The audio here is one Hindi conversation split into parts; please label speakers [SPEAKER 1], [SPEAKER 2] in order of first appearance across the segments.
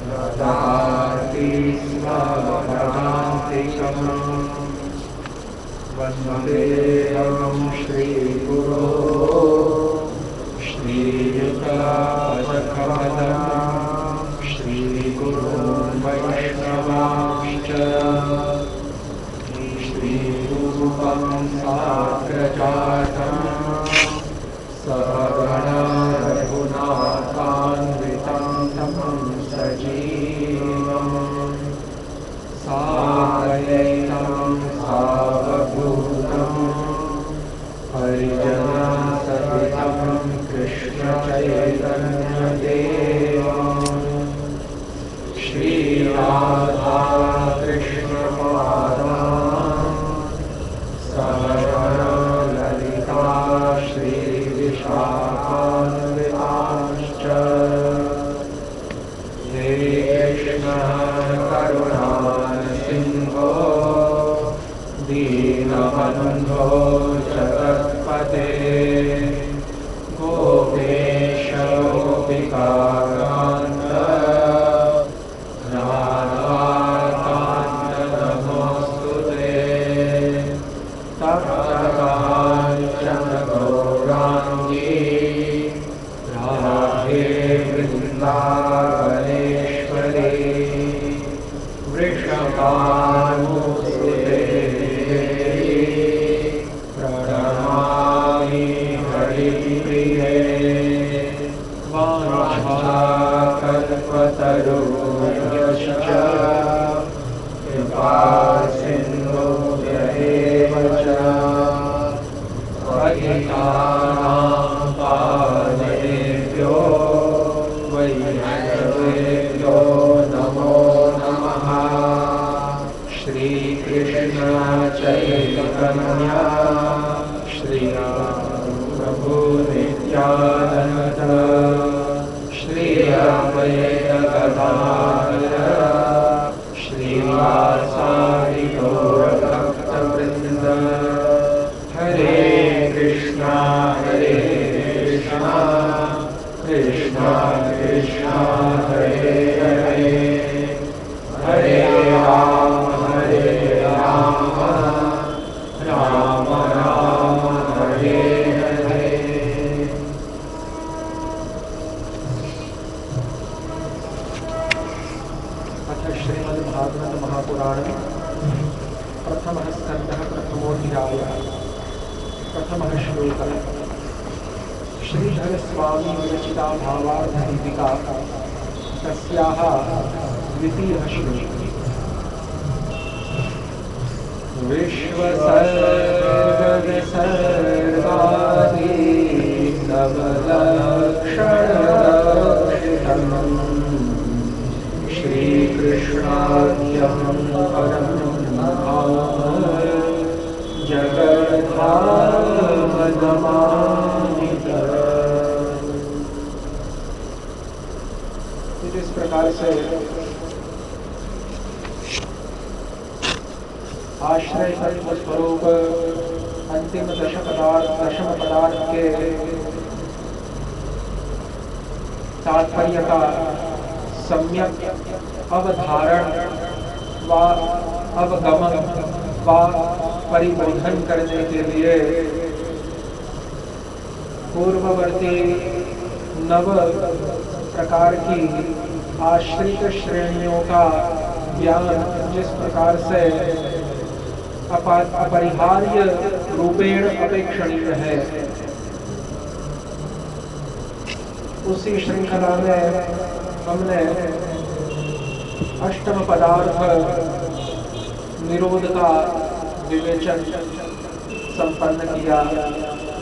[SPEAKER 1] ददाति स्वपदान्तिकम् वन्देऽहं श्रीगुरो श्रीयुतापदकमलं श्रीगुरुं वैष्णवांश्च श्रीरूपं साग्रजातं सहगणा रघुनाथान्वितं तं सजीवम् साद्वैतं सावधूतं हरिजनसहितं कृष्णचैतन्यदेवम् श्रीराधा कृष्णपादान् सहगणललिता श्रीविशाखान्वितांश्च हे कृष्ण करुणा सिंहो दीनबन्धो जगत्पते गोपेश गोपिकान्त राधाकान्त नमोऽस्तुते तप्तकाञ्चन गौराङ्गी राधे वृन्दावनेश्वरी वृषभानुसुते प्रणमामि हरिप्रिये वाञ्छाकल्पतरुभ्यश्च कृपासिन्धुभ्येव च पतितानां पावनेभ्यो वैष्णवेभ्यो नमो नमः। श्रीकृष्ण चैतन्य श्री प्रभु नित्यानंद श्री अद्वैत गदाधर श्रीवासादि गौरभक्तवृंद। हरे कृष्णा कृष्णा कृष्णा हरे हरे हरे राम राम राम हरे हरे।
[SPEAKER 2] अथ श्रीमद्भागवत महापुराण प्रथमः स्कन्धः प्रथमोऽध्यायः प्रथमः श्लोकः। श्रीधर स्वामी विरचिता भावार्थ दीपिका तस्याः द्वितीयः श्लोकः।
[SPEAKER 1] विश्वसर्गविसर्गादि नवलक्षणलक्षितम् श्रीकृष्णाख्यं परं धाम जगद्धामगमानितः।
[SPEAKER 2] इस प्रकार से आश्रय तत्व स्वरूप अंतिम दशम पदार्थ के तात्पर्य का सम्यक अवधारण व अवगमन व परिवर्धन करने के लिए पूर्ववर्ती नव प्रकार की आश्रित श्रेणियों का ज्ञान जिस प्रकार से अपरिहार्य रूपेण अपेक्षणीय है, उसी श्रृंखला में हमने अष्टम पदार्थ निरोध का विवेचन संपन्न किया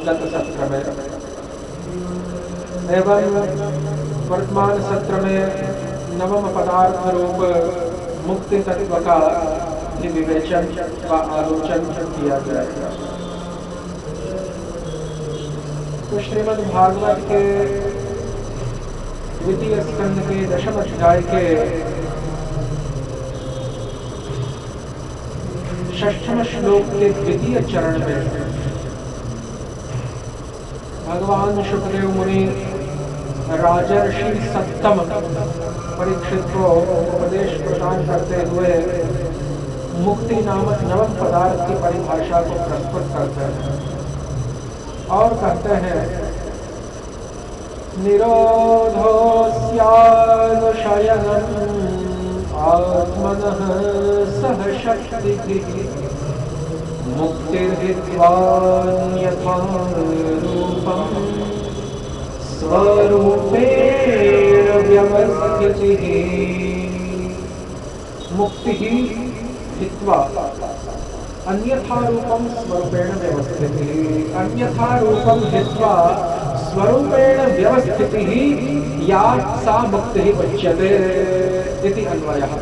[SPEAKER 2] गत सत्र में, एवं वर्तमान सत्र में नवम पदार्थ रूप मुक्ति तत्व का विवेचन व आलोचन किया जाएगा। तो श्रीमद् भागवत के द्वितीय स्कंध के दशम अध्याय के षष्ठम श्लोक के द्वितीय चरण में भगवान शुकदेव मुनि राजर्षि सत्तम परीक्षित को उपदेश प्रदान करते हुए मुक्ति नामक नवम पदार्थ की परिभाषा को प्रस्तुत करते हैं और कहते हैं निरोधोऽस्यानुशयनम् आत्मनः सह शक्तिः मुक्तिर्हित्वान्यथा रूपम् स्वरूपेण व्यवस्थितिः। मुक्तिः हित्वा अन्यथा रूपम स्वरूपेण व्यवस्थितिः। अन्यथा रूपम हित्वा स्वरूपेण व्यवस्थितिः या सा मुक्तिः उच्यते इति अन्वयः।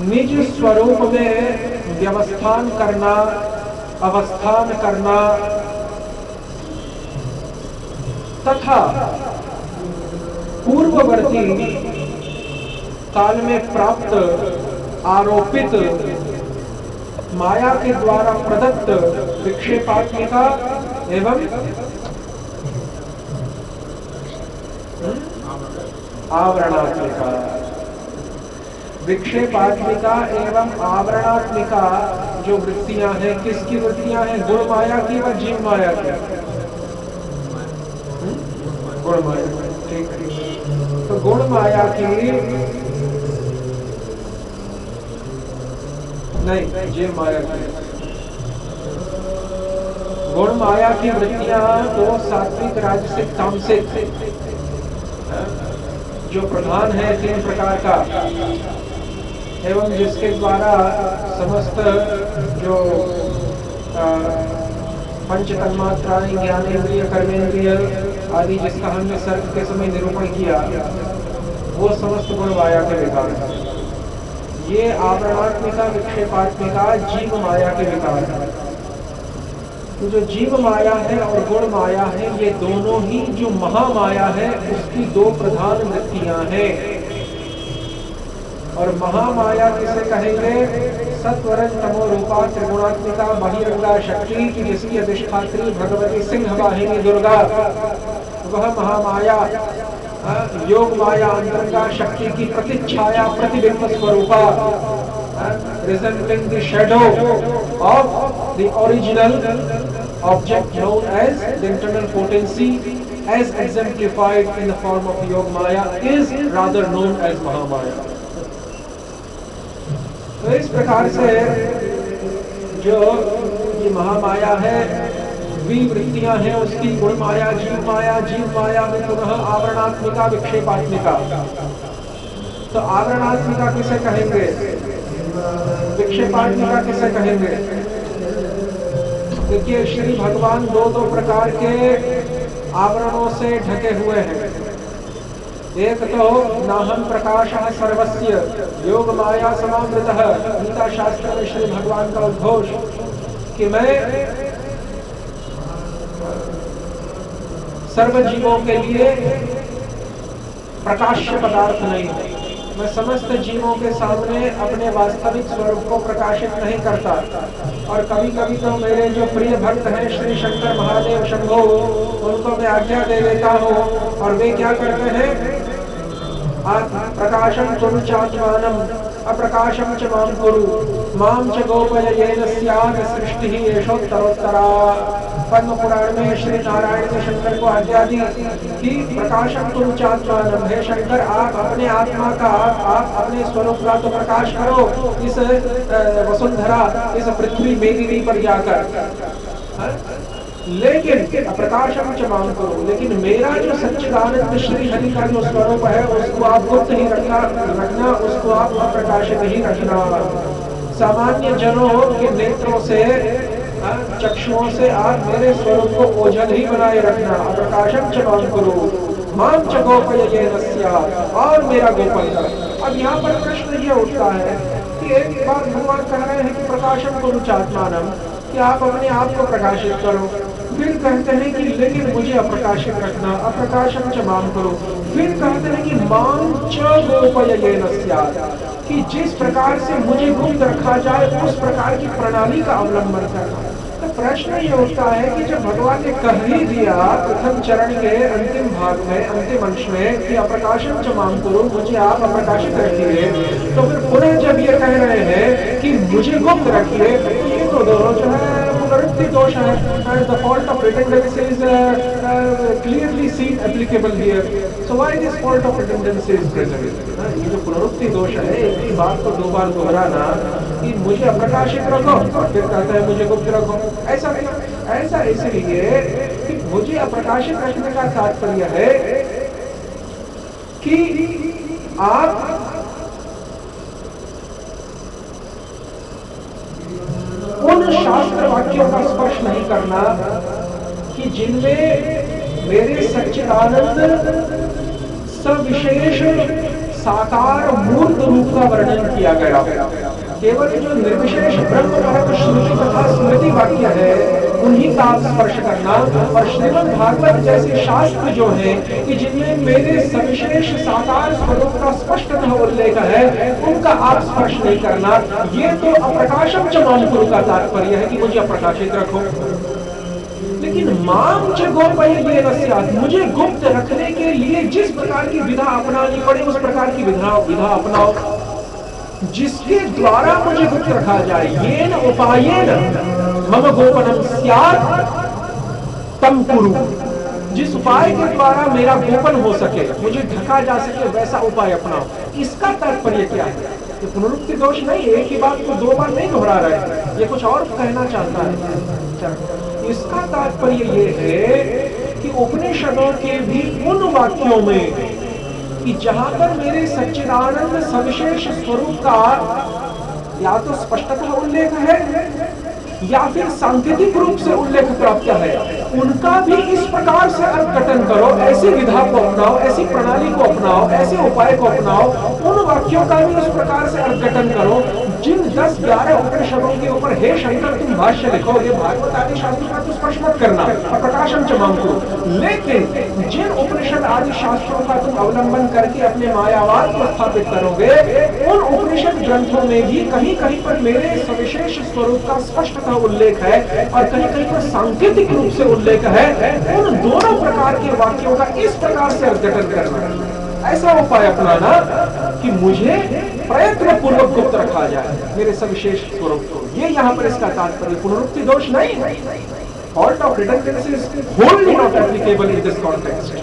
[SPEAKER 2] निज स्वरूप में व्यवस्थान करना, अवस्थान करना तथा पूर्ववर्ती काल में प्राप्त आरोपित माया के द्वारा प्रदत्त विक्षेपात्मिका एवं आवरणात्मिका, विक्षेपात्मिका एवं आवरणात्मिका जो वृत्तियां हैं, किसकी वृत्तियां हैं? गुण माया की व जीव माया की? गुण माया। ठीक है, तो गुण माया की नहीं, जीव माया की। गुण माया की वृत्तियां तो सात्विक, राजसिक, तामसिक जो प्रधान है 3 प्रकार का, एवं जिसके द्वारा समस्त जो पंच तन्मात्राएं, ज्ञानेन्द्रिय, कर्मेंद्रिय आदि जिसका हमने सर्ग के समय निरूपण किया, वो समस्त गुण माया के विकार है। ये आवरणात्मिका, विक्षेपात्मिका जीव माया के विकार है। तो जो जीव माया है और गुण माया है, ये दोनों ही जो महामाया है उसकी 2 प्रधान वृत्तियां हैं। और महामाया किसे कहेंगे? सत्वरज तमो रूपा त्रिगुणात्मिका बहिरंगा शक्ति की जिसकी अधिष्ठात्री भगवती सिंह वाहिनी दुर्गा, वह महामाया योग माया अंतरंगा शक्ति की प्रतिच्छाया प्रतिबिंब स्वरूपा, resembling the shadow of the original object known as the internal potency, as exemplified in the form of Yog Maya, is rather known as Mahamaya. तो इस प्रकार से जो ये महामाया है, वृत्तियां हैं उसकी गुण माया, जीव माया में पुनः आवरणात्मिका, विक्षेपात्मिका। तो आवरणात्मिका किसे कहेंगे? विक्षेपात्मिका किसे कहेंगे? देखिए, श्री भगवान 2 प्रकार के आवरणों से ढके हुए हैं। एक तो नाहं प्रकाशः सर्वस्य योग माया समावृतः, गीता शास्त्र में श्री भगवान का उद्घोष कि मैं सर्व जीवों के लिए प्रकाश्य पदार्थ नहीं हूं। मैं समस्त जीवों के सामने अपने वास्तविक स्वरूप को प्रकाशित नहीं करता। और कभी कभी तो मेरे जो प्रिय भक्त हैं श्री शंकर महादेव शंभो, उनको मैं आज्ञा दे देता हूँ और वे क्या करते हैं? प्रकाशम कुरु चात्मानम अप्रकाशम च मां कुरु मां च गोपय येन स्यात् सृष्टिः एषोत्तरोत्तरा। पद्म पुराण में श्री नारायण ने शंकर को आज्ञा दी कि प्रकाशम कुरु चात्मानम, हे शंकर आप अपने आत्मा का, आप अपने स्वरूप का तो प्रकाश करो इस वसुंधरा, इस पृथ्वी मेदिनी पर जाकर। लेकिन प्रकाशम च मां करो, लेकिन मेरा जो सच्चिदानंद श्री हरि का जो स्वरूप है उसको आप गुप्त ही रखना, उसको आप अप्रकाशित ही रखना। सामान्य जनों के नेत्रों से, चक्षुओं से आप मेरे स्वरूप को ओझल ही बनाए रखना। अप्रकाशम च मां करो मां च गोपय येन स्यात्, और मेरा गोपन कर। अब यहाँ पर प्रश्न ये उठता है कि एक बार भगवान कह रहे हैं कि प्रकाशम कुरु चात्मानम, कि आप अपने आप को प्रकाशित करो, फिर कहते हैं कि लेकिन मुझे अप्रकाशित रखना, अप्रकाशम च मां करो। फिर कहते हैं कि मां च गोपय येन स्यात्, कि जिस प्रकार से मुझे गुप्त रखा जाए उस प्रकार की प्रणाली का अवलंबन करना। तो तो प्रश्न ये उठता है कि जब भगवान ने कह ही दिया प्रथम चरण के अंतिम भाग में, अंतिम अंश में कि अप्रकाशम च माम कुरु, मुझे आप अप्रकाशित रखिए, तो फिर पुनः जब ये कह रहे हैं कि मुझे गुप्त रखिए, ये तो दोनों जो है पुनरुक्ति दोष है. The fault of redundancy is clearly seen applicable here. So why this fault of redundancy is present? ये जो पुनरुक्ति दोष है, इसी बात को दो बार दोहराना कि मुझे अप्रकाशित रखो और फिर कहता है मुझे गुप्त रखो, ऐसा नहीं. ऐसा इसलिए कि मुझे अप्रकाशित रखने का तात्पर्य है कि आप उन शास्त्र वाक्यों का स्पर्श नहीं करना कि जिनमें मेरे सच्चिदानंद सविशेष साकार मूर्त रूप का वर्णन किया गया. केवल जो निर्विशेष ब्रह्म परम श्रुति तथा स्मृति वाक्य है उन्हीं का आप स्पर्श करना, और श्रीमद् भागवत जैसे शास्त्र जो हैं कि जिनमें मेरे सविशेष साकार स्वरूप का स्पष्टतः उल्लेख है उनका आप स्पर्श नहीं करना. ये तो अप्रकाशम च माम कुरु का तात्पर्य है कि मुझे अप्रकाशित रखो. लेकिन माम च गोपयेन स्यात्, मुझे गुप्त रखने के लिए जिस प्रकार की विधा अपनानी पड़े उस प्रकार की विधा अपनाओ, जिसके द्वारा मुझे गुप्त रखा जाए. येन उपायेन मम गोपनम स्यात् तम कुरु, जिस उपाय के द्वारा मेरा गोपन हो सके, मुझे ढका जा सके, वैसा उपाय अपनाओ. इसका तात्पर्य क्या है? ये पुनरुक्ति दोष नहीं, एक ही बात को दो बार नहीं दोहरा रहे हैं, ये कुछ और कहना चाहता है. इसका तात्पर्य ये है कि उपनिषदों के भी उन वाक्यों में कि जहां पर मेरे सच्चिदानंद सविशेष स्वरूप का या तो स्पष्टतः उल्लेख है या फिर सांकेतिक रूप से उल्लेख प्राप्त है, उनका भी इस प्रकार से अर्थघटन करो, ऐसी विधा को अपनाओ, ऐसी प्रणाली को अपनाओ, ऐसे उपाय को अपनाओ, उन वाक्यों का भी उस प्रकार से अर्थघटन करो जिन 10-11 उपनिषदों के ऊपर हे शंकर तुम भाष्य लिखोगे, भागवत आदि शास्त्रों का तो स्पर्श मत करना, अप्रकाशम च माम कुरु. लेकिन जिन उपनिषद आदि शास्त्रों का तुम अवलंबन करके अपने मायावाद को स्थापित करोगे, उन उपनिषद ग्रंथों में भी कहीं कहीं पर मेरे सविशेष स्वरूप का स्पष्ट उल्लेख है और कहीं कहीं पर सांकेतिक रूप से उल्लेख है. उन दोनों प्रकार के वाक्यों का इस प्रकार से अर्थघटन करना, ऐसा उपाय अपनाना कि मुझे प्रयत्न पूर्वक गुप्त रखा जाए मेरे सविशेष स्वरूप को. ये यहाँ पर इसका तात्पर्य पुनरुक्ति दोष नहीं. Fault of redundancy is wholly not applicable in this context.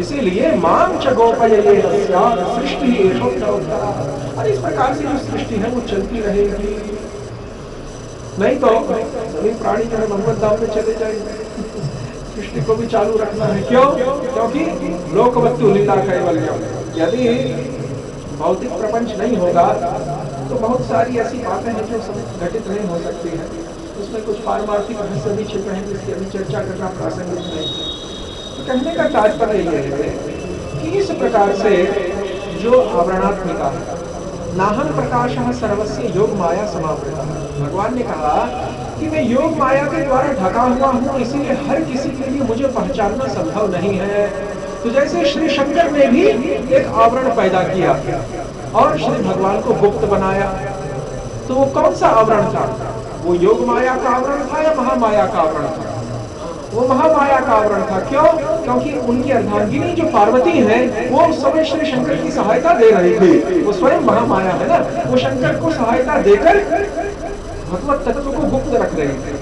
[SPEAKER 2] इसीलिए माम च गोपयेन स्यात् सृष्टि एषोत्तरोत्तरा. और इस प्रकार से जो सृष्टि है वो चलती रहेगी, नहीं तो सभी प्राणी जो है भगवत धाम में चले जाएंगे. सृष्टि को भी चालू रखना है. क्यों? क्योंकि लोकवस्तु लीला कैवल्यम. यदि भौतिक प्रपंच नहीं होगा तो बहुत सारी ऐसी बातें हैं जो घटित नहीं हो सकती है. उसमें कुछ पारमार्थिक रहस्य भी छिपे हैं जिसकी अभी चर्चा करना प्रासंगिक नहीं. तो कहने का तात्पर्य यह है कि इस प्रकार से जो आवरणात्मिका है, नाहं प्रकाशः सर्वस्य योग माया समावृतः. भगवान ने कहा कि मैं योग माया के द्वारा ढका हुआ हूँ, इसीलिए हर किसी के लिए मुझे पहचानना संभव नहीं है. तो जैसे श्री शंकर ने भी एक आवरण पैदा किया और श्री भगवान को गुप्त बनाया, तो वो कौन सा आवरण था? वो योग माया का आवरण था या महामाया का आवरण था? वो महामाया का आवरण था. क्यों? क्योंकि उनकी अर्धांगिनी जो पार्वती है वो समय श्री शंकर की सहायता दे रही थी. वो स्वयं महामाया है ना, वो शंकर को सहायता देकर भगवत तत्व को गुप्त रख रही थी.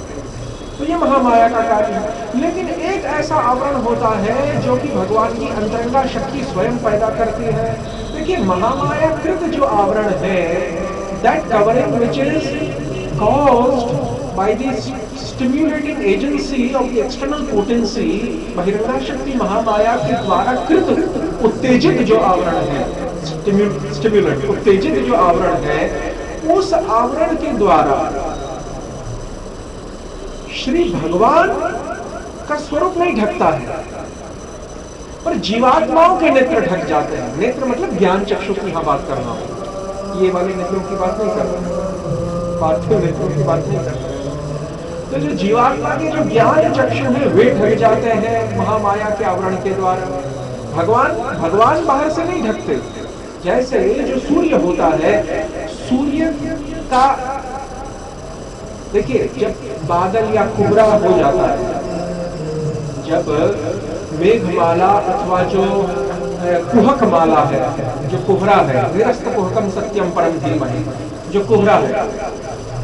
[SPEAKER 2] तो ये महामाया का कार्य है. लेकिन एक ऐसा आवरण होता है जो कि भगवान की अंतरंगा शक्ति स्वयं पैदा करती है. देखिए, महामाया कृत जो आवरण है, that covering which is caused by the stimulating agency of the external potency, बहिरंगा शक्ति महामाया के द्वारा कृत उत्तेजित जो आवरण है, स्टिमुलेंट उत्तेजित जो आवरण है, उस आवरण के द्वारा श्री भगवान का स्वरूप नहीं ढकता है, पर जीवात्माओं के नेत्र ढक जाते हैं. नेत्र मतलब ज्ञान चक्षु की यहां बात करना, ये वाले नेत्रों की बात नहीं कर रहा, पार्थिव नेत्रों की बात नहीं कर रहा. तो जो जीवात्मा के जो ज्ञान चक्षु है वे ढक जाते हैं महामाया के आवरण के द्वारा. भगवान बाहर से नहीं ढकते. जैसे जो सूर्य होता है, सूर्य का देखिए, जब बादल या कुहरा हो जाता है, जब मेघमाला अथवा जो कुहक माला है, जो कोहरा है, निरस्त कुहकम सत्यम परम धीमहि, जो कोहरा है,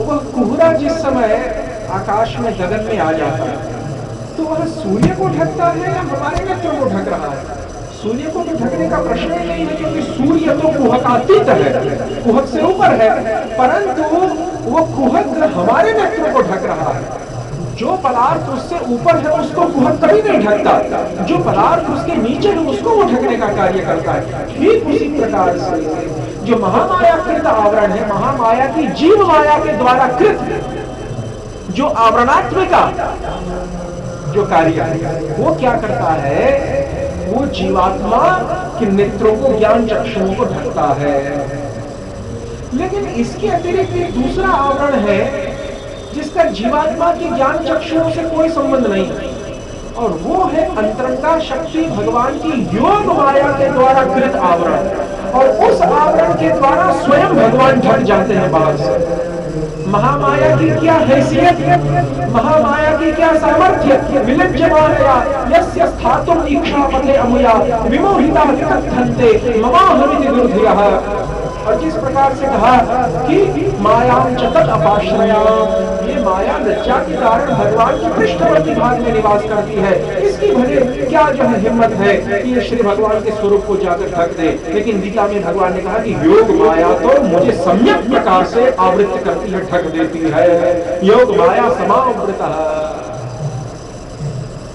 [SPEAKER 2] वह कोहरा जिस समय आकाश में गगन में आ जाता है तो वह सूर्य को ढकता है या हमारे नेत्र को ढक रहा है? सूर्य को तो ढकने का प्रश्न ही नहीं है, क्योंकि सूर्य तो कुहकातीत है, कुहक से ऊपर है, परंतु वो कुहक हमारे नेत्र को ढक रहा है। जो पदार्थ उससे ऊपर है उसको कुहक कभी नहीं ढकता, जो पदार्थ उसके नीचे है उसको वो ढकने का कार्य करता है। ठीक उसी प्रकार से जो महामाया कृत आवरण है, महामाया की जीव माया के द्वारा कृत जो आवरणात्मिका जो कार्य है, वो क्या करता है? वो जीवात्मा के नेत्रों को, ज्ञान चक्षुओं को ढकता है। लेकिन इसके अतिरिक्त एक दूसरा आवरण है जिसका जीवात्मा की ज्ञान चक्षुओं से कोई संबंध नहीं है, और वो है अंतरंगा शक्ति भगवान की योग माया के द्वारा कृत आवरण, और उस आवरण के द्वारा स्वयं भगवान ढक जाते हैं बाहर से। महामाया की क्या हैसियत, महामाया की क्या सामर्थ्य, विलज्जमानया यस्य स्थातुम इच्छा पथे अमुया विमोहिता कथन्ते ममाहमिति दुर्धियः। और जिस प्रकार से कहा कि मायां च तत् अपाश्रयाम, ये माया लज्जा के कारण भगवान के पृष्ठवर्ती भाग में निवास करती है, इसकी भले क्या जो है हिम्मत है कि ये श्री भगवान के स्वरूप को जाकर ढक दे। लेकिन गीता में भगवान ने कहा कि योग माया तो मुझे सम्यक प्रकार से आवृत करती है, ढक देती है, योग माया समावृता।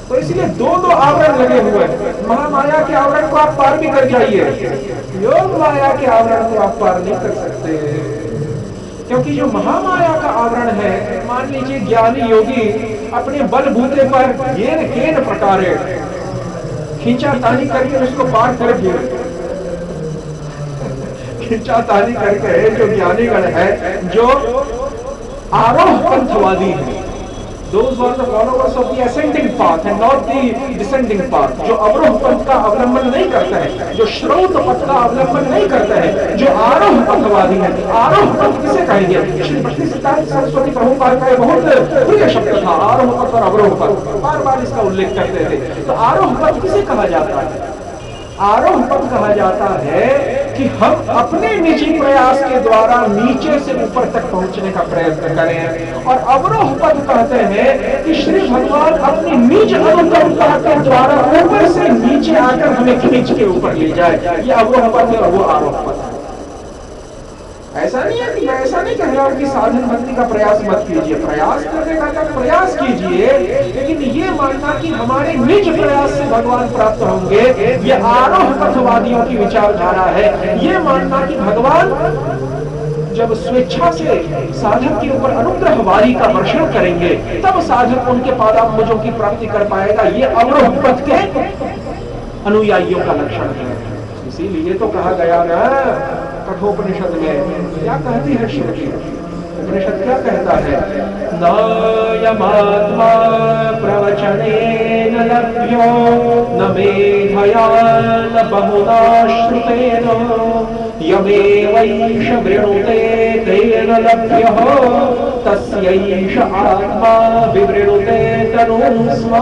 [SPEAKER 2] तो इसलिए दो आवरण लगे हुए हैं। महामाया के आवरण को आप पार भी कर जाइए, योग माया के आवरण को आप पार नहीं कर सकते, क्योंकि जो महामाया का आवरण है, मान लीजिए ज्ञानी योगी अपने बलबूते पर येन केन प्रकारे खींचातानी करके उसको पार कर दिए, खींचातानी करके जो ज्ञानीगण है, जो आरोह पंथवादी है, those who are the followers of the ascending path and not the descending path, जो अवरोह पथ का अवलंबन नहीं करते हैं, जो श्रौत पथ का अवलंबन नहीं करते हैं, जो आरोह पथवादी है। आरोह पथ किसे कहेंगे? श्री भक्ति सिद्धांत सरस्वती प्रभुपाद का बहुत प्रिय शब्द था, आरोह पथ और अवरोह पथ, बार बार इसका उल्लेख करते थे। तो आरोह पथ किसे कहा जाता है? आरोह पथ कहा जाता है कि हम अपने निजी प्रयास के द्वारा नीचे से ऊपर तक पहुंचने का प्रयत्न करें, और अवरोह पथ कहते हैं कि श्री भगवान अपनी निज अनुकंपा के द्वारा ऊपर से नीचे आकर हमें खींच के ऊपर ले जाए। ये अवरोह पथ है और वो आरोह पथ है। ऐसा नहीं है कि मैं ऐसा नहीं कह रहा हूं कि साधन भक्ति का प्रयास मत कीजिए, प्रयास करने का प्रयास कीजिए, लेकिन ये मानना कि हमारे निज प्रयास से भगवान प्राप्त होंगे, ये आरोह पथवादियों की विचारधारा है। ये मानना कि भगवान जब स्वेच्छा से साधक के ऊपर अनुग्रह वारी का वर्षण करेंगे तब साधक उनके पादांबुजों की प्राप्ति कर पाएगा, ये अवरोह पथ के अनुयायियों का लक्षण है। इसीलिए तो कहा गया ना कठोपनिषद में, क्या कहती है श्रुति? उपनिषद क्या कहता है? नायमात्मा प्रवचनेन लभ्यो न मेधया न बहुना श्रुतेन यमेवैष वृणुते तेन लभ्यः तस्यैष आत्मा विवृणुते तनुं स्म।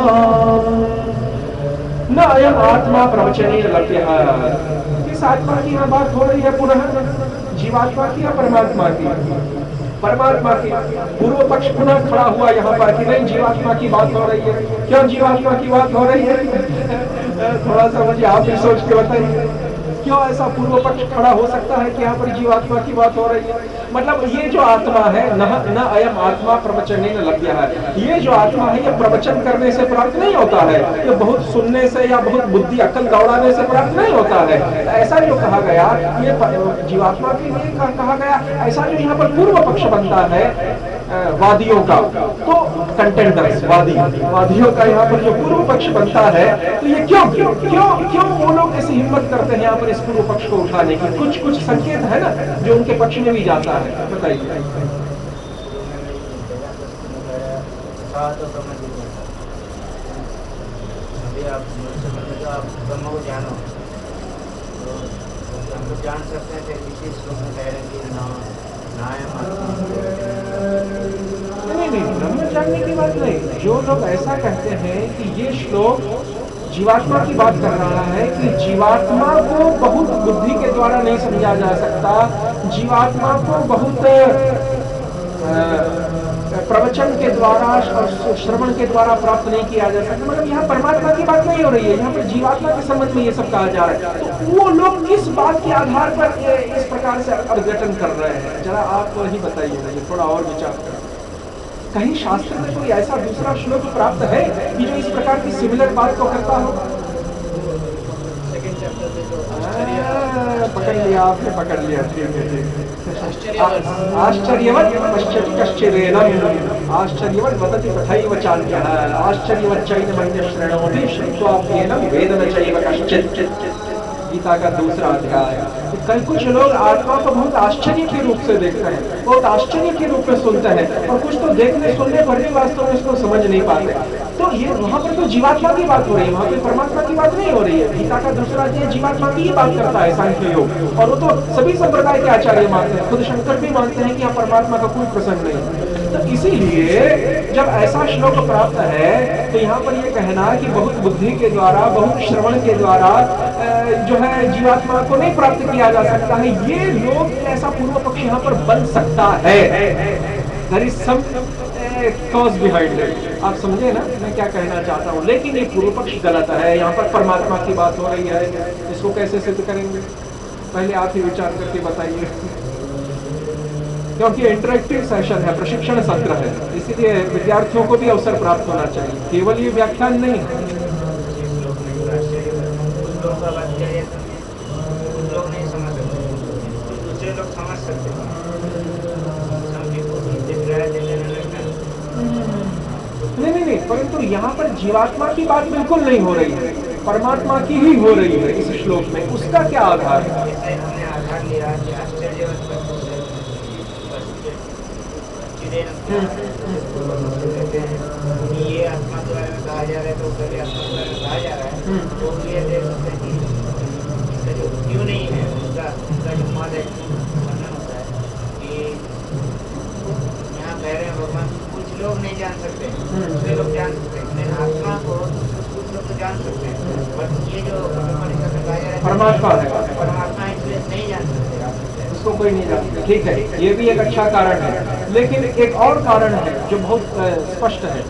[SPEAKER 2] न अयम आत्मा प्रवचनेन लभ्यः। किस आत्मा की यहाँ बात हो रही है? पुनः जीवात्मा की या परमात्मा की? परमात्मा की। पूर्व पक्ष पुनः खड़ा हुआ यहाँ पर कि नहीं, जीवात्मा की बात हो रही है। क्यों जीवात्मा की बात हो रही है? थोड़ा सा मुझे आप ही सोच के बताइए, क्यों ऐसा पूर्व पक्ष खड़ा हो सकता है कि यहाँ पर जीवात्मा की बात हो रही है? मतलब ये जो आत्मा है, न अयम आत्मा प्रवचनेन लभ्यः है, ये जो आत्मा है ये प्रवचन करने से प्राप्त नहीं होता है, ये बहुत सुनने से या बहुत बुद्धि अक्ल दौड़ाने से प्राप्त नहीं होता है। ऐसा जो कहा गया, ये जीवात्मा के लिए कहा गया, ऐसा जो यहाँ पर पूर्व पक्ष बनता है वादियों का, तो कंटेंडर्स वादियों का यहाँ पर जो पूर्व पक्ष बनता है, तो ये क्यों क्यों क्यों क्यों वो लोग ऐसी हिम्मत करते हैं यहाँ पर इस पूर्व पक्ष को उठाने की? कुछ संकेत है ना जो उनके पक्ष में भी जाता है, बताइए।
[SPEAKER 3] हम जान सकते हैं विशेष रूप में कह रहे हैं कि
[SPEAKER 2] जानने की बात नहीं। जो लोग ऐसा कहते हैं कि ये श्लोक जीवात्मा की बात कर रहा है कि जीवात्मा को बहुत बुद्धि के द्वारा नहीं समझा जा सकता, जीवात्मा को बहुत प्रवचन के द्वारा और श्रवण के द्वारा प्राप्त नहीं किया जा सकता। मतलब यहाँ परमात्मा की बात नहीं हो रही है, यहाँ पर जीवात्मा के संबंध में ये सब कहा जा रहा है। तो वो लोग किस बात के आधार पर इस प्रकार से अर्घटन कर रहे हैं, जरा आप ही बताइए मुझे, थोड़ा और विचार करें। कहीं शास्त्र में कोई ऐसा दूसरा श्लोक प्राप्त है कि जो इस प्रकार की सिमिलर बात को करता हो? पकड़ लिया आपने, पकड़ लिया, ठीक है ठीक है। आश्चर्यवत् पश्यति कश्चिदेनम् आश्चर्यवत् वदति तथैव चान्यः आश्चर्यवत् चैनमन्यः शृणोति श्रुत्वाप्येनं वेद न चैव कश्चित्। गीता का दूसरा अध्याय। कई कुछ लोग आत्मा को बहुत आश्चर्य के रूप से देखते हैं, बहुत आश्चर्य के रूप में सुनते हैं, और कुछ तो देखने सुनने पर भी वास्तव में इसको समझ नहीं पाते। तो ये वहां पर तो जीवात्मा की बात हो रही है, वहां पर परमात्मा की बात नहीं हो रही है। गीता का दूसरा अध्याय जीवात्मा की ही बात करता है, सांख्य योग, और वो तो सभी संप्रदाय के आचार्य मानते हैं, खुद शंकर भी मानते हैं कि यहाँ परमात्मा का कोई प्रसंग नहीं। तो इसीलिए जब ऐसा श्लोक प्राप्त है तो यहाँ पर ये कहना कि बहुत बुद्धि के द्वारा, बहुत श्रवण के द्वारा जो है जीवात्मा को नहीं प्राप्त किया जा सकता है, ये लोग ऐसा पूर्व पक्ष यहाँ पर बन सकता है। There is some cause behind it। आप समझे ना मैं क्या कहना चाहता हूँ। लेकिन ये पूर्व पक्ष गलत है, यहाँ पर परमात्मा की बात हो रही है, इसको कैसे सिद्ध करेंगे? पहले आप ही विचार करके बताइए, क्योंकि इंटरेक्टिव सेशन है, प्रशिक्षण सत्र है, इसीलिए विद्यार्थियों को भी अवसर प्राप्त होना चाहिए, केवल ये व्याख्यान नहीं है।
[SPEAKER 3] लोग नहीं समझ सकते, दूसरे लोग समझ सकते हैं।
[SPEAKER 2] नहीं, परंतु यहाँ पर जीवात्मा की बात बिल्कुल नहीं हो रही है, परमात्मा की ही हो रही है इस श्लोक में। उसका क्या आधार है?
[SPEAKER 3] हमने आधार लिया कि आश्चर्य ये आत्मा के बारे में कहा जा रहा है, तो कभी आत्मा के बारे में कहा जा रहा है, तो ये देख सकते हैं कि इसका जो क्यों नहीं है, उसका जो मत है, वर्णन होता है कि यहाँ कह रहे हैं भगवान कुछ लोग नहीं जान सकते, दूसरे लोग जान सकते हैं, लेकिन आत्मा को कुछ लोग तो जान सकते हैं, बट ये जो कहा जा रहा है
[SPEAKER 2] परमात्मा है,
[SPEAKER 3] परमात्मा इसलिए नहीं जान सकते,
[SPEAKER 2] उसको कोई नहीं जानता। ठीक है, ये भी एक अच्छा कारण है, लेकिन एक और कारण है जो बहुत स्पष्ट है।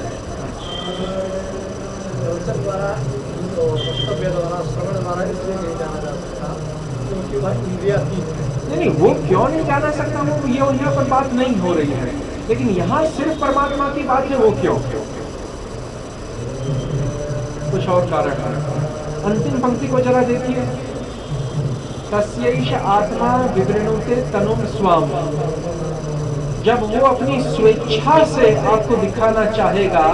[SPEAKER 2] नहीं, वो क्यों नहीं जाना सकता, वो ये यहाँ पर बात नहीं हो रही है, लेकिन यहाँ सिर्फ परमात्मा की बात है, वो क्यों? कुछ और कारण है। अंतिम पंक्ति को जरा देखिए, तस्यैष आत्मा विवृणुते तनुम स्वाम। जब वो अपनी स्वेच्छा से आपको दिखाना चाहेगा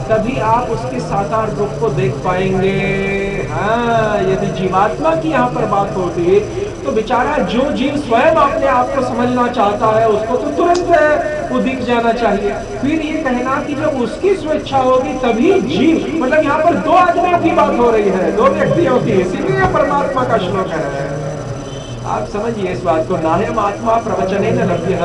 [SPEAKER 2] तभी आप उसके साकार रूप को देख पाएंगे। हाँ, यदि जीवात्मा की यहाँ पर बात होती तो बेचारा जो जीव स्वयं अपने आप को समझना चाहता है उसको तो तुरंत वो दिख जाना चाहिए। फिर ये कहना कि जब उसकी स्वेच्छा होगी तभी जीव, मतलब यहाँ पर दो आदमियों की बात हो रही है, दो व्यक्तियों की, इसीलिए परमात्मा का श्लोक है। आप समझिए इस बात को। नायम आत्मा प्रवचनेन लभ्यः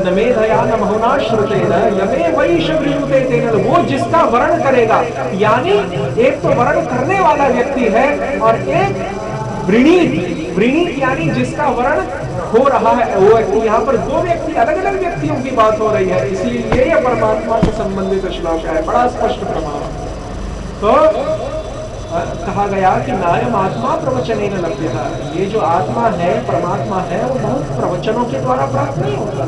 [SPEAKER 2] न मेधया न महुना श्रुतेन यमे वैष वृणुते तेन। वो जिसका वर्ण करेगा, यानी एक तो वर्ण करने वाला व्यक्ति है और एक वृणीत यानी जिसका वर्ण हो रहा है वो व्यक्ति। यहाँ पर दो व्यक्ति, अलग अलग व्यक्तियों की बात हो रही है, इसीलिए यह परमात्मा से संबंधित श्लोक है, बड़ा स्पष्ट प्रमाण। तो कहा गया कि नायम आत्मा प्रवचनेन लभ्यः। ये जो आत्मा है, परमात्मा है, वो बहुत प्रवचनों के द्वारा प्राप्त नहीं होता।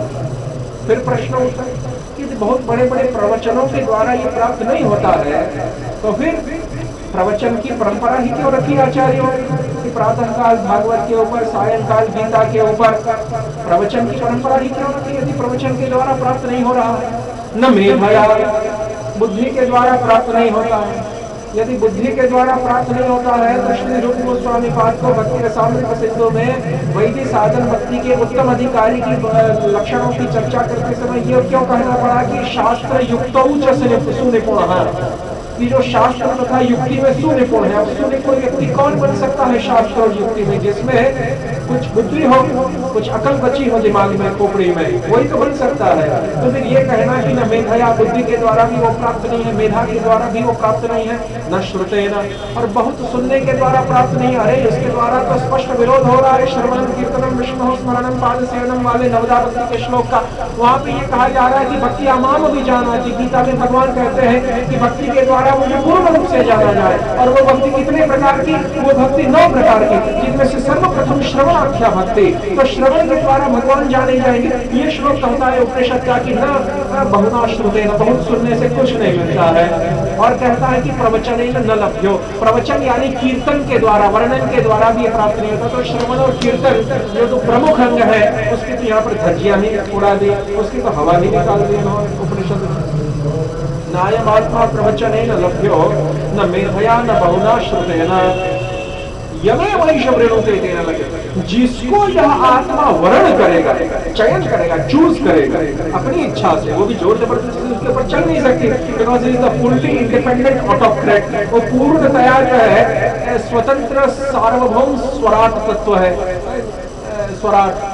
[SPEAKER 2] फिर प्रश्न उठता है कि बहुत बड़े बड़े प्रवचनों के द्वारा ये प्राप्त नहीं होता है, तो फिर प्रवचन की परंपरा ही क्यों रखी आचार्यों कि प्रातः काल भागवत के ऊपर, सायंकाल गीता के ऊपर प्रवचन की परंपरा ही क्यों रखी यदि प्रवचन के द्वारा प्राप्त नहीं हो रहा है? न मेधया, बुद्धि के द्वारा प्राप्त नहीं होता है। यदि बुद्धि के द्वारा प्राप्त नहीं होता है तो श्री रूप गोस्वामी पाद को भक्ति रसामृत सिंधु में वैदिक साधन भक्ति के उत्तम अधिकारी की लक्षणों की चर्चा करते समय ये क्यों कहना पड़ा कि शास्त्र युक्तौ च सुनिपुणः, कि जो शास्त्र तथा युक्ति में सुनिपुण है। अब सुनिपुण व्यक्ति कौन बन सकता है शास्त्र और युक्ति में? जिसमें कुछ बुद्धि हो, कुछ अकल बची हो दिमाग में, खोपड़ी में, वही तो बन सकता है। तो फिर ये कहना कि न मेधा बुद्धि के द्वारा भी वो प्राप्त नहीं है, मेधा के द्वारा भी वो प्राप्त नहीं है, न श्रुते न, और बहुत सुनने के द्वारा प्राप्त नहीं। अरे इसके द्वारा तो स्पष्ट विरोध हो रहा है श्रवणम कीर्तनम विष्णु स्मरणम पाद सेवनम वाले नवदा भक्ति के श्लोक का। वहां पे ये कहा जा रहा है कि भक्ति अमाम भी जाना जी। गीता में भगवान कहते हैं कि भक्ति के द्वारा मुझे पूर्ण रूप से जाना जाए। और वो भक्ति कितने प्रकार की? वो भक्ति 9 प्रकार की, जिनमें से सर्वप्रथम श्रवणाख्या भक्ति। तो श्रवण के द्वारा भगवान जाने जाएंगे। ये श्लोक कहता है उपनिषद का कि न बहुना श्रुते, न बहुत सुनने से कुछ नहीं मिलता है। और कहता है कि प्रवचन न लभ्यो, प्रवचन यानी कीर्तन के द्वारा, वर्णन के द्वारा भी प्राप्त नहीं होता। तो श्रवण और कीर्तन जो तो प्रमुख अंग है, उसकी तो यहाँ पर धज्जियां ही उड़ा दी, उसकी तो हवा ही निकाल दी उपनिषद। नायम आत्मा प्रवचन न लभ्यो न मेधया न बहुना श्रुतेन यमे वैश वृणुते देने लगे। जिसको यह आत्मा वर्ण करेगा, चयन करेगा, चूज करेगा अपनी इच्छा से, वो भी जोर जबरदस्ती उसके ऊपर चल नहीं सकती, because is the fully independent autocrat. वो पूर्णतया जो है स्वतंत्र सार्वभौम स्वराट तत्व है, स्वराट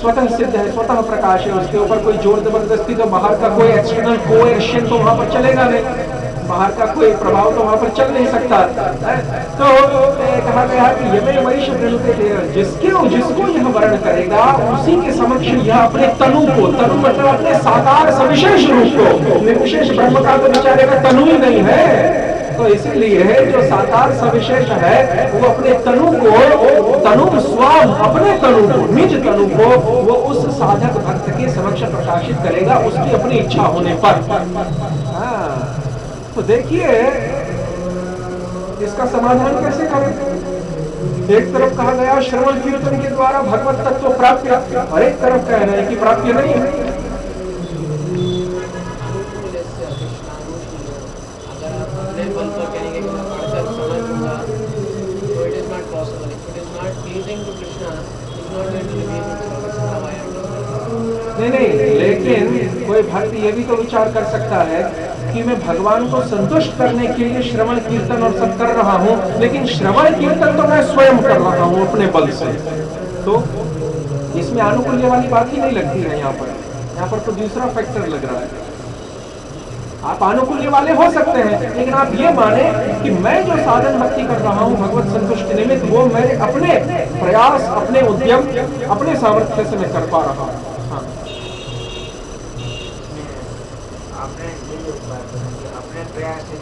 [SPEAKER 2] स्वतः सिद्ध है, स्वतः प्रकाश है। उसके ऊपर कोई जोर जबरदस्ती, तो बाहर का कोई एक्सटर्नल कोएक्शन तो वहां पर चलेगा नहीं, बाहर का कोई प्रभाव तो वहां पर चल नहीं सकता। तो कहा गया कि यमे वैश वृणुते जिसको यह वर्ण करेगा उसी के समक्ष यह अपने तनु को, तनु मतलब अपने साकार सविशेष रूप को, निर्विशेष ब्रह्म का तो बेचारे का तनु ही नहीं है। तो इसीलिए जो साकार सविशेष है वो अपने तनु को, तनु स्वाम, अपने तनु को, निज तनु को वो उस साधक भक्त के समक्ष प्रकाशित करेगा उसकी अपनी इच्छा होने पर। हाँ, तो देखिए इसका समाधान कैसे करें। एक तरफ कहा गया श्रवण कीर्तन के द्वारा भगवत तत्व प्राप्त, और एक तरफ कह रहे हैं कि प्राप्त नहीं है। नहीं, लेकिन कोई भक्त ये भी तो विचार कर सकता है कि मैं भगवान को संतुष्ट करने के लिए श्रवण कीर्तन और सब कर रहा हूँ, लेकिन श्रवण कीर्तन तो मैं स्वयं कर रहा हूँ अपने बल से, तो इसमें आनुकूल्य वाली बात ही नहीं लगती है। यहाँ पर तो दूसरा फैक्टर लग रहा है। आप आनुकूल्य वाले हो सकते हैं, लेकिन आप ये माने कि मैं जो साधन भक्ति कर रहा हूँ भगवत संतुष्टि निमित्त, वो मेरे अपने प्रयास, अपने उद्यम, अपने सामर्थ्य से मैं कर पा रहा हूँ। हाँ,
[SPEAKER 3] आपने ये जो बात बताई, अपने प्रयास से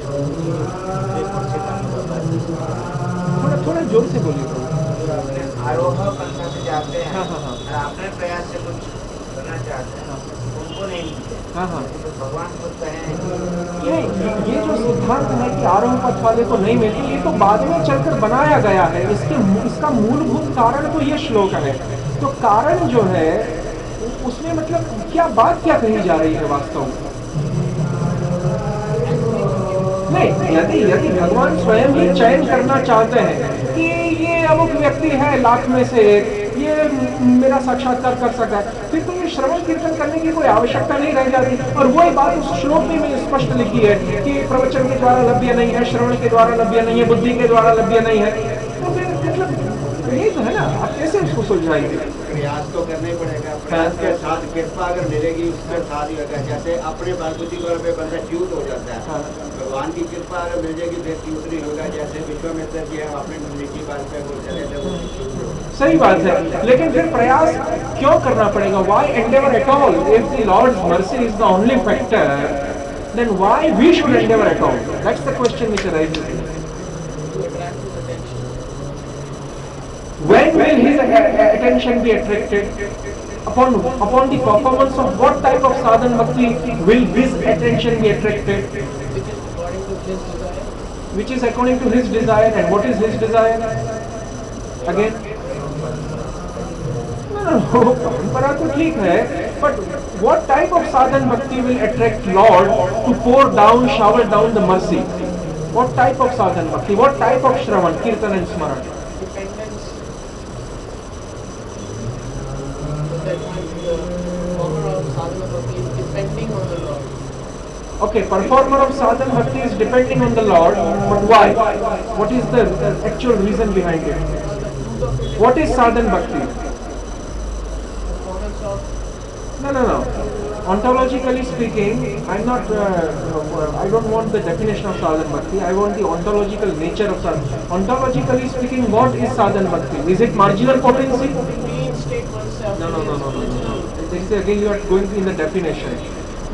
[SPEAKER 2] थोड़ा जोर से बोलिए।
[SPEAKER 3] आरोह पंथा से जाते हैं,
[SPEAKER 2] हाँ।
[SPEAKER 3] अपने प्रयास से कुछ करना चाहते हैं, उनको नहीं मिलते।
[SPEAKER 2] हाँ,
[SPEAKER 3] तो भगवान खुद कहें
[SPEAKER 2] ये जो सिद्धांत है कि आरोह पथ वाले को नहीं मिलती, ये तो बाद में चलकर बनाया गया है। इसका मूलभूत कारण तो ये श्लोक है। तो कारण जो है उसमें मतलब क्या कही जा रही है वास्तव में? नहीं, यदि भगवान स्वयं ही चयन करना चाहते हैं कि ये अमुक व्यक्ति है लाख में से ये मेरा साक्षात्कार कर सकता है, फिर तो ये श्रवण कीर्तन करने की कोई आवश्यकता नहीं रह जाती। और वही बात उस श्लोक में स्पष्ट लिखी है कि प्रवचन के द्वारा लभ्य नहीं है, श्रवण के द्वारा लभ्य नहीं है, बुद्धि के द्वारा लभ्य नहीं है। तो फिर मतलब यही तो है ना, आप कैसे उसको सुलझाएंगे?
[SPEAKER 4] प्रयास तो करना ही पड़ेगा। प्रयास के साथ कृपा अगर मिलेगी उसके साथ ही होगा। जैसे अपने बल बुद्धि पे बंदा च्यूत हो जाता है, भगवान की कृपा अगर मिल जाएगी फिर च्यूत नहीं होगा। जैसे विश्वामित्र जी है, अपने निजी बात पे बोल चले थे, वो
[SPEAKER 2] सही बात है, लेकिन फिर प्रयास क्यों करना पड़ेगा? Why endeavour at all? If the Lord's mercy is the only factor, then why we should endeavour at all? That's the question which arises. When will his attention be attracted? Upon the performance of what type of sadhan bhakti will his attention be attracted? Which is according to his desire. And what is his desire? Again? No, परंपरा तो ठीक है, but what type of sadhan bhakti will attract Lord to pour down, shower down the mercy? What type of sadhan bhakti? What type of shravan, kirtan and smaran? Okay, performer of sadhan bhakti is depending on the Lord, but why? What is the actual reason behind it? What is sadhan bhakti?
[SPEAKER 3] performance of
[SPEAKER 2] No. Ontologically speaking, I don't want the definition of sadhan bhakti. I want the ontological nature of sadhan. Ontologically speaking, what is sadhan bhakti? Is it marginal potency?
[SPEAKER 3] reinstate oneself.
[SPEAKER 2] No. This is again you are going in the definition.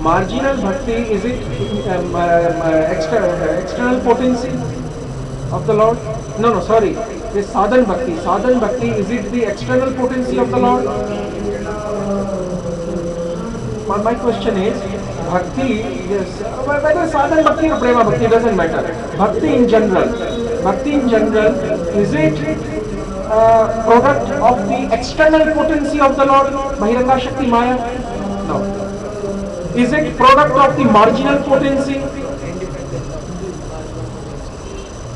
[SPEAKER 2] Marginal bhakti, is it external potency of the Lord? No, sorry. This sadhan bhakti. Sadhan bhakti, is it the external potency of the Lord? My question is, bhakti, yes, whether sadhan bhakti or prema bhakti doesn't matter. Bhakti in general, is it product of the external potency of the Lord, Bahiranga Shakti Maya? No. Is it product of the marginal potency?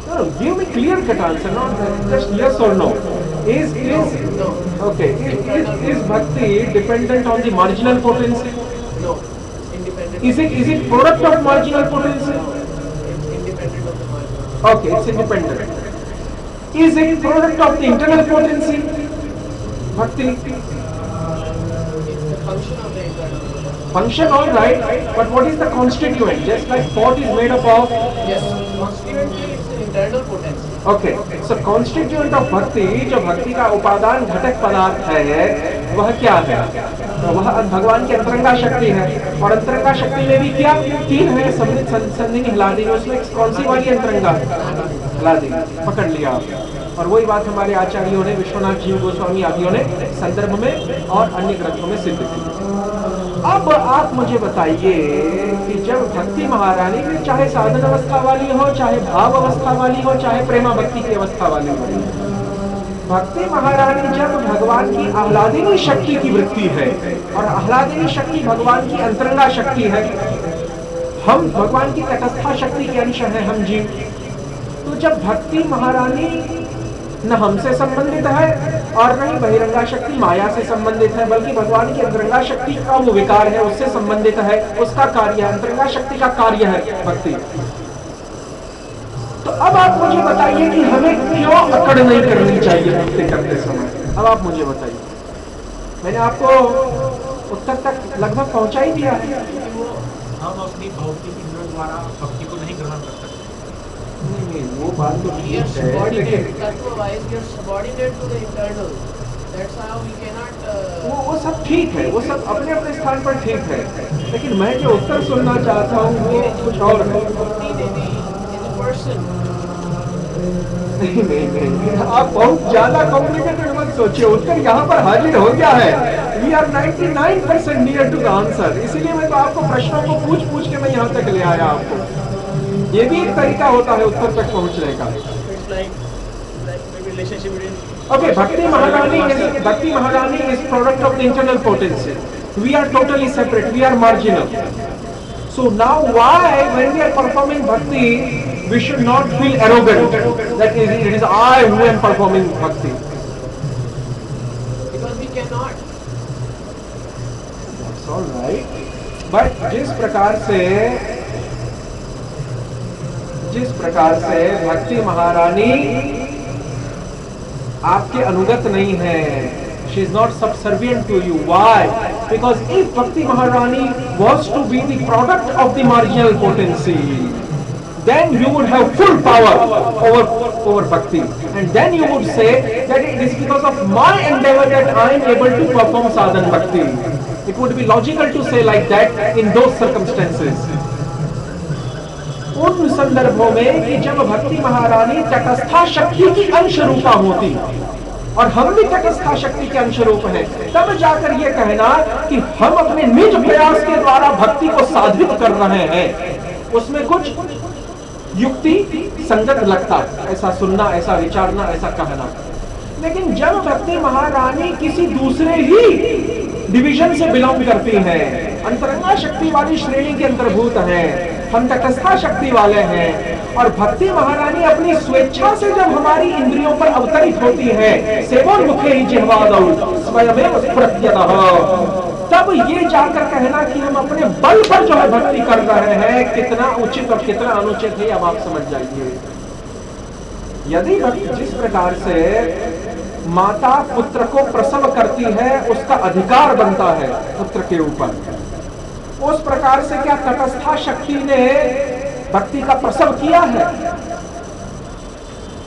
[SPEAKER 2] No, give me clear cut answer, not just yes or no. Is bhakti dependent on the marginal potency?
[SPEAKER 3] No, independent.
[SPEAKER 2] Is it product of marginal potency?
[SPEAKER 3] It's independent of the margin.
[SPEAKER 2] Okay, it's independent. Is it product of the internal potency? Bhakti?
[SPEAKER 3] It's the function of the internal.
[SPEAKER 2] Function, all right, but what is the constituent? Just like pot is made up of.
[SPEAKER 3] Yes, constituently it's an internal potency.
[SPEAKER 2] Okay, so constituent of भक्ति, जो भक्ति का उपादान घटक पदार्थ है, वह क्या है? तो वह भगवान की अंतरंगा शक्ति है, और अंतरंगा शक्ति में भी क्या तीन है, समृद्ध संधिनी हलादी, उसमें कौन सी वाली अंतरंगा? हलादी, पकड़ लिया आपने। और वही बात हमारे आचार्यों ने, विश्वनाथ जीव गोस्वामी आदियों ने संदर्भ में और अन्य ग्रंथों में सिद्ध की। अब आप मुझे बताइए कि जब भक्ति महारानी भी चाहे साधन अवस्था वाली हो, चाहे भाव अवस्था वाली हो, चाहे प्रेमा भक्ति की अवस्था वाली हो, भक्ति महारानी जब भगवान की आह्लादिनी शक्ति की वृत्ति है, और आह्लादिनी शक्ति भगवान की अंतरंगा शक्ति है, हम भगवान की तटस्था शक्ति के अंश हैं, हम जीव। तो जब भक्ति महारानी न हमसे संबंधित है और न ही बहिरंगा शक्ति माया से संबंधित है, बल्कि भगवान की अंतरंगा शक्ति का वो विकार है, उससे संबंधित है, उसका कार्य है, अंतरंगा शक्ति का कार्य है भक्ति। तो अब आप मुझे बताइए कि हमें क्यों अकड़ नहीं करनी चाहिए भक्ति करते समय? अब आप मुझे बताइए। मैंने आपको उत्तर तक लगभग पहुंचा ही दिया है।
[SPEAKER 5] हम अपनी भौतिक इंद्रियों द्वारा भक्ति को नहीं ग्रहण कर सकते।
[SPEAKER 2] नहीं, वो बात तो
[SPEAKER 3] We are
[SPEAKER 2] ठीक है,
[SPEAKER 3] subordinate.
[SPEAKER 2] लेकिन
[SPEAKER 3] Tattva-wise, we are subordinate to the internal. That's how we cannot.
[SPEAKER 2] वो सब ठीक है, वो सब अपने अपने स्थान पर ठीक है, लेकिन मैं जो उत्तर सुनना चाहता हूँ वो कुछ और है।
[SPEAKER 3] Bhakti Devi is a person.
[SPEAKER 2] नहीं, आप बहुत ज्यादा कॉम्प्लिकेटेड मत सोचिए, उत्तर यहाँ पर हाजिर हो गया है। We are 99% near to the answer, इसीलिए मैं तो आपको प्रश्नों को पूछ के मैं यहाँ तक ले आया आपको। ये भी एक तरीका होता है उत्तर तक पहुँचने का।
[SPEAKER 5] It's like maybe relationship between.
[SPEAKER 2] Okay, Bhakti Maharani is product of the internal potency. We are totally separate. We are marginal. So now, why, when we are performing bhakti, we should not feel arrogant that it is I who am performing bhakti.
[SPEAKER 3] Because we cannot.
[SPEAKER 2] That's all right. But जिस प्रकार से भक्ति महारानी आपके अनुगत नहीं है, she is not subservient to you. Why? Because if Bhakti Maharani was to be the product of the marginal potency, then you would have full power over Bhakti, and then you would say that it is because of my endeavor that I am able to perform sadhan Bhakti. It would be logical to say like that in those circumstances. उन संदर्भों में कि जब भक्ति महारानी तटस्था शक्ति की अंश रूपा होती और हम भी तटस्था शक्ति के अंश रूप हैं, तब जाकर ये कहना कि हम अपने निज प्रयास के द्वारा भक्ति को साधित कर रहे हैं, उसमें कुछ युक्ति संगत लगता, ऐसा सुनना, ऐसा विचारना, ऐसा कहना। लेकिन जब भक्ति महारानी किसी दूसरे ही डिवीजन से बिलोंग करती हैं, अंतरंगा शक्ति वाली श्रेणी के अंतर्भूत हैं, हम तटस्था शक्ति वाले हैं, और भक्ति महारानी अपनी स्वेच्छा से जब हमारी इंद्रियों पर अवतरित होती है, सेवोन्मुखे ही जिह्वादौ स्वयमेव स्फुरत्यतः, तब ये जाकर कहना कि हम अपने बल पर जो है भक्ति कर रहे हैं, कितना उचित और कितना अनुचित है, अब आप समझ जाइए। यदि जिस प्रकार से माता पुत्र को प्रसव करती है, उसका अधिकार बनता है पुत्र के ऊपर। उस प्रकार से क्या तटस्था शक्ति ने भक्ति का प्रसव किया है?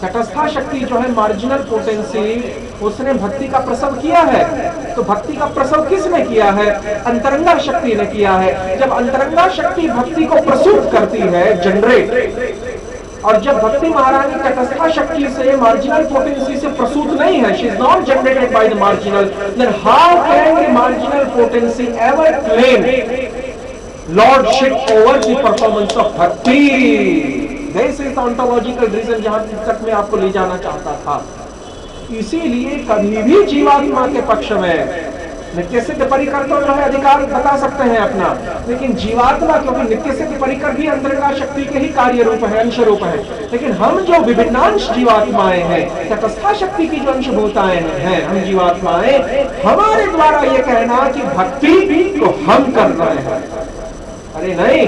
[SPEAKER 2] तटस्था शक्ति जो है मार्जिनल पोटेंसी, उसने भक्ति का प्रसव किया है। तो भक्ति का प्रसव किसने किया है? अंतरंगा शक्ति ने किया है। जब अंतरंगा शक्ति भक्ति को प्रसूत करती है, जनरेट, और जब भक्ति महारानी तटस्था शक्ति से मार्जिनल पोटेंसी से प्रसूत नहीं है, she is not generated by the marginal, then how can the marginal potency ever claim lordship over the performance of bhakti? This is the ontological reason जहां तक मैं आपको ले जाना चाहता था। इसीलिए कभी भी जीवात्मा के पक्ष में नित्य सिद्ध परिकर तो जो है अधिकार बता सकते हैं अपना, लेकिन जीवात्मा, क्योंकि नित्य सिद्ध परिकर भी अंतरंगा शक्ति के ही कार्य रूप है, अंश रूप है, लेकिन हम जो विभिन्नांश जीवात्माएं हैं, तटस्था शक्ति की जो अंशभूताएं हैं, हम जीवात्माएं, हमारे द्वारा ये कहना कि भक्ति तो हम कर रहे हैं, अरे नहीं,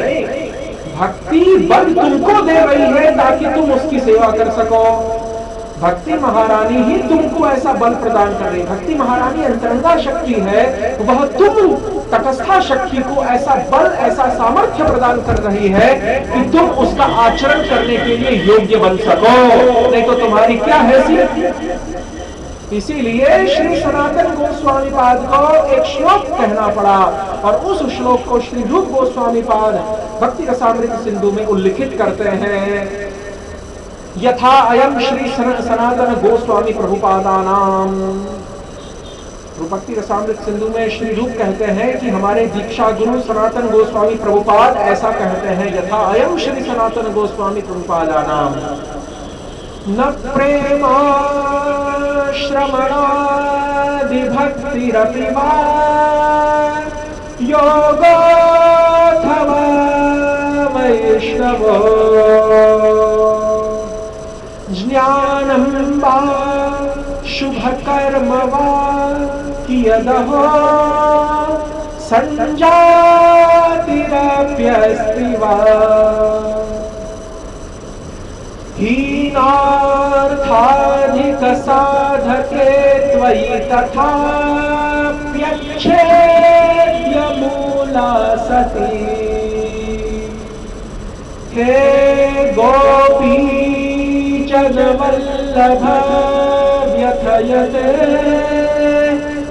[SPEAKER 2] भक्ति बल तुमको दे रही है ताकि तुम उसकी सेवा कर सको। भक्ति महारानी ही तुमको ऐसा बल प्रदान कर रही है। भक्ति महारानी अंतरंगा शक्ति है, वह तुम तटस्था शक्ति को ऐसा बल, ऐसा सामर्थ्य प्रदान कर रही है कि तुम उसका आचरण करने के लिए योग्य बन सको, नहीं तो तुम्हारी क्या हैसियत। इसीलिए श्री सनातन गोस्वामी पाद को एक श्लोक कहना पड़ा, और उस श्लोक को श्री रूप गोस्वामी पाद भक्ति रसामृत सिंधु में उल्लिखित करते हैं। यथा अयम श्री सनातन गोस्वामी प्रभुपादानाम, भक्ति रसामृत सिंधु में श्री रूप कहते हैं कि हमारे दीक्षा गुरु सनातन गोस्वामी प्रभुपाद ऐसा कहते हैं, यथा अयम श्री सनातन गोस्वामी प्रभुपादानाम न प्रेमा श्रवणादि भक्तिरपि वा योगोऽथवा वैष्णवो ज्ञानं वा शुभकर्म वा कियदहो संजातिरप्यस्ति वा हीनार्थाधिक साधके त्वयि तथाप्यच्छेद्य मूला सती हे गोपी जनवल्लभ व्यथयते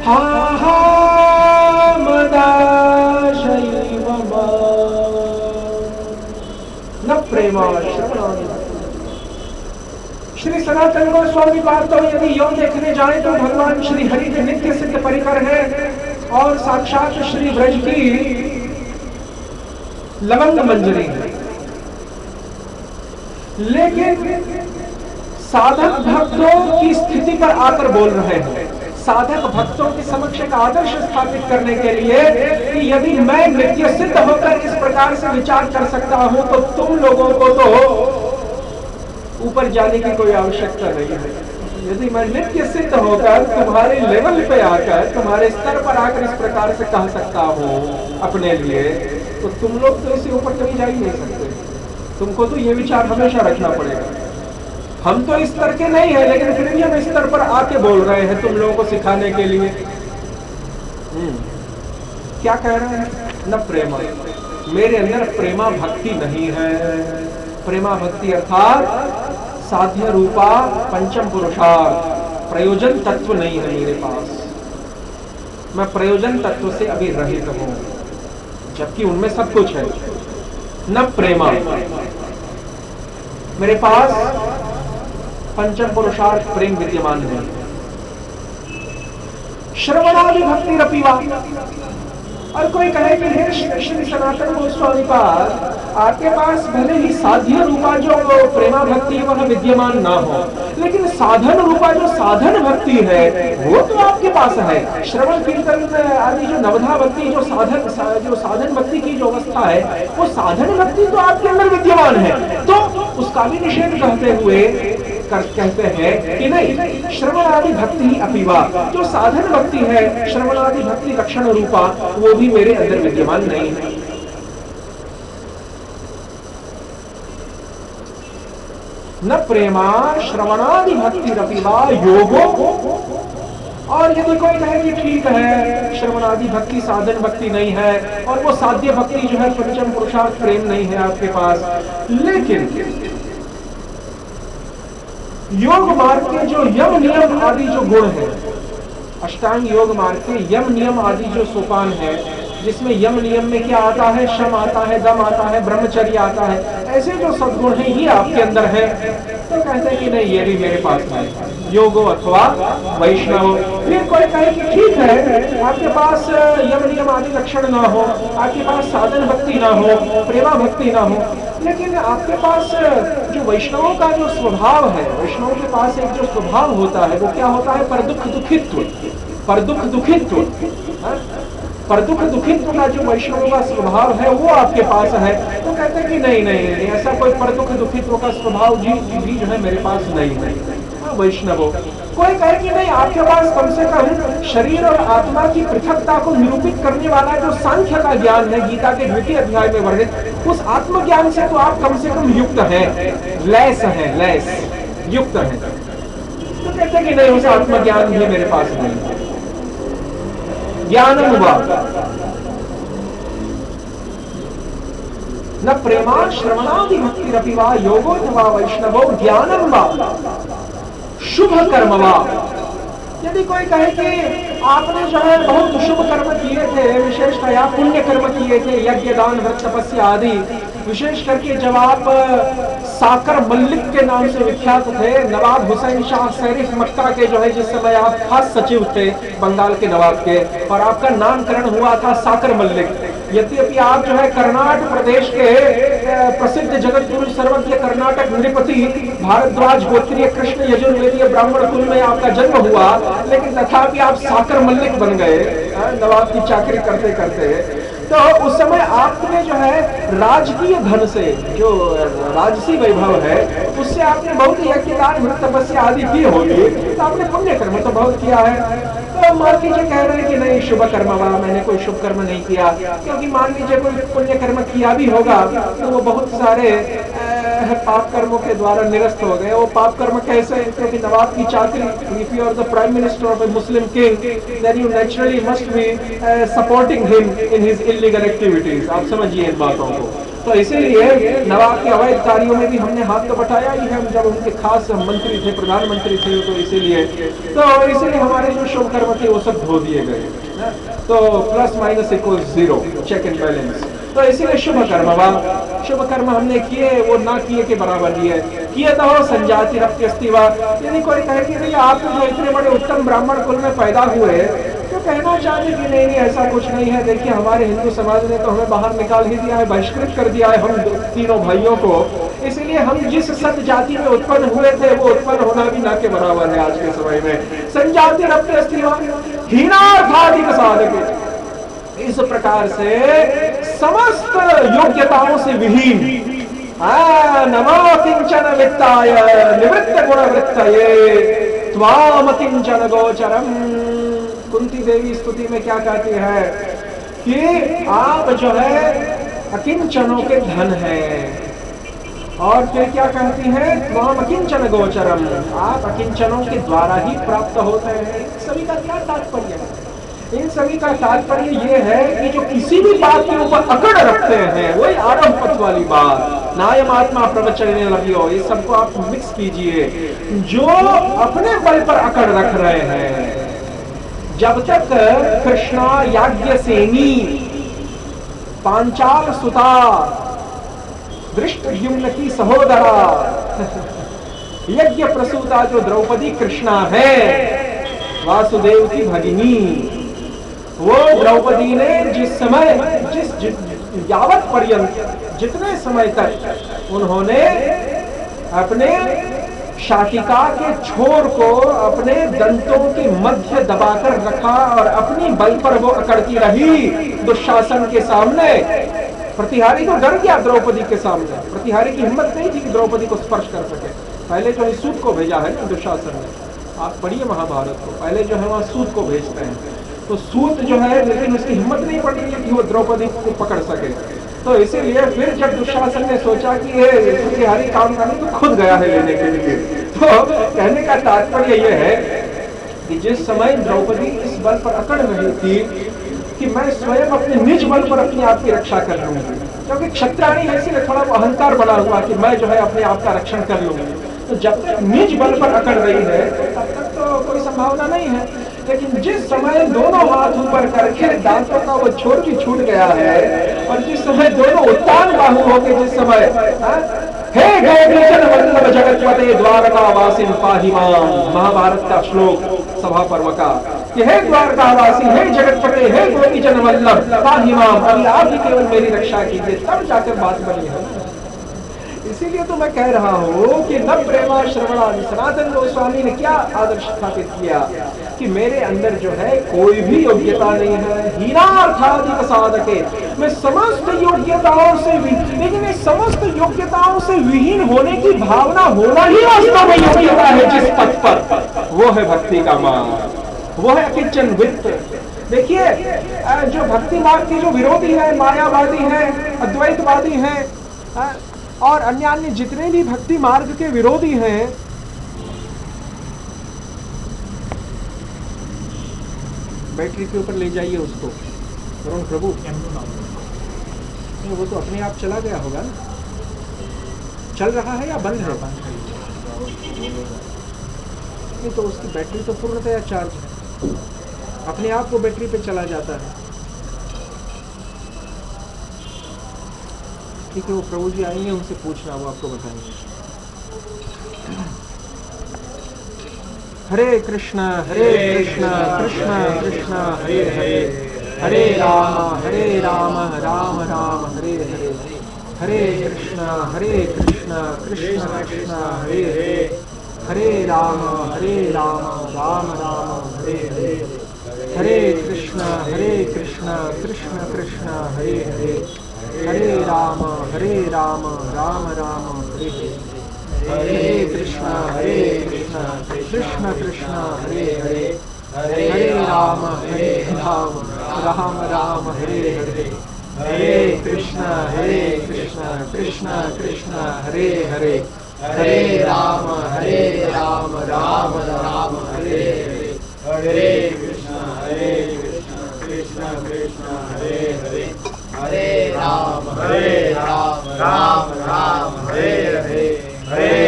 [SPEAKER 2] हा हा मदाशैव न प्रेमा श्रवणादि। श्री सनातन गोस्वामी पाद तो यदि योग देखने जाए तो भगवान श्री हरि के नित्य सिद्ध परिकर है, और साक्षात श्री ब्रज की लवंग मंजरी है, लेकिन साधक भक्तों की स्थिति पर आकर बोल रहे हैं। साधक भक्तों के समक्ष एक आदर्श स्थापित करने के लिए कि यदि मैं नित्य सिद्ध होकर इस प्रकार से विचार कर सकता हूं, तो तुम लोगों को तो ऊपर जाने की कोई आवश्यकता नहीं है। यदि मैं नित्य सिद्ध होकर तुम्हारे लेवल पे आकर, तुम्हारे स्तर पर आकर इस प्रकार से कह सकता हूं अपने लिए, तो तुम लोग तो इससे ऊपर कभी जा ही नहीं सकते। तुमको तो ये विचार हमेशा रखना पड़ेगा। हम तो इस स्तर के नहीं है, लेकिन फिर भी हम इस स्तर पर आके बोल रहे हैं तुम लोगों को सिखाने के लिए। क्या कह रहे हैं? न प्रेमा, मेरे अंदर प्रेमा भक्ति नहीं है। प्रेमा भक्ति अर्थात साध्य रूपा पंचम पुरुषार्थ, प्रयोजन तत्व नहीं है मेरे पास। मैं प्रयोजन तत्व से अभी रहित हूं, जबकि उनमें सब कुछ है। न प्रेमा, मेरे पास पंचम पुरुषार्थ प्रेम विद्यमान नहीं। श्रवणादि भक्ति रपीवा, और कोई कहे कि हे श्री सनातन गोस्वामी पाद, आपके पास भले ही साध्य रूपा जो प्रेमा भक्ति वह विद्यमान ना हो, लेकिन साधन रूपा जो साधन भक्ति है वो तो आपके पास है। श्रवण कीर्तन आदि जो नवधा भक्ति, जो साधन भक्ति की जो अवस्था है, वो साधन भक्ति तो आपके अंदर विद्यमान है। तो उसका भी निषेध कहते हुए कहते हैं कि नहीं, श्रवण आदि भक्ति ही अपीवा, जो साधन भक्ति है, श्रवण आदि भक्ति लक्षण रूपा, वो भी मेरे अंदर विद्यमान नहीं है। न प्रेमा श्रवणादि भक्ति रपिवा योगो। और यदि कोई कहे कि ठीक है श्रवणादि भक्ति साधन भक्ति नहीं है और वो साध्य भक्ति जो है पंचम पुरुषार्थ प्रेम नहीं है आपके पास, लेकिन योग मार्ग के जो यम नियम आदि जो गुण है, अष्टांग योग मार्ग के यम नियम आदि जो सोपान है, जिसमें यम नियम में क्या आता है, शम आता है, दम आता है, ब्रह्मचर्य आता है, ऐसे जो सद्गुण है ये आपके अंदर है, तो कहते हैं कि नहीं ये भी मेरे पास है, योगो अथवा वैष्णव। फिर कोई कहे कि ठीक है आपके पास यम नियम आदि लक्षण ना हो, आपके पास साधन भक्ति ना हो, प्रेमा भक्ति ना हो, लेकिन आपके पास जो वैष्णवों का जो स्वभाव है, वैष्णवों के पास एक जो स्वभाव होता है वो क्या होता है, पर दुख दुखित्व, पर दुख दुखित्व, पर दुख दुखित्व का जो वैष्णवों का स्वभाव है वो आपके पास है। तो कहते हैं कि नहीं नहीं नहीं ऐसा कोई पर दुख दुखित्व का स्वभाव भी जो है मेरे पास नहीं है वैष्णव। कोई कहे कि नहीं आपके पास कम से कम शरीर और आत्मा की पृथकता को निरूपित करने वाला जो सांख्य का ज्ञान है, गीता के 2वें अध्याय में वर्णित, उस आत्मज्ञान से तो आप कम से कम युक्त हैं, लैस हैं, लैस युक्त हैं। तो कहते हैं कि नहीं उस आत्मज्ञान भी मेरे पास नहीं है। ज्ञानम वा न प्रेमा श्रवणादि भक्ति रपिवा योगो वा वैष्णवो ज्ञानम वा शुभ कर्म वा। यदि कोई कहे कि आपने जो है बहुत शुभ कर्म किए थे, विशेषतया पुण्य कर्म किए थे, यज्ञ दान व्रत तपस्या आदि, विशेष करके जब आप साकर मल्लिक के नाम से विख्यात थे, नवाब हुसैन शाह शरीफ मक्का के जो है जिस समय आप खास सचिव थे बंगाल के नवाब के, और आपका नामकरण हुआ था साकर मल्लिक। यद्यपि आप जो है कर्नाटक प्रदेश के प्रसिद्ध जगत गुरु सर्वज्ञ कर्नाटक नृपति भारद्वाज गोत्रीय कृष्ण यजुर्वेदीय ब्राह्मण कुल में आपका जन्म हुआ, लेकिन तथापि आप साकर मल्लिक बन गए नवाब की चाकरी करते करते। तो उस समय आपने जो है राजकीय धन से, जो राजसी वैभव है, उससे आपने बहुत यज्ञ दान व्रत तपस्या आदि की होगी, तो आपने पुण्य कर्म तो बहुत किया है। तो मान लीजिए कह रहे हैं कि नहीं शुभ कर्म वाला, मैंने कोई शुभ कर्म नहीं किया, क्योंकि मान लीजिए कोई पुण्य कर्म किया भी होगा तो वो बहुत सारे पाप कर्मों के द्वारा निरस्त हो गए। वो पाप कर्म कैसे, क्योंकि नवाब की चाकरी, if you are the prime minister of a Muslim king then you naturally must be supporting him in his illegal activities. आप समझिए इन बातों को। तो इसीलिए नवाब के अवैध कार्यों में भी हमने हाथ तो बटाया ही है, जब उनके खास मंत्री थे, प्रधानमंत्री थे, तो इसीलिए हमारे जो शुभ कर्म थे वो सब धो दिए गए। तो plus minus equals 0, check and balance. तो इसीलिए शुभ कर्म हमने किए, वो ना किए के बराबर ही है। किए तो हो संजाति रप्यस्तिवा। यदि कोई कहे कि नहीं आप जो इतने बड़े उत्तम ब्राह्मण कुल में पैदा हुए, तो कहना चाहते कि नहीं ऐसा कुछ नहीं है। देखिए हमारे हिंदू समाज ने तो हमें बाहर निकाल ही दिया है, बहिष्कृत कर दिया है हम तीनों भाइयों को। इसीलिए हम जिस सत जाति में उत्पन्न हुए थे वो उत्पन्न होना भी ना के बराबर है आज के समय में। संजाति रप्यस्तिवा हीनार्थाधिक साधक। इस प्रकार से समस्त योग्यताओं से विहीन, नमो किंचन वित्ताय निवृत्त गुण वृत्तये त्वाम किंचन गोचरम। कुंती देवी स्तुति में क्या कहती है कि आप जो है अकिंचनों के धन हैं, और फिर क्या कहती है, त्वाम अकिंचन गोचरम, आप अकिंचनों के द्वारा ही प्राप्त होते हैं। सभी का क्या तात्पर्य है? इन सभी का तात्पर्य ये है कि जो किसी भी बात के ऊपर अकड़ रखते हैं, वही आरंभ पथ वाली बात, नायम आत्मा प्रवचने लगियो, ये सबको आप मिक्स कीजिए। जो अपने बल पर अकड़ रख रहे हैं, जब तक कृष्णा याज्ञसेनी पांचाल सुता दृष्टद्युम्न की सहोदरा यज्ञ प्रसूता जो द्रौपदी कृष्णा है, वासुदेव की भगिनी, वो द्रौपदी ने जिस यावत पर्यंत, जितने समय तक उन्होंने अपने शाटिका के छोर को अपने दंतों के मध्य दबाकर रखा और अपनी बल पर वो अकड़ती रही दुशासन के सामने। प्रतिहारी तो डर गया द्रौपदी के सामने, प्रतिहारी की हिम्मत नहीं थी कि द्रौपदी को स्पर्श कर सके। पहले जो है सूत को भेजा है दुशासन ने, आप पढ़िए महाभारत को, पहले जो है वहां सूत को भेजते हैं, तो सूत जो है, लेकिन उसकी हिम्मत नहीं पड़ी कि वो द्रौपदी को पकड़ सके। तो इसीलिए फिर जब दुशासन ने सोचा कि ये सुखिहारी काम करने, तो खुद गया है लेने के लिए। तो कहने का तात्पर्य यह है कि जिस समय द्रौपदी इस बल पर अकड़ रही थी कि मैं स्वयं अपने निज बल पर अपने आप की रक्षा कर लूंगी, क्योंकि क्षत्राणी है इसीलिए थोड़ा वो अहंकार बना हुआ कि मैं जो है अपने आप का रक्षण कर लूंगी। तो जब तक निज बल पर अकड़ रही है तब तक तो कोई संभावना नहीं है, लेकिन जिस समय दोनों हाथ ऊपर करके दांतों का वो छोर भी छूट गया है और जिस समय दोनों उत्तान बाहु हो गए, जिस समय हे गौरीचन वल्लभ जगतपते द्वारका वासिन पाहि माम, महाभारत का श्लोक सभा पर्व का, कि हे द्वारकावासी, हे जगतपते, हे गोपीजन वल्लभ पाहि माम, अभी आप ही केवल मेरी रक्षा कीजिए, तब जाकर बात बनी है। इसीलिए तो मैं कह रहा हूँ कि न प्रेमा श्रवणा, सनातन गोस्वामी ने क्या आदर्श स्थापित किया कि मेरे अंदर जो है कोई भी योग्यता नहीं है, हीनार्थाधिक साधके, मैं समस्त योग्यताओं से लेकिन इस समस्त योग्यताओं से विहीन होने की भावना होना ही वास्तव में योग्यता है जिस पथ पर, वो है भक्ति का मार्ग, वो है अकिंचन वित्त। देखिए जो भक्ति मार्ग के जो विरोधी है, मायावादी है, अद्वैतवादी है और अन्य अन्य जितने भी भक्ति मार्ग के विरोधी हैं, बैटरी के ऊपर ले जाइए उसको वरुण प्रभु। वो तो अपने आप चला गया होगा ना, चल रहा है या बंद है? नहीं तो उसकी बैटरी तो पूर्णतया चार्ज है, अपने आप वो बैटरी पे चला जाता है। ठीक है, वो प्रभु जी आएंगे, उनसे पूछना, वो आपको बताएंगे। हरे कृष्णा कृष्णा कृष्णा हरे हरे, हरे राम राम राम हरे हरे, हरे कृष्णा कृष्णा कृष्णा हरे हरे, हरे राम राम राम हरे हरे, हरे कृष्णा कृष्णा कृष्णा हरे हरे, हरे राम राम राम हरे हरे, हरे कृष्णा कृष्णा कृष्णा हरे हरे, हरे राम राम राम हरे हरे, हरे कृष्णा कृष्णा कृष्णा हरे हरे, हरे राम राम राम हरे हरे, हरे कृष्णा कृष्णा कृष्णा हरे हरे, हरे राम राम राम हरे हरे, हरे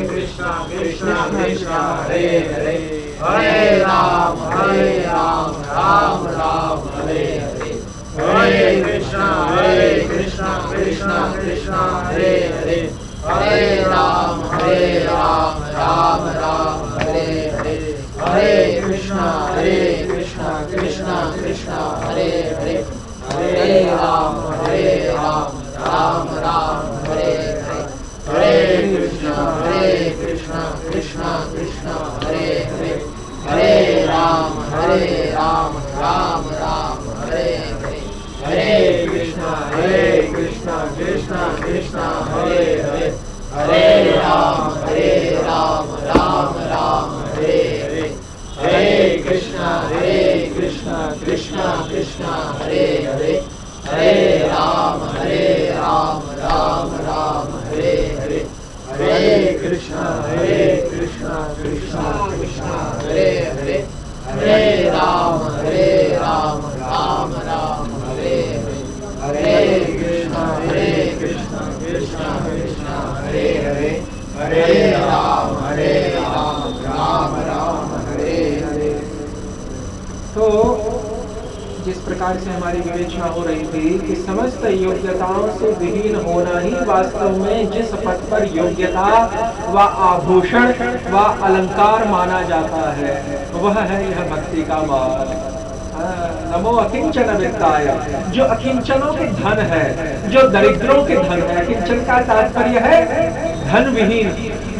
[SPEAKER 2] कृष्णा कृष्णा कृष्णा हरे हरे, हरे राम राम राम हरे हरे, हरे कृष्णा कृष्णा कृष्णा हरे हरे, हरे राम राम राम हरे हरे, हरे कृष्णा कृष्णा कृष्णा हरे हरे, हरे राम राम राम हरे हरे, हरे कृष्णा कृष्णा कृष्णा हरे हरे, हरे राम राम राम हरे हरे, हरे कृष्णा कृष्णा कृष्णा हरे हरे, हरे राम राम राम हरे हरे, हरे कृष्णा कृष्णा कृष्णा हरे हरे, हरे राम राम राम हरे हरे, हरे कृष्णा कृष्णा कृष्णा हरे हरे, हरे राम राम राम हरे हरे, हरे कृष्णा कृष्णा कृष्णा हरे हरे, हरे राम राम राम हरे हरे। तो जिस प्रकार से हमारी विवेचना हो रही थी कि समस्त योग्यताओं से विहीन होना ही वास्तव में जिस पद पर योग्यता व आभूषण व अलंकार माना जाता है वह है यह भक्ति का मार्ग। नमो अकिंचन वित्ताय, जो अकिंचनों के धन है, जो दरिद्रों के धन है। अकिंचन का तात्पर्य है धन विहीन,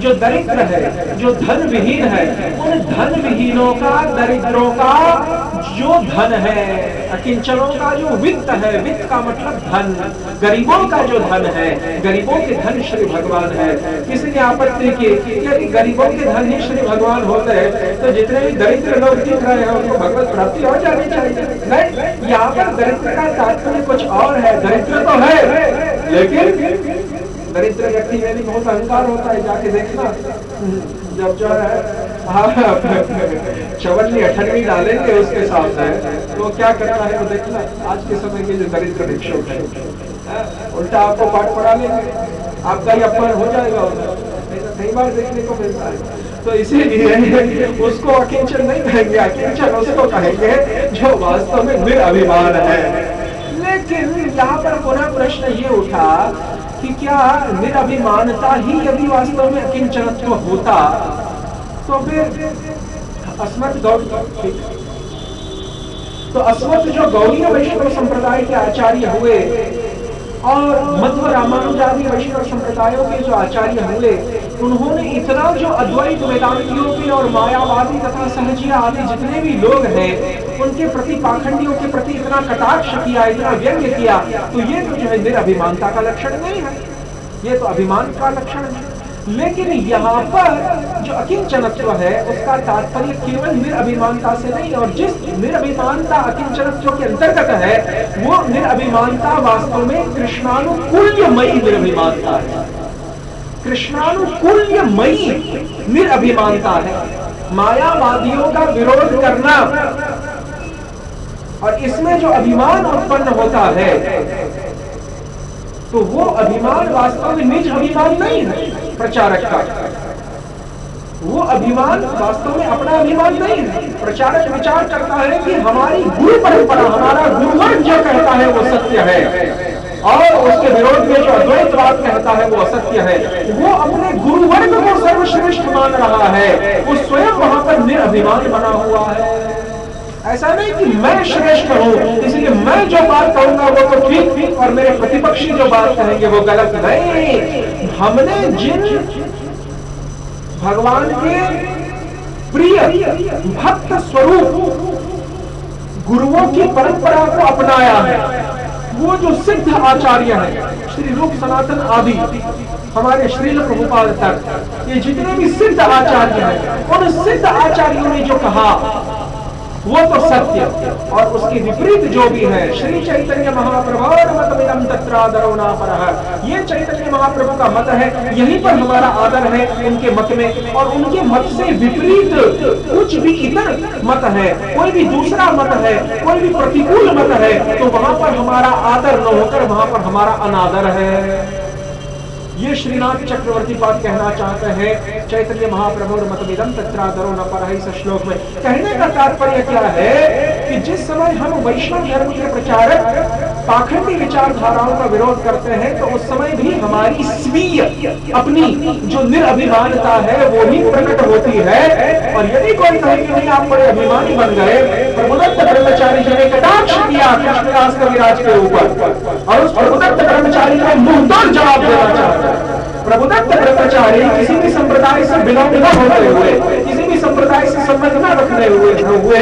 [SPEAKER 2] जो दरिद्र है, जो धन विहीन है, उन धन विहीनों का, दरिद्रों का जो धन है, अकिंचनों का जो वित्त है, वित्त का मतलब धन, गरीबों का जो धन है, गरीबों के धन श्री भगवान है। किसी ने आपत्ति की कि यदि गरीबों के धन ही श्री भगवान होते हैं तो जितने भी दरिद्र लोग दिख रहे हैं उनको भगवत प्राप्ति हो जानी चाहिए। नहीं, यहाँ पर दरिद्र का तात्पर्य कुछ और है, दरिद्र तो है, लेकिन दरिद्र व्यक्ति में भी बहुत अहंकार होता है। जाके देखना, जब जो है चवन्नी 18वीं डालेंगे उसके सामने, तो क्या करता है वो देखना। आज के समय के जो दरिद्र भिक्षुक है, उल्टा आपको पाठ पढ़ा लेंगे, आपका ही अपमान हो जाएगा। कई बार देखने को मिलता है। तो इसीलिए उसको अकिंचन नहीं कहेंगे, अकिंचन उसको कहेंगे जो वास्तव में निरअभिमान है। लेकिन यहाँ पर पुनः प्रश्न ये उठा कि क्या निरअभिमानता ही यदि वास्तव में अकिंचनत्व होता तो फिर अस्मत् गौड़ी, तो अस्मत् जो गौड़ीय वैष्णव संप्रदाय के आचार्य हुए और मध्व रामानुजादि वैष्णव संप्रदायों के जो आचार्य हुए, उन्होंने इतना जो अद्वैत वेदांतियों के और मायावादी तथा सहजिया आदि जितने भी लोग हैं उनके प्रति, पाखंडियों के प्रति इतना कटाक्ष किया, इतना व्यंग्य किया, तो ये तो जो है निरअभिमानता का लक्षण नहीं है, ये तो अभिमान का लक्षण है। लेकिन यहाँ पर जो अकिंचनत्व है उसका तात्पर्य केवल निरअभिमानता से नहीं, और जिस निरअभिमानता अकिंचनत्व के अंतर्गत है वो निरअभिमानता वास्तव में कृष्णानुकूल्यमयी निरअभिमानता है, कृष्णानुकूल्यमयी निरअभिमानता है। मायावादियों का विरोध करना और इसमें जो अभिमान उत्पन्न होता है तो वो अभिमान वास्तव में निज अभिमान नहीं है प्रचारक का, वो अभिमान वास्तव में अपना अभिमान नहीं है। प्रचारक विचार करता है कि हमारी गुरु परंपरा, हमारा गुरुवर्ग जो कहता है वो सत्य है और उसके विरोध में जो अद्वैतवाद कहता है वो असत्य है। वो अपने गुरुवर्ग को सर्वश्रेष्ठ मान रहा है, वो स्वयं वहां पर निरअभिमान बना हुआ है। ऐसा नहीं कि मैं श्रेष्ठ हूं इसलिए मैं जो बात कहूंगा वो तो ठीक और मेरे प्रतिपक्षी जो बात कहेंगे वो गलत। नहीं, हमने जिन भगवान के प्रिय भक्त स्वरूप गुरुओं की परंपरा को अपनाया है, वो जो सिद्ध आचार्य हैं, श्री रूप सनातन आदि हमारे श्रील प्रभुपाद तक, ये जितने भी सिद्ध आचार्य हैं, उन सिद्ध आचार्यों ने जो कहा वो तो सत्य, और उसके विपरीत जो भी है श्री चैतन्य महाप्रभु मतमिदं तत्रादरो नापरः, ये चैतन्य महाप्रभु का मत है, यहीं पर हमारा आदर है उनके मत में। और उनके मत से विपरीत कुछ भी इतर मत है, कोई भी दूसरा मत है, कोई भी प्रतिकूल मत है, तो वहां पर हमारा आदर न होकर वहां पर हमारा अनादर है। ये श्रीनाथ चक्रवर्ती पाद कहना चाहते हैं चैतन्य महाप्रभु और मतमिदं तत्रादरो न परः इस श्लोक में। कहने का तात्पर्य क्या है कि जिस समय हम वैष्णव धर्म के प्रचारक पाखंडी विचारधाराओं का विरोध करते हैं तो उस समय भी हमारी स्वीय अपनी जो निरअभिमानता है वो ही प्रकट होती है। और यदि कोई कहे कि नहीं आप बड़े अभिमानी बन गए, प्रभुदत्त ब्रह्मचारी जी ने कटाक्ष किया कृष्णदास कविराज के ऊपर और उस प्रभुदत्त ब्रह्मचारी को मुंहतोड़ जवाब देना चाहता है। प्रभुदत्त ब्रह्मचारी किसी भी संप्रदाय से बिलोंग न होते हुए, किसी भी संप्रदाय से संबंध न रखने हुए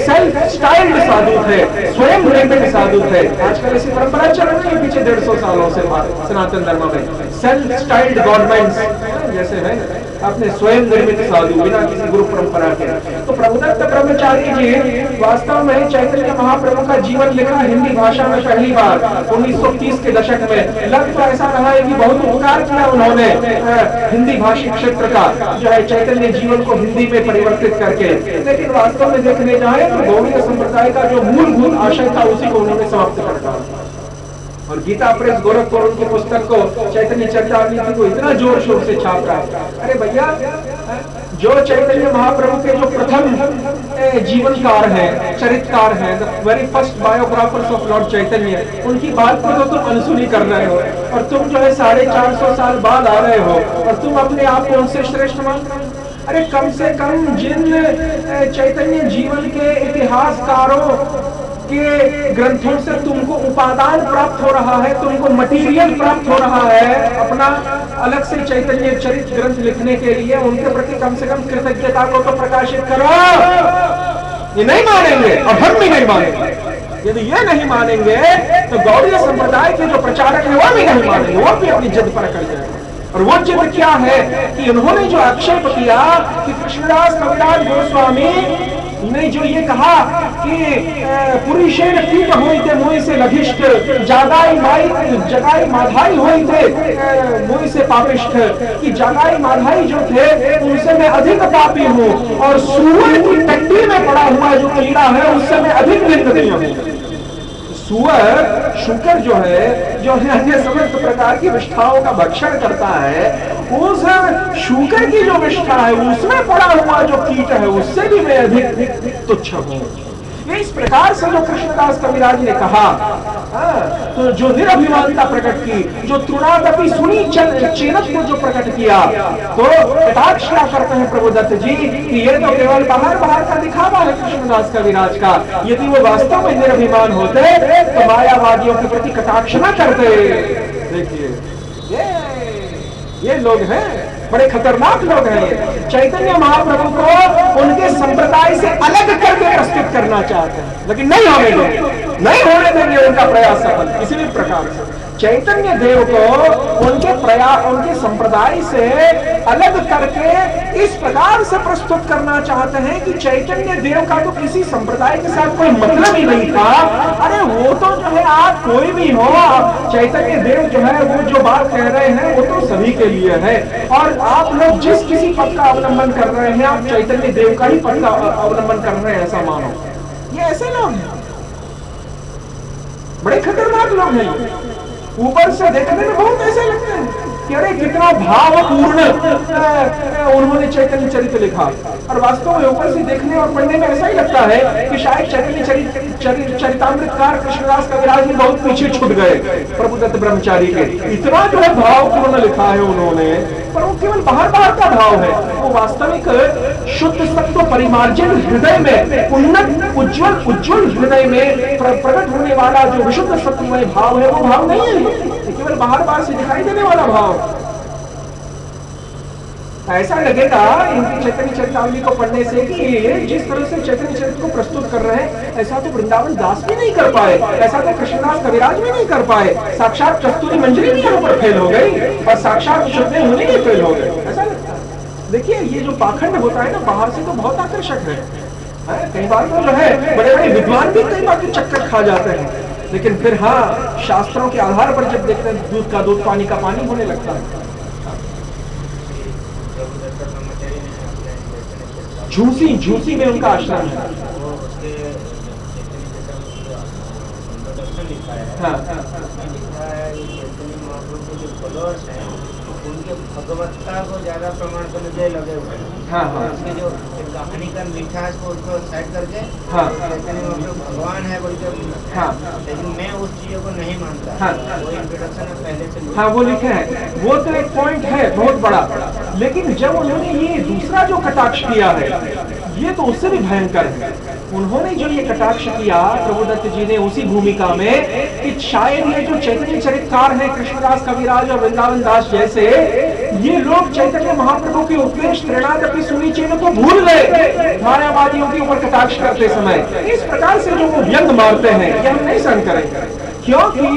[SPEAKER 2] सेल्फ स्टाइल्ड साधु थे, स्वयं निर्मित साधु थे। आजकल ऐसी परंपरा चल रही है पीछे 150 सालों से सनातन धर्म में, सेल्फ स्टाइल्ड गवर्नमेंट्स जैसे है अपने स्वयं निर्मित साधु बिना किसी गुरु परंपरा के। तो प्रभुदत्त ब्रह्मचारी जी वास्तव में चैतन्य महाप्रभु का जीवन लिखा हिंदी भाषा में पहली बार 1930 के दशक में। लग तो ऐसा रहा है कि बहुत उपकार किया उन्होंने हिंदी भाषी क्षेत्र का, जो है चैतन्य जीवन को हिंदी में परिवर्तित करके, लेकिन वास्तव में देखने जाए तो गौड़ीय संप्रदाय का जो मूलभूत आशय था उसी को उन्होंने समाप्त कर डाला। और गीता प्रेस गोरखपुर उनकी पुस्तक को, चैतन्य चरितामृत को इतना जोर शोर से छाप रहा है। अरे भैया, जो चैतन्य महाप्रभु के जो प्रथम जीवनकार हैं, चरितकार हैं, the very first biographers of lord Chaitanya, उनकी बात को तो तुम अनसुनी कर रहे हो और तुम जो है 450 साल बाद आ रहे हो और तुम अपने आप को उनसे श्रेष्ठ मान रहे हो। अरे कम से कम जिन चैतन्य जीवन के इतिहासकारों के ग्रंथों से तुमको उपादान प्राप्त हो रहा है, तुमको मटेरियल प्राप्त हो रहा है अपना अलग से चैतन्य चरित ग्रंथ लिखने के लिए, उनके प्रति कम से कम कृतज्ञता को तो प्रकाशित करो। ये नहीं मानेंगे और हम भी नहीं मानेंगे। यदि ये नहीं मानेंगे तो गौड़ीय संप्रदाय के जो प्रचारक है वो भी नहीं मानेंगे, वो भी अपनी जिद पर कर जाएंगे। और वो जिद क्या है कि उन्होंने जो आक्षेप किया कि कृष्णदास कविराज गोस्वामी ने जो ये कहा कि पुरुषेण कीट होइते मोहि से लघिष्ठ, जगाई माधाई होइते मोहि से पापिष्ठ, कि जगाई माधाई जो थे उनसे मैं अधिक पापी हूँ, और सूअर की टट्टी में पड़ा हुआ जो कीड़ा है उससे मैं अधिक निंदनीय हूँ। सूअर, शुकर जो है अन्य समस्त प्रकार की विष्ठाओं का भक्षण करता है, उस शुकर की जो विष्ठा है उसमें पड़ा हुआ जो कीट है उससे भी मैं अधिक तुच्छ हूं। ये इस प्रकार से जो कृष्णदास कविराज ने कहा, तो जो निरभिमानता प्रकट की, जो तृणादपि सुनी चेनत को जो प्रकट किया, तो कटाक्ष क्या करते हैं प्रभुदत्त जी कि ये तो केवल बाहर का दिखावा है कृष्णदास कविराज का। यदि वो वास्तव में निरभिमान होते तो मायावादियों के प्रति कटाक्ष न करते। देखिए ये लोग हैं, बड़े खतरनाक लोग हैं। चैतन्य महाप्रभु को उनके संप्रदाय से अलग करके प्रस्तुत करना चाहते हैं, लेकिन नहीं होने देंगे उनका प्रयास सफल किसी भी प्रकार से। चैतन्य देव को उनके संप्रदाय से अलग करके इस प्रकार से प्रस्तुत करना चाहते हैं कि चैतन्य देव का तो किसी संप्रदाय के साथ कोई मतलब ही नहीं था। अरे वो तो जो है आप कोई भी हो, चैतन्य देव जो है वो जो बात कह रहे हैं वो तो सभी के लिए है, और आप लोग जिस किसी पद का अवलंबन कर रहे हैं आप चैतन्य देव का ही पद का अवलंबन कर रहे हैं, ऐसा मानो। ये ऐसे लोग हैं, बड़े खतरनाक लोग हैं। ऊपर से देखने में बहुत ऐसे लगते हैं कि अरे कितना भावपूर्ण उन्होंने चैतन्य चरित्र लिखा, और वास्तव में ऊपर से देखने और पढ़ने में ऐसा ही लगता है कि शायद चैतन्य चरितामृतकार कृष्णदास कविराज में बहुत पीछे छूट गए प्रभुदत्त ब्रह्मचारी के। इतना जो है भावपूर्ण लिखा है उन्होंने, पर वो केवल बाहर का भाव है। वो वास्तविक शुद्ध सत्व परिमार्जन हृदय में, उन्नत उज्ज्वल हृदय में प्रकट होने वाला जो विशुद्ध सत्वमय भाव है वो भाव नहीं है, केवल बाहर से दिखाई देने वाला भाव। ऐसा लगेगा इनकी चैतन्य चरितावली को पढ़ने से कि जिस तरह से चैतन्य चरित्र को प्रस्तुत कर रहे हैं ऐसा तो वृंदावन दास भी नहीं कर पाए, ऐसा तो कृष्णदास कविराज भी नहीं कर पाए। साक्षात कस्तूरी मंजरी भी यहाँ पर फेल हो गई और साक्षात शुद्ध मुनि भी फेल हो गए, ऐसा लगता है। देखिए ये जो पाखंड होता है ना बाहर से तो बहुत आकर्षक है, कई बार तो जो है बड़े बड़े विद्वान भी कई बार चक्कर खा जाते हैं, लेकिन फिर हाँ शास्त्रों के आधार पर जब देखते हैं दूध का दूध पानी का पानी होने लगता है। झूसी में उनका आश्रम है। हाँ
[SPEAKER 3] उनके भगवत्ता को ज्यादा प्रमाण तो मुझे लगे हुए हैं।
[SPEAKER 2] हाँ
[SPEAKER 3] उसके जो कहानी का मिठास को उसको साइड करके भगवान है बोलते, लेकिन मैं उस चीजों को नहीं मानता। वो इंट्रोडक्शन में पहले से
[SPEAKER 2] हाँ वो लिखे हैं, वो तो एक पॉइंट है बहुत बड़ा, लेकिन जब उन्होंने ये दूसरा जो कटाक्ष किया है ये तो उससे भी भयंकर है। उन्होंने जो ये कटाक्ष किया प्रभुदत्त जी ने उसी भूमिका में कि शायद ये जो चैतन्य चरित्रकार हैं कृष्णदास कविराज और वृंदावन दास जैसे, ये लोग चैतन्य महाप्रभु के उपदेश त्रिणादपि सुनी चेन को भूल गए मायावादियों के ऊपर कटाक्ष करते समय। इस प्रकार से जो वो व्यंग मारते हैं ये हम नहीं सहन करेंगे, क्योंकि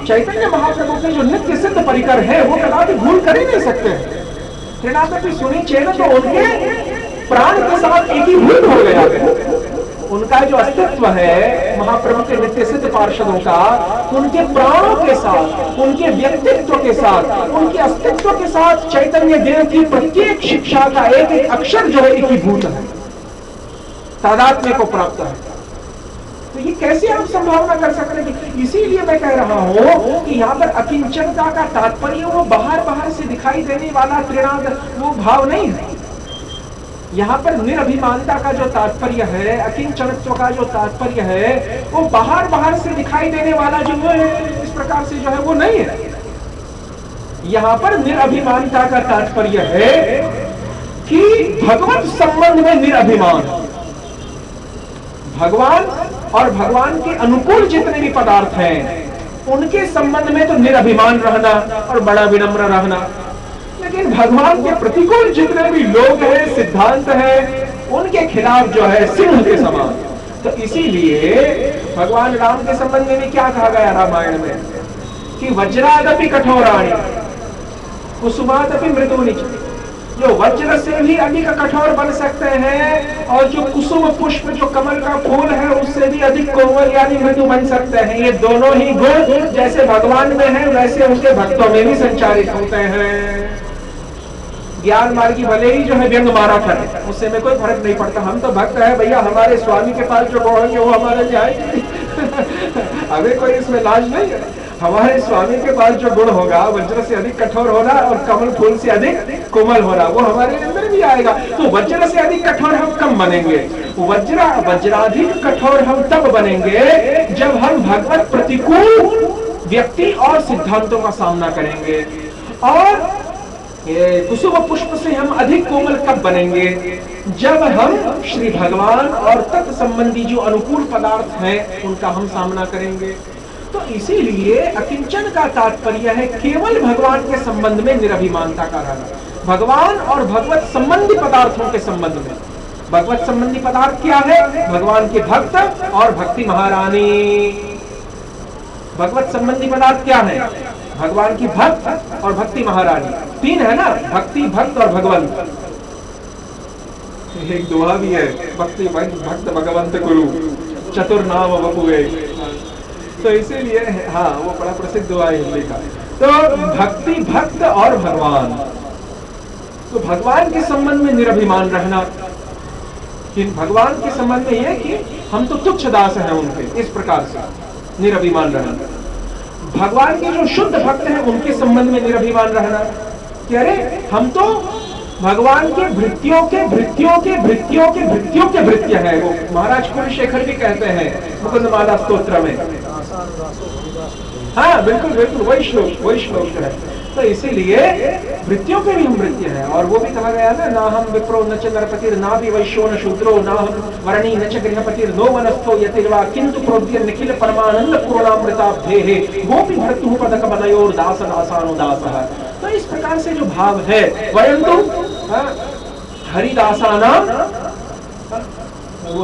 [SPEAKER 2] चैतन्य महाप्रभु के जो नित्य सिद्ध परिकर है वो कदापि भूल कर ही नहीं सकते। त्रिणादपि सुनी चेन तो उनके प्राण के साथ एकीभूत हो गया है। उनका जो अस्तित्व है महाप्रभु के नित्य सिद्ध पार्षदों का, उनके प्राणों के साथ, उनके व्यक्तित्व के साथ, उनके अस्तित्व के साथ चैतन्य देव की प्रत्येक शिक्षा का एक एक अक्षर जो है एकीभूत है, तादात्म्य को प्राप्त है। तो ये कैसे आप संभावना कर सकते हैं? इसीलिए मैं कह रहा हूं कि यहाँ पर अकिंचनता का तात्पर्य वो बाहर से दिखाई देने वाला त्रिनाद वो भाव नहीं है। यहाँ पर निरभिमानता का जो तात्पर्य है, अकिंचनत्व का जो तात्पर्य है, वो बाहर से दिखाई देने वाला जो है इस प्रकार से जो है वो नहीं है। यहाँ पर निरभिमानता का तात्पर्य है कि भगवत संबंध में निरभिमान, भगवान और भगवान के अनुकूल जितने भी पदार्थ हैं उनके संबंध में तो निरभिमान रहना और बड़ा विनम्र रहना, लेकिन भगवान के प्रतिकूल जितने भी लोग हैं, सिद्धांत हैं, उनके खिलाफ जो है सिंह के समान। तो इसीलिए भगवान राम के संबंध में भी क्या कहा गया रामायण में कि वज्रादपि कठोराणि कुसुमादपि मृदुनि, जो वज्र से भी अधिक कठोर बन सकते हैं, और जो कुसुम पुष्प जो कमल का फूल है उससे भी अधिक कोमल यानी मृदु बन सकते हैं। ये दोनों ही गुण जैसे भगवान में है वैसे उनके भक्तों में भी संचारित होते हैं। ज्ञान मार्गी भले ही जो है व्यंग मारा करे, उससे में कोई फर्क नहीं पड़ता। हम तो भक्त है भैया, हमारे स्वामी के पास जो गुण है वो हमारे जाएंगे हमें कोई इसमें लाज नहीं है। हमारे स्वामी के पास जो गुण होगा, वज्र से अधिक कठोर होना और कमल फूल से अधिक कोमल होना, वो हमारे अंदर भी आएगा। तो वज्र से अधिक कठोर हम कब बनेंगे? वज्राधिक कठोर हम तब बनेंगे जब हम भगवत प्रतिकूल व्यक्ति और सिद्धांतों का सामना करेंगे। और ये कुसुम पुष्प से हम अधिक कोमल कब बनेंगे? जब हम श्री भगवान और तत्संबंधी जो अनुकूल पदार्थ हैं उनका हम सामना करेंगे। तो इसीलिए अकिंचन का तात्पर्य है केवल भगवान के संबंध में निरभिमानता का रहना, भगवान और भगवत संबंधी पदार्थों के संबंध में। भगवत संबंधी पदार्थ क्या है? भगवान के भक्त और भक्ति महारानी। भगवत संबंधी पदार्थ क्या है? भगवान की भक्त और भक्ति महारानी, तीन है ना, भक्ति भक्त और भगवंत। एक दोहा भी है, भक्ति भक्त भगवंत गुरु चतुर नाम वपुए। तो इसीलिए हाँ, वो बड़ा प्रसिद्ध दोहा है हिंदी का। तो भक्ति भक्त और भगवान, तो भगवान के संबंध में निरभिमान रहना। कि भगवान के संबंध में यह कि हम तो तुच्छ दास हैं उनके, इस प्रकार से निरभिमान रहना। भगवान के जो शुद्ध भक्त हैं उनके संबंध में निरभिमान रहना कि अरे हम तो भगवान के भृत्यों के भृत्यों के भृत्यों के भृत्यों के भृत्य है। वो महाराज कुलशेखर भी कहते हैं मुकुंदमाला स्तोत्र में। हाँ बिल्कुल बिल्कुल, वही श्लोक है। तो इसीलिए भृत्यों के भी हम भृत्य हैं। और वो भी कहा गया ना हम विप्रो न च नरपतिर ना भी वैश्यो न शूद्रो ना हम वर्णी न च गृहपतिर नो वनस्थो यतिर्वा किंतु प्रोद्य निखिल परमानंद पूर्णामृताब्धेहे गोपी भर्तुः पदक बनयोर दास दासानुदासः। तो इस प्रकार से जो भाव है, वयंतु हरिदासानाम,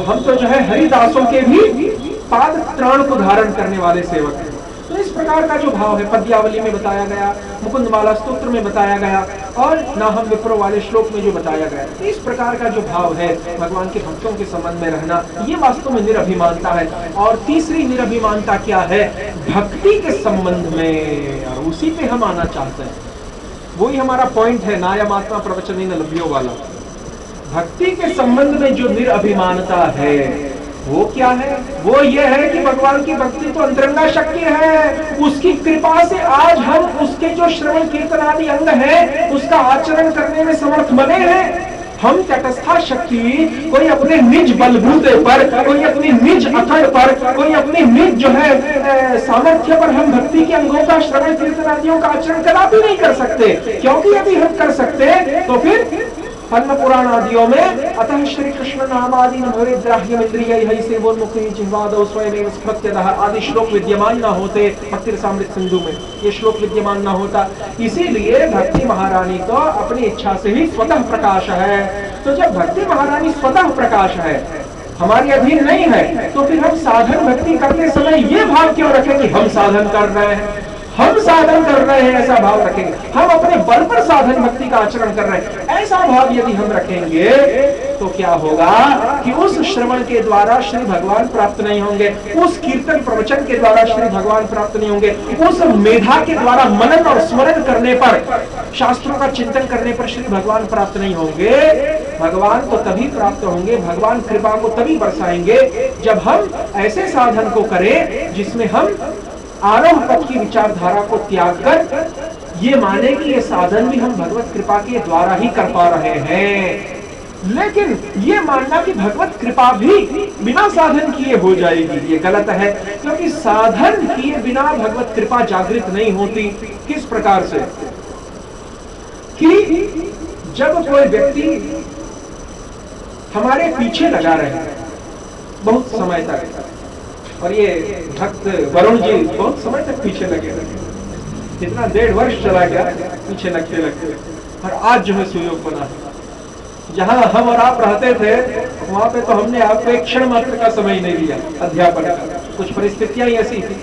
[SPEAKER 2] हम तो जो है हरिदासों के भी पाद त्राण को धारण करने वाले सेवक हैं। तो इस प्रकार का जो भाव है पद्यावली में बताया गया, मुकुंदमाला स्तोत्र में बताया गया, और ना हम विप्रो वाले श्लोक में जो बताया गया, इस प्रकार का जो भाव है भगवान के भक्तों के संबंध में रहना, ये वास्तव में निरभिमानता है। और तीसरी निरभिमानता क्या है? भक्ति के संबंध में, और उसी पे हम आना चाहते हैं। वही हमारा पॉइंट है नायमात्मा प्रवचन लभ्यो वाला। भक्ति के संबंध में जो निरभिमानता है वो क्या है? वो ये है कि भगवान की भक्ति तो अंतरंगा शक्ति है, उसकी कृपा से आज हम उसके जो श्रवण कीर्तन आदि अंग है उसका आचरण करने में समर्थ बने हैं। हम तटस्था शक्ति, कोई अपने निज बलबूते पर, कोई अपनी निज अकड़ पर, कोई अपनी निज जो है सामर्थ्य पर हम भक्ति के अंगों का श्रवण कीर्तन आदियों का आचरण कदापि नहीं कर सकते। क्योंकि यदि हम कर सकते तो फिर पद्म पुराण आदियों में अतः श्री कृष्ण नामादि भवेद्राह्यमिन्द्रियैः सेवोन्मुखी जिह्वादौ स्वयमेव स्मृत्यतः आदि श्लोक विद्यमान न होते भक्तिरसामृत सिंधु में, ये श्लोक विद्यमान न होता। इसीलिए भक्ति महारानी तो अपनी इच्छा से ही स्वतः प्रकाश है। तो जब भक्ति महारानी स्वतः प्रकाश है, हमारी अधीन नहीं है, तो फिर हम साधन भक्ति करते समय ये भाव क्यों रखें कि हम साधन कर रहे हैं, हम साधन कर रहे हैं, ऐसा भाव रखेंगे। हम अपने बल पर साधन भक्ति का आचरण कर रहे हैं, ऐसा भाव यदि हम रखेंगे तो क्या होगा कि उस श्रवण के द्वारा श्री भगवान प्राप्त नहीं होंगे, उस कीर्तन प्रवचन के द्वारा श्री भगवान प्राप्त नहीं होंगे, उस मेधा के द्वारा मनन और स्मरण करने पर, शास्त्रों का चिंतन करने पर श्री भगवान प्राप्त नहीं होंगे। भगवान को तभी प्राप्त होंगे, भगवान कृपा को तभी बरसाएंगे जब हम ऐसे साधन को करें जिसमें हम आरोह पथ की विचारधारा को त्याग कर ये माने कि ये साधन भी हम भगवत कृपा के द्वारा ही कर पा रहे हैं। लेकिन ये मानना कि भगवत कृपा भी बिना साधन किए हो जाएगी, ये गलत है। क्योंकि साधन किए बिना भगवत कृपा जागृत नहीं होती। किस प्रकार से कि जब कोई व्यक्ति हमारे पीछे लगा रहे बहुत समय तक, और ये भक्त वरुण जी बहुत समय तक पीछे लगे रहे, कितना 1.5 वर्ष चला गया पीछे लगते लगते, और आज जो है सुयोग बना है। जहां हम और आप रहते थे वहां पे तो हमने आपको एक क्षण मात्र का समय नहीं दिया अध्यापन का, कुछ परिस्थितियां ऐसी थी,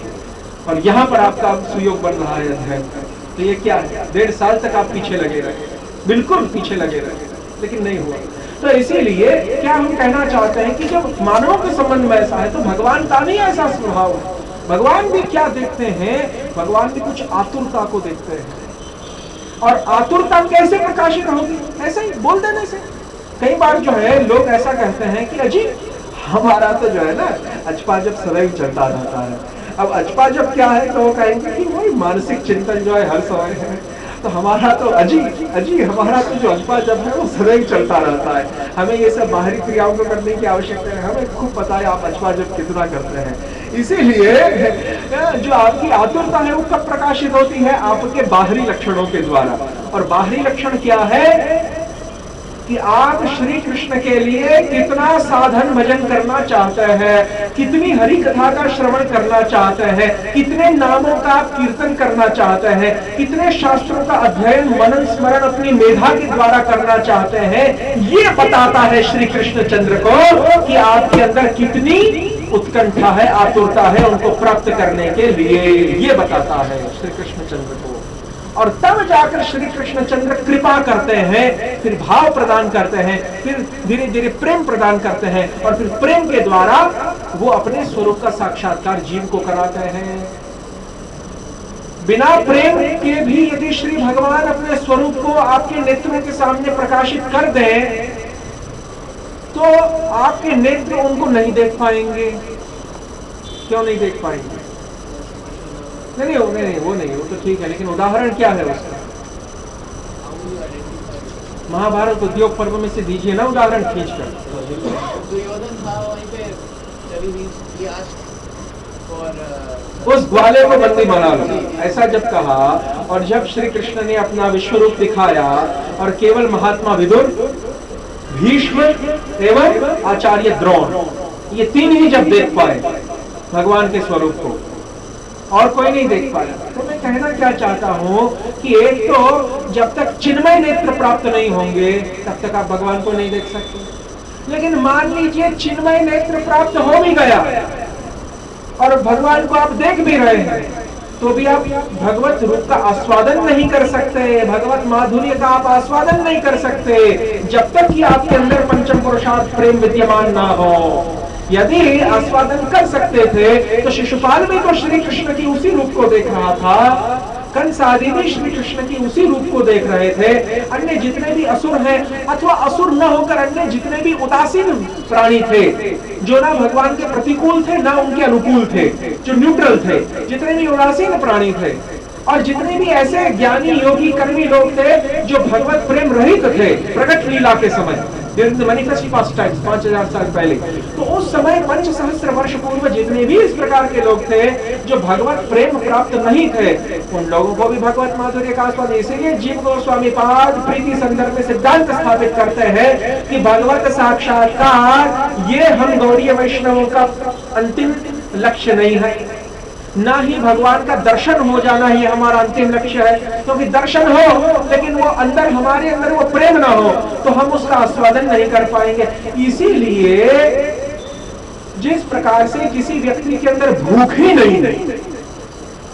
[SPEAKER 2] और यहाँ पर आपका सुयोग बन रहा है अध्याय। तो ये क्या है? 1.5 साल तक आप पीछे लगे रहे। बिल्कुल पीछे लगे रहे, लेकिन नहीं हुआ। तो इसीलिए क्या हम कहना चाहते हैं कि जब मानवों के संबंध में ऐसा है तो भगवान का भी ऐसा स्वभाव है। भगवान भी क्या देखते हैं, भगवान भी कुछ आतुरता को देखते हैं। और आतुरता कैसे प्रकाशित होगी, ऐसे ही बोल देने से। कई बार जो है लोग ऐसा कहते हैं कि अजी हमारा तो जो है ना अचपा जब सदैव चलता रहता है। अब अचपा जब क्या है तो वो कहेंगे कि वही मानसिक चिंतन जो है हर समय है, तो हमारा तो अजी हमारा तो जो अचपा जब है वो सदैव चलता रहता है। हमें ये सब बाहरी क्रियाओं को करने की आवश्यकता है, हमें खूब पता है आप अचपा जब कितना करते हैं। इसीलिए जो आपकी आतुरता है वो कब प्रकाशित होती है, आपके बाहरी लक्षणों के द्वारा। और बाहरी लक्षण क्या है कि आप श्री कृष्ण के लिए कितना साधन भजन करना चाहते हैं, कितनी हरि कथा का श्रवण करना चाहते हैं, कितने नामों का आप कीर्तन करना चाहते हैं, कितने शास्त्रों का अध्ययन मनन स्मरण अपनी मेधा के द्वारा करना चाहते हैं। ये बताता है श्री कृष्ण चंद्र को कि आपके अंदर कितनी उत्कंठा है, आतुरता है उनको प्राप्त करने के लिए। ये बताता है श्री कृष्ण चंद्र को। और तब जाकर श्री कृष्ण चंद्र कृपा करते हैं, फिर भाव प्रदान करते हैं, फिर धीरे धीरे प्रेम प्रदान करते हैं, और फिर प्रेम के द्वारा वो अपने स्वरूप का साक्षात्कार जीव को कराते हैं। बिना प्रेम के भी यदि श्री भगवान अपने स्वरूप को आपके नेत्रों के सामने प्रकाशित कर दें तो आपके नेत्र उनको नहीं देख पाएंगे। क्यों नहीं देख पाएंगे? नहीं, वो नहीं, वो तो ठीक है, लेकिन उदाहरण क्या है उसका? महाभारत उद्योग पर्व में से दीजिए ना उदाहरण खींचकर। उस ग्वाले को बंदी बना लो, ऐसा जब कहा, और जब श्री कृष्ण ने अपना विश्वरूप दिखाया और केवल महात्मा विदुर, भीष्म एवं आचार्य द्रोण, ये तीन ही जब देख पाए भगवान के स्वरूप को, और कोई नहीं देख पाया। तो मैं कहना क्या चाहता हूं कि एक तो जब तक चिन्मय नेत्र प्राप्त नहीं होंगे तब तक आप भगवान को नहीं देख सकते। लेकिन मान लीजिए चिन्मय नेत्र प्राप्त हो भी गया और भगवान को आप देख भी रहे हैं, तो भी आप भगवत रूप का आस्वादन नहीं कर सकते, भगवत माधुर्य का आप आस्वादन नहीं कर सकते जब तक कि आपके अंदर पंचम पुरुषार्थ प्रेम विद्यमान ना हो। यदि आस्वादन कर सकते थे तो शिशुपाल भी तो श्री कृष्ण की उसी रूप को देख रहा था, कंस आदि भी श्री कृष्ण की उसी रूप को देख रहे थे। अन्य जितने भी असुर हैं अथवा असुर न होकर अन्य जितने भी उदासीन प्राणी थे, जो ना भगवान के प्रतिकूल थे ना उनके अनुकूल थे, जो न्यूट्रल थे, जितने भी उदासीन प्राणी थे, और जितने भी ऐसे ज्ञानी योगी कर्मी लोग थे जो भगवत प्रेम रहित थे प्रकट लीला के समय, 5000 साल पहले, तो उस समय 5,000 वर्ष पूर्व जितने भी इस प्रकार के लोग थे जो भगवत प्रेम प्राप्त नहीं थे, उन लोगों को भी भगवत माधुर्य का आस्वाद। इसीलिए जीव गोस्वामी पाद प्रीति संदर्भ में सिद्धांत स्थापित करते हैं कि भगवत साक्षात्कार ये हम गौड़ीय वैष्णवों का अंतिम लक्ष्य नहीं है, ना ही भगवान का दर्शन हो जाना ही हमारा अंतिम लक्ष्य है। क्योंकि दर्शन हो लेकिन वो अंदर हमारे अंदर वो प्रेम ना हो तो हम उसका आस्वादन नहीं कर पाएंगे। इसीलिए जिस प्रकार से किसी व्यक्ति के अंदर भूख ही नहीं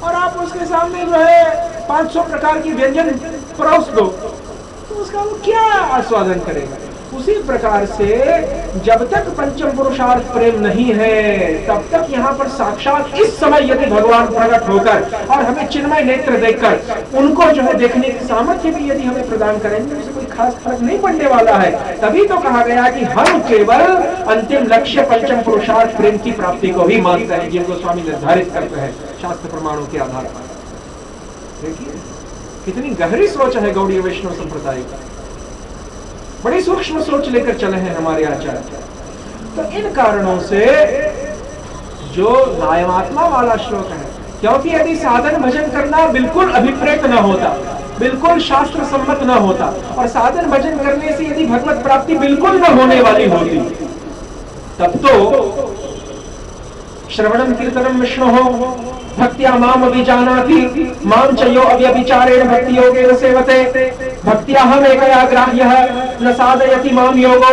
[SPEAKER 2] और आप उसके सामने जो है 500 प्रकार की व्यंजन परोस दो तो उसका वो क्या आस्वादन करेगा। उसी प्रकार से जब तक पंचम पुरुषार्थ प्रेम नहीं है तब तक यहाँ पर साक्षात इस समय यदि भगवान प्रकट होकर और हमें चिन्मय नेत्र देखकर उनको जो है देखने की सामर्थ्य भी यदि हमें प्रदान करेंगे उससे कोई खास फर्क नहीं पड़ने वाला है। तभी तो कहा गया कि हम केवल अंतिम लक्ष्य पंचम पुरुषार्थ प्रेम की प्राप्ति को ही मानते हैं, जिनको स्वामी निर्धारित करते हैं शास्त्र प्रमाणों के आधार पर। देखिए कितनी गहरी सोच है गौड़ीय वैष्णव संप्रदाय का, बड़ी सूक्ष्म सोच लेकर चले हैं हमारे आचार्य। तो इन कारणों से जो नायमात्मा वाला श्लोक है, क्योंकि यदि साधन भजन करना बिल्कुल अभिप्रेत न होता, बिल्कुल शास्त्र सम्मत न होता, और साधन भजन करने से यदि भगवत प्राप्ति बिल्कुल न होने वाली होती, तब तो श्रवणम कीर्तनम विष्णु हो भक्त्या माम अभिजानाति माम चयो अव्यभिचारेण भक्ति योगेन सेवते भक्त्या हम एकया ग्राह्यः न साधयति माम योगो।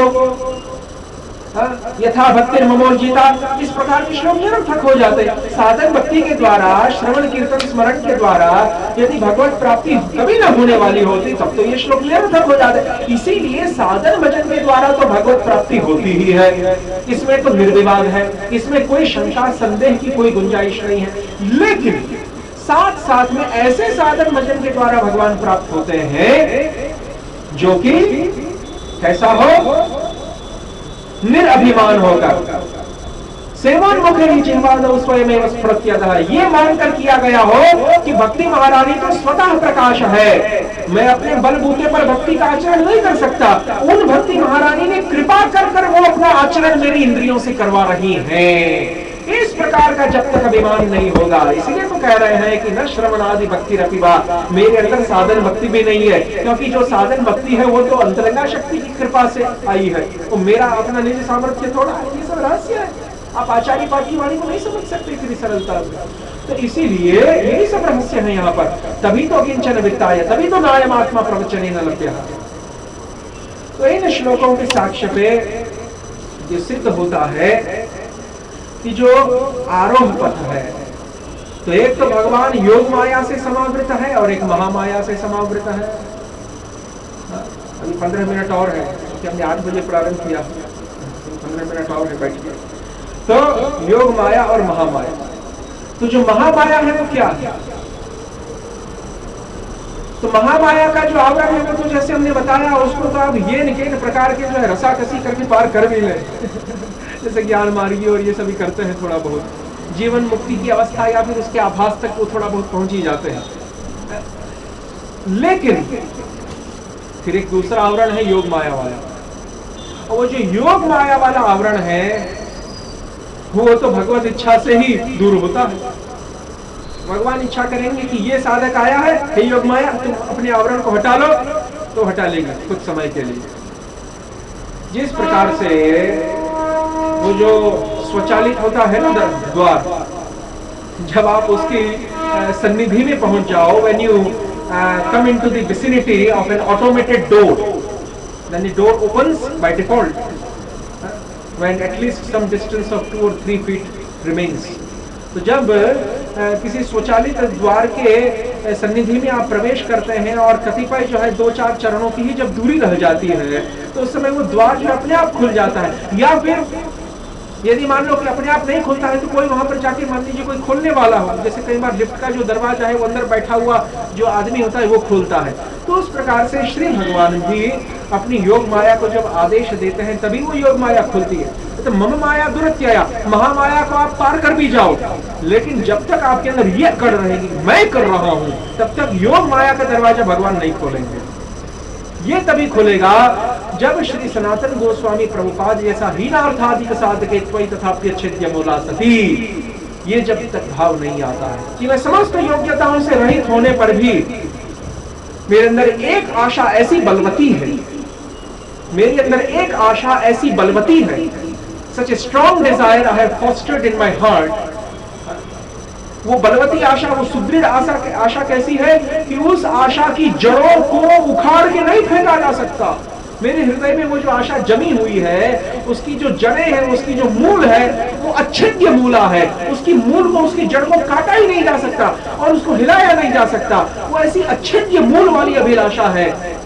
[SPEAKER 2] यथा भक्ति ममोर्जिता, इस प्रकार के श्लोक निरर्थक हो जाते हैं। साधन भक्ति के द्वारा, श्रवण कीर्तन स्मरण के द्वारा यदि भगवत प्राप्ति कभी न होने वाली होती तब तो ये श्लोक निरर्थक हो जाते। इसीलिए साधन भजन के द्वारा तो भगवत प्राप्ति होती ही है, इसमें तो निर्विवाद है, इसमें कोई शंका संदेह की कोई गुंजाइश नहीं है। लेकिन साथ साथ में ऐसे साधन भजन के द्वारा भगवान प्राप्त होते हैं जो कि कैसा हो, निरअभिमान होकर, सेवान्मुखे ही जिह्वादौ स्वयमेव स्फुरत्यतः, ये मानकर किया गया हो कि भक्ति महारानी तो स्वतः प्रकाश है, मैं अपने बलबूते पर भक्ति का आचरण नहीं कर सकता, उन भक्ति महारानी ने कृपा कर कर वो अपना आचरण मेरी इंद्रियों से करवा रही हैं। इस प्रकार का जब तक अभिमान नहीं होगा, इसलिए तो कह रहे हैं कि न श्रवण आदि भक्ति रपिवा, मेरे अंदर साधन भक्ति भी नहीं है, क्योंकि जो साधन भक्ति है वो तो अंतरंगा शक्ति की कृपा से आई है, वो मेरा अपना निजी सामर्थ्य थोड़ा है, ये सब रहस्य है। आप आचार्य पाठ की वाणी को नहीं समझ सकते इतनी सरलता से, तो इसीलिए यही सब रहस्य है यहाँ पर। तभी तो किंचन वित्ताय, तभी तो नायम आत्मा प्रवचनेन लभ्यः। तो इन श्लोकों के साक्ष्य पे ये सिद्ध होता है कि जो आरोह पथ है, तो एक तो भगवान योग माया से समावृत है और एक महामाया से समावृत है। अभी 15 मिनट और है, क्योंकि हमने 8 बजे प्रारंभ किया, 15 मिनट और है, बैठिए। तो योग माया और महामाया, तो जो महामाया है वो क्या है? तो महामाया का जो आवरण है वो तो जैसे हमने बताया, उसको तो आप ये निकेन प्रकार के जो है रसाकसी करके पार कर भी ले जैसे ज्ञान मार्गी और ये सभी करते हैं, थोड़ा बहुत जीवन मुक्ति की अवस्था या फिर उसके आभास तक वो थोड़ा बहुत पहुंच ही जाते हैं। लेकिन फिर एक दूसरा आवरण है योग माया वाला, और वो जो योग माया वाला आवरण है वो तो भगवत इच्छा से ही दूर होता है। भगवान इच्छा करेंगे कि ये साधक आया है, हे योग माया तुम अपने आवरण को हटा लो, तो हटा लेगी कुछ समय के लिए। जिस प्रकार से वो जो स्वचालित होता है ना द्वार, जब आप उसकी सन्निधि में पहुंच जाओ, when you come into the vicinity of an automated door, then the door opens by default when at least some distance of 2 or 3 feet remains. तो जब किसी स्वचालित द्वार के सन्निधि में आप प्रवेश करते हैं और कतिपय जो है 2-4 चरणों की ही जब दूरी रह जाती है, तो उस समय वो द्वार जो अपने आप खुल जाता है। या फिर यदि मान लो कि अपने आप नहीं खुलता है, तो कोई वहां पर जाके मान लीजिए कोई खोलने वाला हो, जैसे कई बार लिफ्ट का जो दरवाजा है वो अंदर बैठा हुआ जो आदमी होता है वो खोलता है। तो उस प्रकार से श्री भगवान भी अपनी योग माया को जब आदेश देते हैं तभी वो योग माया खुलती है। तो मम माया दुरत्यया, महामाया को आप पार कर भी जाओ, लेकिन जब तक आपके अंदर ये कड़ रहेगी मैं कर रहा हूं, तब तक योग माया का दरवाजा भगवान नहीं खोलेंगे। ये तभी खुलेगा जब श्री सनातन गोस्वामी प्रभुपाद जैसा हीनार्थाधिक साधके त्वयि तथाप्यच्छेद्य मूला सती, ये जब तक भाव नहीं आता है कि मैं समस्त योग्यताओं से रहित होने पर भी मेरे अंदर एक आशा ऐसी बलवती है, मेरे अंदर एक आशा ऐसी बलवती है, such a strong desire I have fostered in my heart। वो बलवती आशा, वो सुदृढ़ आशा कैसी है कि उस आशा की जड़ों को उखाड़ के नहीं फेंका जा सकता। मेरे हृदय में वो जो आशा जमी हुई है, उसकी जो जड़ें हैं, उसकी जो मूल है, वो अच्छेद्य मूला है। उसकी मूल को, उसकी जड़ को काटा ही नहीं जा सकता और उसको हिलाया नहीं जा सकता। वो ऐसी अच्छेद्य मूल वाली अभिलाषा है,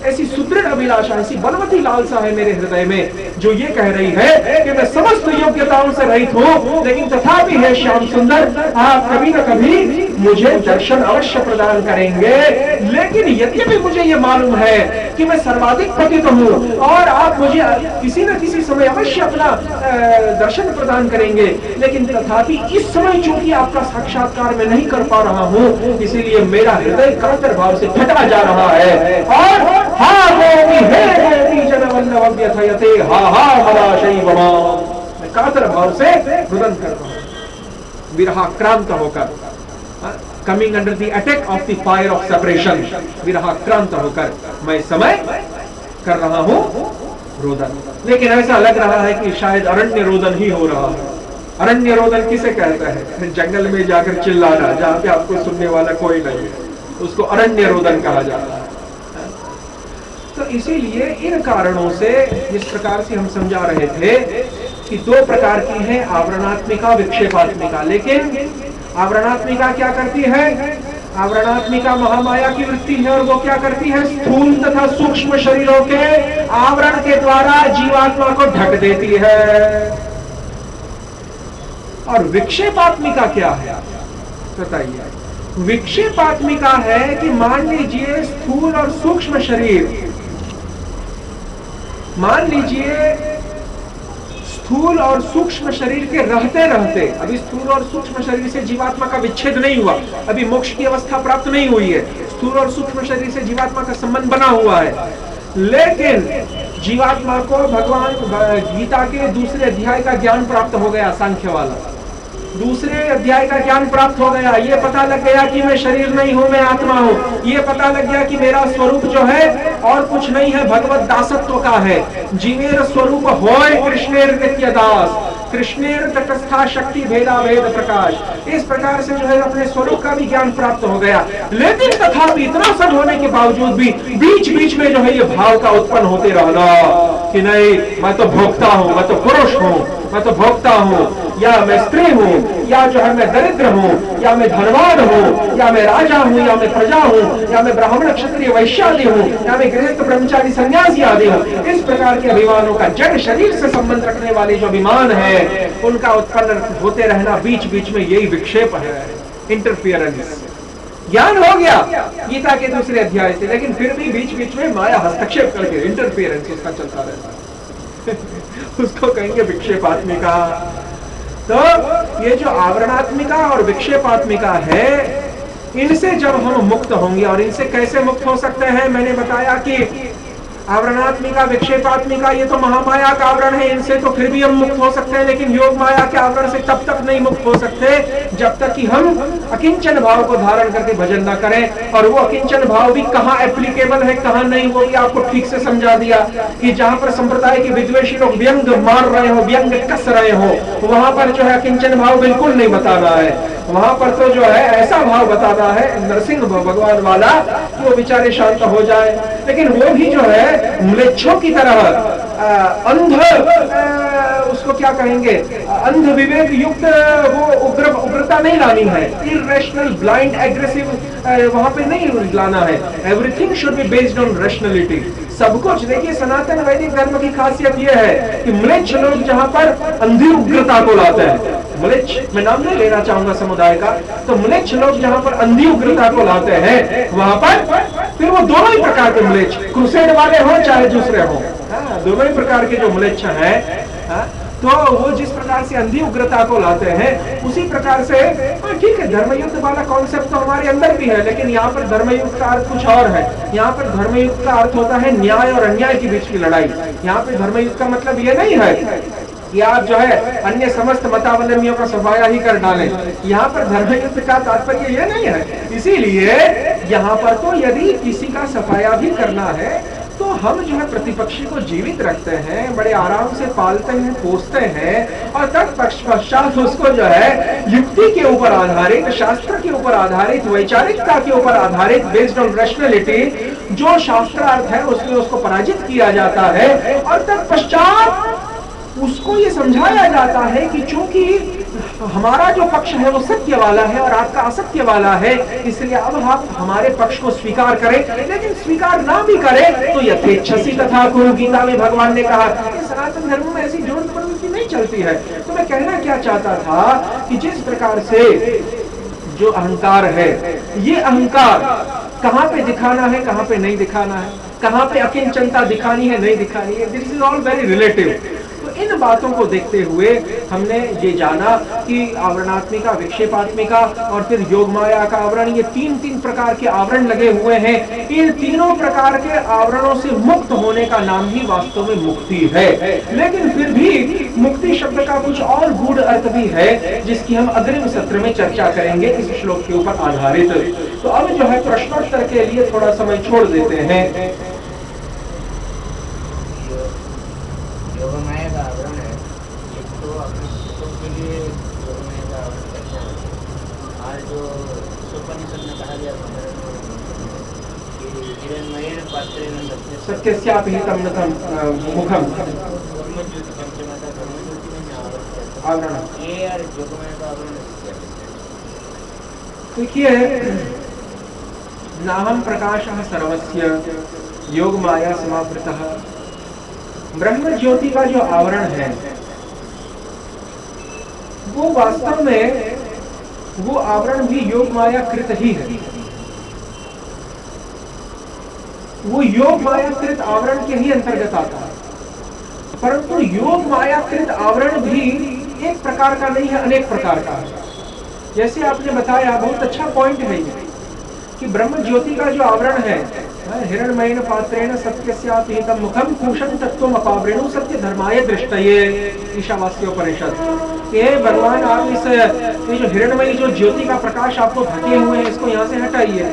[SPEAKER 2] ऐसी सुदृढ़ अभिलाषा, ऐसी बलवती लालसा है मेरे हृदय में, जो ये कह रही है कि मैं समस्त योग्यताओं से रहित हूं, लेकिन तथापि है श्याम सुंदर आप कभी न कभी मुझे दर्शन अवश्य प्रदान करेंगे। लेकिन यद्यपि मुझे ये मालूम है कि मैं सर्वाधिक पतित हूं और आप मुझे किसी न किसी समय अवश्य अपना दर्शन प्रदान करेंगे, लेकिन तथापि इस समय चूंकि आपका साक्षात्कार मैं नहीं कर पा रहा हूं, इसीलिए मेरा हृदय कातर भाव से फटा जा रहा है। और हा गोपी हे गोपी जनवल्लभ व्यथयते हा हा मदाशैव माम्, मैं कातर भाव से रुदन कर रहा हूं, विरहाक्रांत होकर, coming under the attack of the fire of separation, विरहाक्रांत होकर मैं समय कर रहा हूं रोदन। लेकिन ऐसा लग रहा है कि शायद अरण्य रोदन ही हो रहा है। अरण्य रोदन किसे कहते हैं? जंगल में जाकर चिल्लाना, जहां पे आपको सुनने वाला कोई नहीं है, उसको अरण्य रोदन कहा जाता है। तो इसीलिए इन कारणों से जिस प्रकार से हम समझा रहे थे कि दो प्रकार की है, आवरणात्मिका, विक्षेपात्मिका। लेकिन आवरणात्मिका क्या करती है? आवरणात्मिका महामाया की वृत्ति है और वो क्या करती है? स्थूल तथा सूक्ष्म शरीरों के आवरण के द्वारा जीवात्मा को ढक देती है। और विक्षेपात्मिका क्या है बताइए? विक्षेपात्मिका है कि मान लीजिए स्थूल और सूक्ष्म शरीर, मान लीजिए स्थूल और सूक्ष्म शरीर के रहते रहते, अभी स्थूल और सूक्ष्म शरीर से जीवात्मा का विच्छेद नहीं हुआ, अभी मोक्ष की अवस्था प्राप्त नहीं हुई है, स्थूल और सूक्ष्म शरीर से जीवात्मा का संबंध बना हुआ है, लेकिन जीवात्मा को भगवान गीता के दूसरे अध्याय का ज्ञान प्राप्त हो गया, सांख्य वाला दूसरे अध्याय का ज्ञान प्राप्त हो गया। ये पता लग गया कि मैं शरीर नहीं हूं, मैं आत्मा हूं। ये पता लग गया कि मेरा स्वरूप जो है और कुछ नहीं है, भगवत दासत्व का है। जीवेर स्वरूप होय कृष्णेर नित्य दास, कृष्णेर तटस्था शक्ति भेदा भेद प्रकाश। इस प्रकार से जो है अपने स्वरूप का भी ज्ञान प्राप्त हो गया। लेकिन तथापि इतना सब होने के बावजूद भी बीच बीच में जो है ये भाव का उत्पन्न होते रहना कि नहीं मैं तो भोक्ता हूं, मैं तो पुरुष हूं, मैं तो भोक्ता हूं, या मैं स्त्री हूं, या जो है मैं दरिद्र हूं, या मैं धनवान हूं, या मैं राजा हूं, या मैं प्रजा हूं, या मैं ब्राह्मण क्षत्रिय वैश्य आदि हूं, या मैं गृहस्थ ब्रह्मचारी सन्यासी आदि हूं। इस प्रकार के अभिमानों का, जड़ शरीर से संबंध रखने वाले जो अभिमान है उनका उत्पन्न होते रहना बीच बीच में, यही विक्षेप है, इंटरफियरेंस। ज्ञान हो गया गीता के दूसरे अध्याय से, लेकिन फिर भी बीच बीच में माया हस्तक्षेप करके इंटरफियरेंस उसका चलता रहता है उसको कहेंगे विक्षेपात्मिका। तो ये जो आवरणात्मिका और विक्षेपात्मिका है, इनसे जब हम मुक्त होंगे, और इनसे कैसे मुक्त हो सकते हैं? मैंने बताया कि आवरणात्मिका, विक्षेपात्मिका ये तो महामाया का आवरण है, इनसे तो फिर भी हम मुक्त हो सकते हैं, लेकिन योग माया के आवरण से तब तक नहीं मुक्त हो सकते जब तक कि हम अकिंचन भाव को धारण करके भजन ना करें। और वो अकिंचन भाव भी कहाँ एप्लीकेबल है, कहाँ नहीं, वो भी आपको ठीक से समझा दिया कि जहां पर संप्रदाय के विद्वेषी लोग व्यंग मार रहे हो, व्यंग कस रहे हो, वहां पर जो है अकिंचन भाव बिल्कुल नहीं बताना है। वहां पर तो जो है ऐसा भाव बताना है नरसिंह भगवान वाला कि वो बेचारे शांत हो जाए। लेकिन वो भी जो है म्लेच्छों की तरह अंध, उसको क्या कहेंगे, अंध विवेक युक्त वो उग्रता नहीं लानी है, इरेशनल ब्लाइंड एग्रेसिव वहां पे नहीं लाना है। Everything should be based on rationality. सब कुछ देखिए, सनातन वैदिक धर्म की खासियत यह है कि म्लेच्छ लोग जहां पर अंधी उग्रता को लाते हैं, म्लेच्छ मैं नाम नहीं लेना चाहूंगा समुदाय का, तो म्लेच्छ लोग जहां पर अंधी उग्रता को लाते हैं वहां पर फिर वो दोनों ही प्रकार के म्लेच्छ, क्रूसेड वाले हो चाहे दूसरे हो, दोनों ही प्रकार के जो म्लेच्छ हैं, तो वो जिस प्रकार से अंधी उग्रता को लाते हैं उसी प्रकार से, ठीक है धर्मयुद्ध वाला कॉन्सेप्ट तो हमारे अंदर भी है, लेकिन यहाँ पर धर्मयुद्ध का अर्थ कुछ और है। यहाँ पर धर्मयुद्ध का अर्थ होता है न्याय और अन्याय के बीच की लड़ाई। यहाँ पे धर्मयुद्ध का मतलब ये नहीं है कि आप जो है अन्य समस्त मतावलंबियों का सफाया ही कर डालें। यहाँ पर धर्मयुद्ध का तात्पर्य ये नहीं है। इसीलिए यहाँ पर तो यदि किसी का सफाया भी करना है तो हम जो है प्रतिपक्षी को जीवित रखते हैं, बड़े आराम से पालते हैं, पोसते हैं, और तत्पश्चात उसको जो है युक्ति के ऊपर आधारित, शास्त्र के ऊपर आधारित, वैचारिकता के ऊपर आधारित, बेस्ड ऑन रैशनैलिटी, जो शास्त्रार्थ है उसमें उसको पराजित किया जाता है। और तत्पश्चात उसको ये समझाया जाता है कि चूंकि हमारा जो पक्ष है वो सत्य वाला है और आपका असत्य वाला है, इसलिए अब आप हमारे पक्ष को स्वीकार करें, लेकिन स्वीकार ना भी करें तो यथेच्छसी तथा कुरु, गीता में भगवान ने कहा। सनातन धर्म में ऐसी जोर जबरदस्ती नहीं चलती है। तो मैं कहना क्या चाहता था कि जिस प्रकार से जो अहंकार है, ये अहंकार कहाँ पे दिखाना है, कहाँ पे नहीं दिखाना है, कहाँ पे अकिंचनता दिखानी है, नहीं दिखानी है, this is all very relative. तो इन बातों को देखते हुए हमने ये जाना कि आवरणात्मिका, विक्षेपात्मिका और फिर योग माया का आवरण, ये तीन प्रकार के आवरण लगे हुए हैं। इन तीनों प्रकार के आवरणों से मुक्त होने का नाम ही वास्तव में मुक्ति है। लेकिन फिर भी मुक्ति शब्द का कुछ और गूढ़ अर्थ भी है, जिसकी हम अग्रिम सत्र में चर्चा करेंगे इस श्लोक के ऊपर आधारित। तो अब जो है प्रश्नोत्तर के लिए थोड़ा समय छोड़ देते हैं।
[SPEAKER 3] योगमाया का आवरण है, एक तो अपने पुस्तकों के लिए योगमाया का आवरण करता है। आज जो उपनिषद में कहा गया कि हिरण्मयेन पात्रेण सत्य
[SPEAKER 2] सत्यस्यापि हितं नतं मुखम
[SPEAKER 3] ब्रह्मज्योति पंचमता ब्रह्मज्योति में आवरण
[SPEAKER 2] आवरण।
[SPEAKER 3] ये यार जोगमय का आवरण
[SPEAKER 2] देखिए, नाहम प्रकाशः सर्वस्य योग माया समावृतः। ब्रह्म ज्योति का जो आवरण है वो वास्तव में वो आवरण भी योग माया कृत ही है। वो योग माया कृत आवरण के ही अंतर्गत आता है, परंतु योग माया कृत आवरण भी एक प्रकार का नहीं है, अनेक प्रकार का है। जैसे आपने बताया, बहुत अच्छा पॉइंट है ये कि ब्रह्म ज्योति का जो आवरण है, हिरण्मयेन पात्रेण सत्यस्यापि हितं मुखम पूषण तत्त्वम अपावृणु सत्य धर्माय दृष्टये, ईशावास्योपनिषद। ये भगवान, आप इस ये जो हिरण्मयी जो ज्योति का प्रकाश आपको ढके हुए हैं, इसको यहाँ से हटाइए।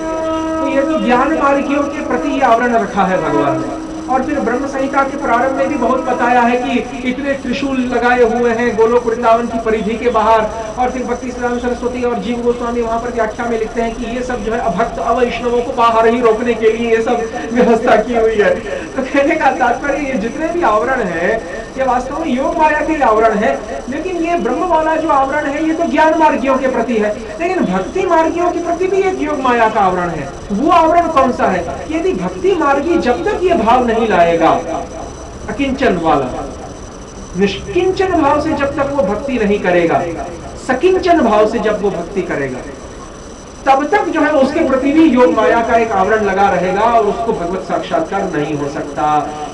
[SPEAKER 2] तो ये तो ज्ञान मार्गियों के प्रति आवरण रखा है भगवान ने। और फिर ब्रह्म संहिता के प्रारंभ में भी बहुत बताया है कि इतने त्रिशूल लगाए हुए हैं गोलोक वृंदावन की परिधि के बाहर। और फिर भक्ति श्रीराम सरस्वती और जीव गोस्वामी वहां पर व्याख्या में लिखते हैं कि ये सब जो है अभक्त अवैष्णवों को बाहर ही रोकने के लिए ये सब व्यवस्था की हुई है। तो कहने का तात्पर्य, ये जितने भी आवरण है ये वास्तव में योग माया के आवरण है, लेकिन ये ब्रह्म वाला जो आवरण है ये तो ज्ञान मार्गियों के प्रति है। लेकिन भक्ति मार्गियों के प्रति भी एक योग माया का आवरण है। वो आवरण कौन सा है? यदि भक्ति मार्गी जब तक ये भाव नहीं लाएगा, अकिंचन वाला, निष्किंचन भाव से जब तक वो भक्ति नहीं करेगा, सकिंचन भाव से जब वो भक्ति करेगा, तब तक जो है उसके प्रति भी योग माया का एक आवरण लगा रहेगा और उसको भगवत साक्षात्कार नहीं हो सकता।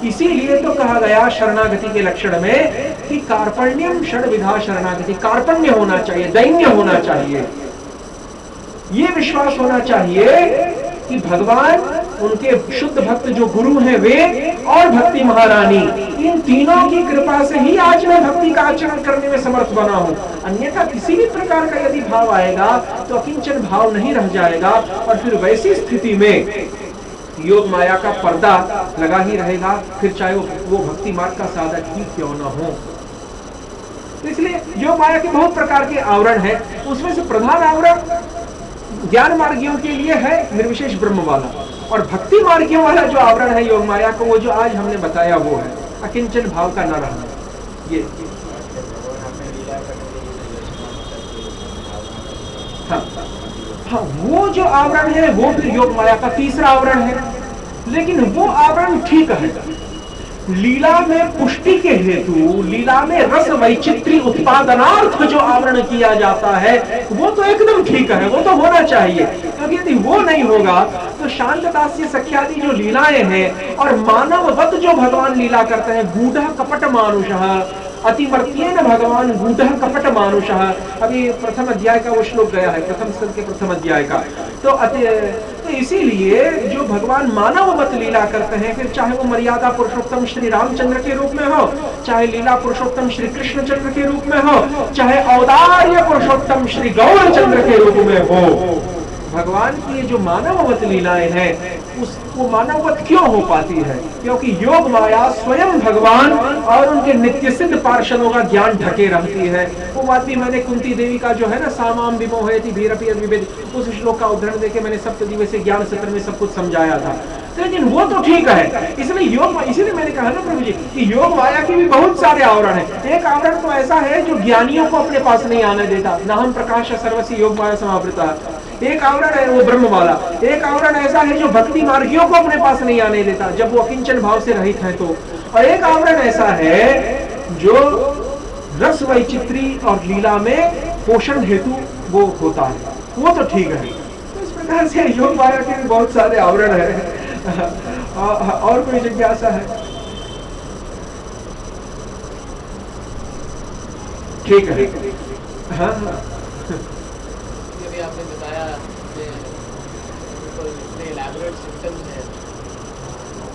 [SPEAKER 2] इसीलिए तो कहा गया शरणागति के लक्षण में कि कार्पण्यम षड्विधा शरणागति। कार्पण्य होना चाहिए, दैन्य होना चाहिए, ये विश्वास होना चाहिए कि भगवान, उनके शुद्ध भक्त जो गुरु हैं वे और भक्ति महारानी, इन तीनों की कृपा से ही आज मैं भक्ति का आचरण करने में समर्थ बना हूं। अन्यथा किसी भी प्रकार का यदि भाव आएगा तो अकिंचन भाव नहीं रह जाएगा और फिर वैसी स्थिति में योग माया का पर्दा लगा ही रहेगा, फिर चाहे वो भक्ति मार्ग का साधक ही क्यों ना हो। तो इसलिए योग माया के बहुत प्रकार के आवरण है, उसमें से प्रधान आवरण ज्ञान मार्गियों के लिए है निर्विशेष ब्रह्म वाला, और भक्ति मार्गियों वाला जो आवरण है योग माया को, वो जो आज हमने बताया वो है अकिंचन भाव का न रहना। ये हाँ, वो जो आवरण है वो फिर योग माया का तीसरा आवरण है। लेकिन वो आवरण ठीक है, लीला में पुष्टि के हेतु, लीला में रस वैचित्री उत्पादनार्थ जो आवरण किया जाता है वो तो एकदम ठीक है, वो तो होना चाहिए। क्योंकि यदि वो नहीं होगा तो शांतदास्य सख्यादि जो लीलाएं हैं और मानववत जो भगवान लीला करते हैं, गूढ़ कपट मानुषः अतिमर्त्येन भगवान गूढ़ कपट मानुषः, अभी प्रथम अध्याय का वो श्लोक गया है, प्रथम स्कंद के प्रथम अध्याय का। तो इसीलिए जो भगवान मानववत लीला करते हैं, फिर चाहे वो मर्यादा पुरुषोत्तम श्री रामचंद्र के रूप में हो, चाहे लीला पुरुषोत्तम श्री कृष्ण चंद्र के रूप में हो, चाहे औदार्य पुरुषोत्तम श्री गौरचंद्र के रूप में हो, भगवान की ये जो मानववत लीलाएं हैं उसको मानववत क्यों हो पाती है? क्योंकि योग माया स्वयं भगवान और उनके नित्य सिद्ध पार्षदों का ज्ञान ढके रहती है। वो बात भी मैंने कुंती देवी का जो है ना, सामाम विमोहयति भीरपि यद्विवेद, उस श्लोक का उदाहरण देके मैंने सप्तदिवसीय ज्ञान सत्र में सब कुछ समझाया था। लेकिन वो तो ठीक है, इसलिए इसीलिए मैंने कहा ना प्रभु जी कि योग माया की भी बहुत सारे आवरण है। एक आवरण तो ऐसा है जो ज्ञानियों को अपने पास नहीं आने देता, नाहम प्रकाश सर्वस्य योग माया समावृता। एक आवरण है वो ब्रह्म वाला। एक आवरण ऐसा है जो भक्ति मार्गियों को अपने पास नहीं आने देता जब वो अकिंचन भाव से रहित है तो। और एक आवरण ऐसा है जो रस वैचित्री और लीला में पोषण हेतु वो होता है, वो तो ठीक है। तो इस प्रकार से योग माया के भी बहुत सारे आवरण है। और कोई जिज्ञासा है? ठीक है। हाँ हाँ,
[SPEAKER 3] आपने बताया इतने इलैबोरेट सिम्टम्स हैं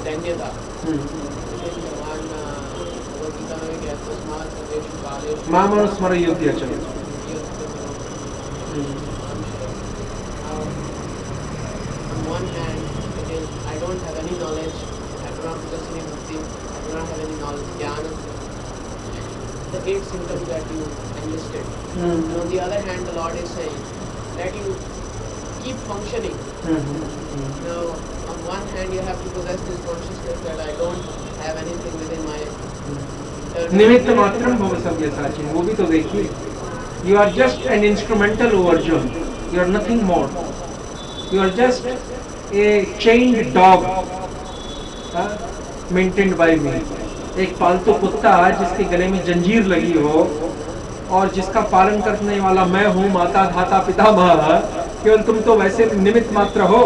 [SPEAKER 3] दैन्यता, भगवान भगवद्गीता में भी कहते हैं
[SPEAKER 2] मामनुस्मरयुध्य च।
[SPEAKER 3] On one hand, it is I don't have any knowledge, I do not possess any bhakti, I do not have any knowledge, jnana, the 8 symptoms that you enlisted. And on the other hand, the Lord is saying that you keep functioning Now, on one hand, you have to possess this consciousness that I don't have anything within my
[SPEAKER 2] निमित्त मात्रम भव सव्यसाचिन, वो भी तो देखिए, you are just an instrumental O Arjun, you are nothing more, you are just a chained dog maintained by me, एक पालतू कुत्ता जिसके गले में जंजीर लगी हो और जिसका पालन करने वाला मैं हूँ, माता धाता पितामह, केवल तुम तो वैसे निमित्त मात्र हो,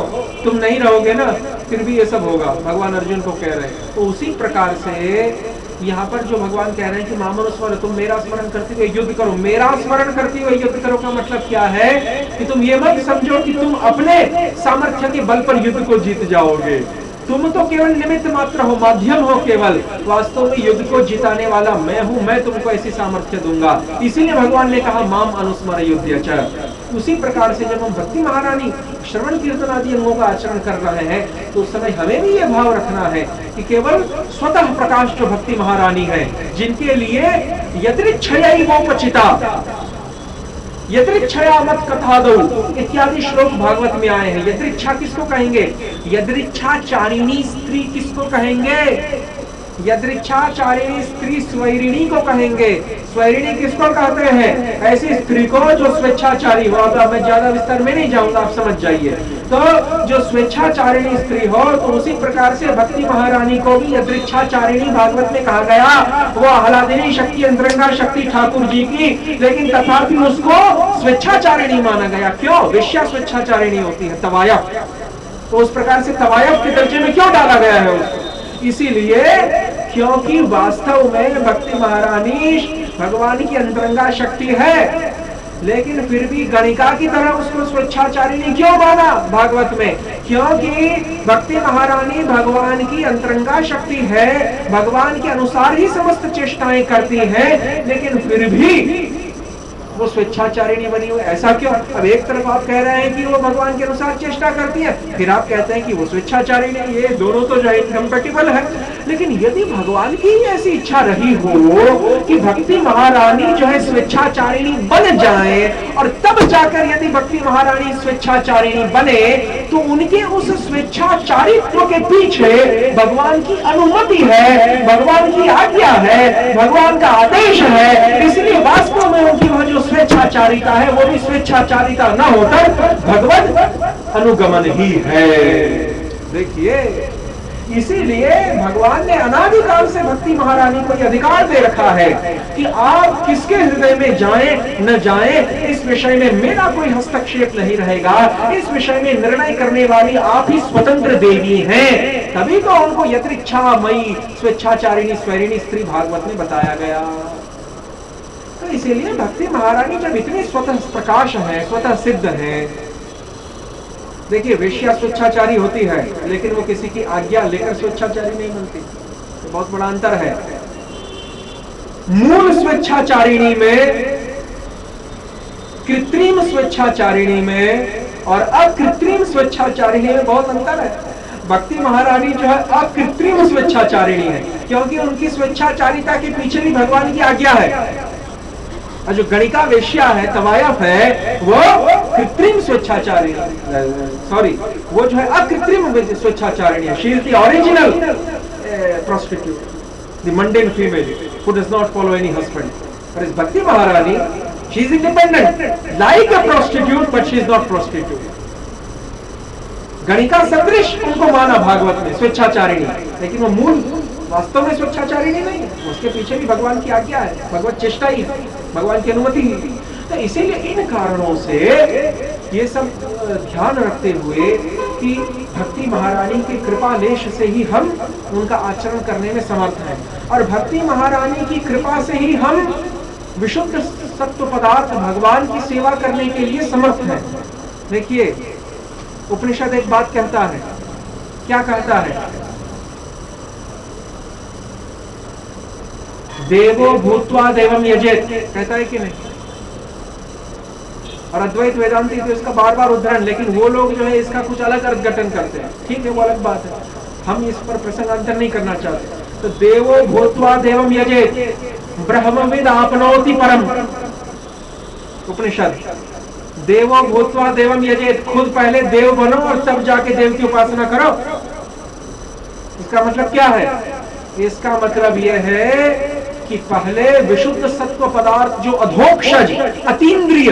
[SPEAKER 2] तुम नहीं रहोगे ना, फिर भी ये सब होगा, भगवान अर्जुन को कह रहे हैं। तो उसी प्रकार से यहाँ पर जो भगवान कह रहे हैं कि मामनुस्मर, तुम मेरा स्मरण करते हुए युद्ध करो। मेरा स्मरण करते हुए युद्ध करो का मतलब क्या है कि तुम ये मत समझो कि तुम अपने सामर्थ्य के बल पर युद्ध को जीत जाओगे, तुम तो केवल निमित्त मात्र हो, माध्यम हो केवल, वास्तव में युद्ध को जिताने वाला मैं हूं, मैं तुमको ऐसी सामर्थ्य दूंगा। इसीलिए भगवान ने कहा माम अनुस्मर युध्यच। उसी प्रकार से जब हम भक्ति महारानी श्रवण कीर्तन आदि अंगों का आचरण कर रहे हैं तो उस समय हमें भी ये भाव रखना है कि केवल स्वतः प्रकाश जो भक्ति महारानी है, जिनके लिए यदृच्छयैवोपचिता यदृच्छया मत कथा दो इत्यादि श्लोक भागवत में आए हैं। यदृच्छा किसको कहेंगे? यदृच्छाचारिणी स्त्री किसको कहेंगे? यदृच्छाचारिणी स्त्री स्वैरिणी को कहेंगे। स्वैरिणी किसको कहते हैं? ऐसी स्त्री को जो स्वेच्छाचारी हो। अब मैं ज्यादा विस्तार में नहीं जाऊंगा, आप समझ जाइए। तो जो स्वेच्छाचारिणी स्त्री हो, तो उसी प्रकार से भक्ति महारानी को भी यदृच्छाचारिणी भागवत में कहा गया। वो आह्लादिनी शक्ति, अंतरंगा शक्ति ठाकुर जी की, लेकिन तथापि उसको स्वेच्छाचारिणी माना गया। क्यों? वेश्या स्वेच्छाचारिणी होती है, तवायफ। तो उस प्रकार से तवायफ के दर्जे में क्यों डाला गया है उसको? इसीलिए क्योंकि वास्तव में भक्ति महारानी भगवान की अंतरंगा शक्ति है, लेकिन फिर भी गणिका की तरह उसको स्वेच्छाचारिणी क्यों माना भागवत में? क्योंकि भक्ति महारानी भगवान की अंतरंगा शक्ति है, भगवान के अनुसार ही समस्त चेष्टाएं करती है, लेकिन फिर भी वो स्वेच्छाचारिणी बनी हुई। ऐसा क्यों? अब एक तरफ आप कह रहे हैं कि वो भगवान के अनुसार चेष्टा करती है, फिर आप कहते हैं कि वो स्वेच्छाचारिणी। ये दोनों तो जो है इनकम्पैटिबल है। लेकिन यदि भगवान की ऐसी इच्छा रही हो कि भक्ति महारानी जो है स्वेच्छाचारिणी बन जाए, और तब जाकर यदि भक्ति महारानी स्वेच्छाचारिणी बने, तो उनके उस स्वेच्छाचारित्व के पीछे भगवान की अनुमति है, भगवान की आज्ञा है, भगवान का आदेश है। इसलिए वास्तव में उनकी वह जो स्वेच्छाचारिता है, वो भी स्वेच्छाचारिता न होकर भगवत अनुगमन ही है। देखिए, इसीलिए भगवान ने अनादिकाल से भक्ति महारानी को यह अधिकार दे रखा है कि आप किसके हृदय में जाएं न जाएं, इस विषय में मेरा कोई हस्तक्षेप नहीं रहेगा। इस विषय में निर्णय करने वाली आप ही स्वतंत्र देवी हैं। तभी तो उनको यदृच्छामयी स्वेच्छाचारिणी स्वैरिणी स्त्री भागवत में बताया गया। तो इसीलिए भक्ति महारानी जब इतनी स्वतः प्रकाश है, स्वतः सिद्ध है। देखिए, वेश्या स्वेच्छाचारी होती है, लेकिन वो किसी की आज्ञा लेकर स्वेच्छाचारी नहीं बनती। तो बहुत बड़ा अंतर है। मूल स्वेच्छाचारिणी में, कृत्रिम स्वेच्छाचारिणी में और अकृत्रिम स्वेच्छाचारिणी में बहुत अंतर है। भक्ति महारानी जो है अकृत्रिम स्वेच्छाचारिणी है, क्योंकि उनकी स्वेच्छाचारिता के पीछे भी भगवान की आज्ञा है। और जो गणिका वेश्या है, तवायफ है, वो कृत्रिम स्वेच्छाचारिणी, सॉरी, वो जो है अकृत्रिम स्वेच्छाचारिणी है। She is the original prostitute, the mundane female who does not follow any husband. पर इस भक्ति महारानी, she is independent like a prostitute, but she is not prostitute. गणिका सदृश उनको माना भागवत में स्वेच्छाचारिणी, लेकिन वो मूल वास्तव में स्वेच्छाचारिणी नहीं है। उसके पीछे भी भगवान की आज्ञा है, भगवत चेष्टा ही, भगवान की अनुमति ही। तो इसीलिए इन कारणों से ये सब ध्यान रखते हुए कि भक्ति महारानी की कृपा लेश से ही हम उनका आचरण करने में समर्थ हैं, और भक्ति महारानी की कृपा से ही हम विशुद्ध सत्व पदार्थ भगवान की सेवा करने के लिए समर्थ हैं। देखिए, उपनिषद एक बात कहता है। क्या कहता है? देवो भूत्वा देवम यजेत, कहता है कि नहीं? और अद्वैत वेदांती तो इसका बार बार उदाहरण, लेकिन वो लोग जो है इसका कुछ अलग अर्थघटन करते हैं। ठीक है, वो अलग बात है, हम इस पर प्रसंगांतर नहीं करना चाहते। तो देवो भूत्वा देवम यजेत ब्रह्मविद आपनोति परम, उपनिषद। देवो भूत्वा देवम यजेत, खुद पहले देव बनो और तब जाके देव की उपासना करो। इसका मतलब क्या है? इसका मतलब यह है कि पहले विशुद्ध सत्व पदार्थ जो अधोक्षज अतीन्द्रिय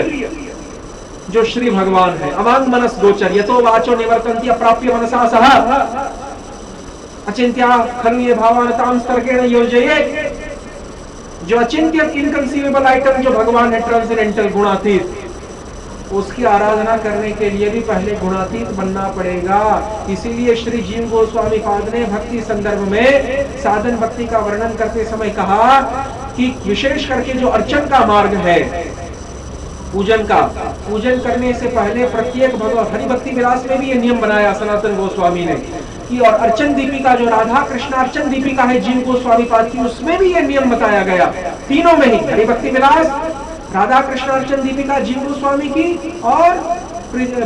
[SPEAKER 2] जो श्री भगवान है, अवांग मनस गोचर, यतो वाचो निवर्तन्ति अप्राप्य मनसा सह अचिंत्या खलु भावानताम स्तर्केण योजयेत्, जो अचिंत्य इनकंसीवेबल आइटम जो भगवान है, ट्रांसेंडेंटल गुणातीत, उसकी आराधना करने के लिए भी पहले गुणातीत बनना पड़ेगा। इसीलिए श्री जीव गोस्वामी पाद ने भक्ति संदर्भ में साधन भक्ति का वर्णन करते समय कहा कि विशेष करके जो अर्चन का मार्ग है, पूजन का, पूजन करने से पहले प्रत्येक भगवान हरि भक्ति विलास में भी ये नियम बनाया सनातन गोस्वामी ने कि, और अर्चन दीपिका जो राधा कृष्ण अर्चन दीपिका है जीव गोस्वामी पाद की, उसमें भी ये नियम बताया गया। तीनों में ही, हरि भक्ति विलास, राधा कृष्ण अर्चन दीपिका जीव गोस्वामी की और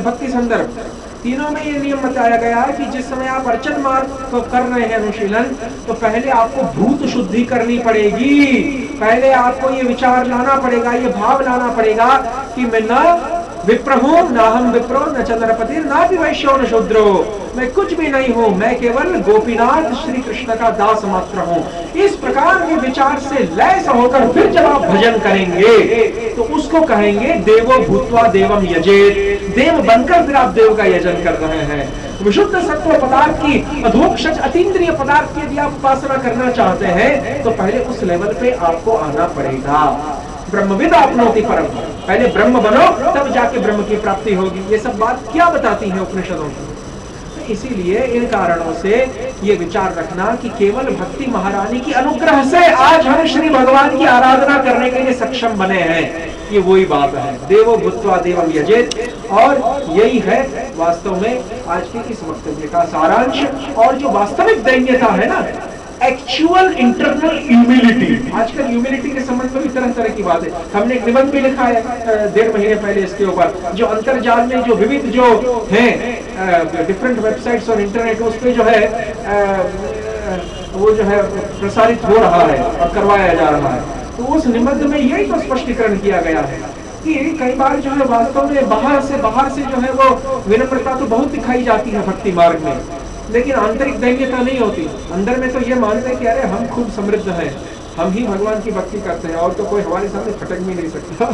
[SPEAKER 2] भक्ति संदर्भ, तीनों में ये नियम बताया गया है कि जिस समय आप अर्चन मार्ग को कर रहे हैं अनुशीलन, तो पहले आपको भूत शुद्धि करनी पड़ेगी। पहले आपको ये विचार लाना पड़ेगा, ये भाव लाना पड़ेगा कि मैं न विप्र हूं, ना हम विप्रो, न चंद्रपति, ना भी वैश्यो न शूद्रो, मैं कुछ भी नहीं हूं, मैं केवल गोपीनाथ श्री कृष्ण का दास मात्र हूं। इस प्रकार के विचार से लैस होकर फिर जब आप भजन करेंगे तो उसको कहेंगे देवो भूत्वा देवम यजेत, देव बनकर फिर आप देव का यजन कर रहे हैं। विशुद्ध सत्व पदार्थ की अधोक्षज अतीन्द्रिय पदार्थ की यदि आप उपासना करना चाहते हैं तो पहले उस लेवल पे आपको आना पड़ेगा। ब्रह्मविद आपनोति परम, पहले ब्रह्म बनो तब जाके ब्रह्म की प्राप्ति होगी। ये सब बात क्या बताती है उपनिषदों की? इसीलिए इन कारणों से ये विचार रखना कि केवल भक्ति महारानी की अनुग्रह से आज हम श्री भगवान की आराधना करने के लिए सक्षम बने हैं, ये वही बात है। देवो भूत्वा देवम यजेत, और यही है वास्तव में आज के इस वक्तव्य का सारांश। और जो वास्तविक दैन्यता है ना, एक्चुअल इंटरनल ह्यूमिलिटी, आजकल ह्यूमिलिटी के संबंध में भी तरह तरह की बात है। हमने एक निबंध भी लिखा है 1.5 महीने पहले इसके ऊपर, जो अंतर्जाल में जो विविध जो हैं डिफरेंट वेबसाइट्स और इंटरनेट, उस पे जो है वो जो है प्रसारित हो रहा है और करवाया जा रहा है। तो उस निबंध में यही तो स्पष्टीकरण किया गया है कि कई बार जो है वास्तव में बाहर से जो है वो विनम्रता तो बहुत दिखाई जाती है भक्ति मार्ग में, लेकिन आंतरिक दैन्यता नहीं होती। अंदर में तो ये मानते हैं कि अरे हम खूब समृद्ध हैं, हम ही भगवान की भक्ति करते हैं और तो कोई हमारे सामने फटक भी नहीं सकता।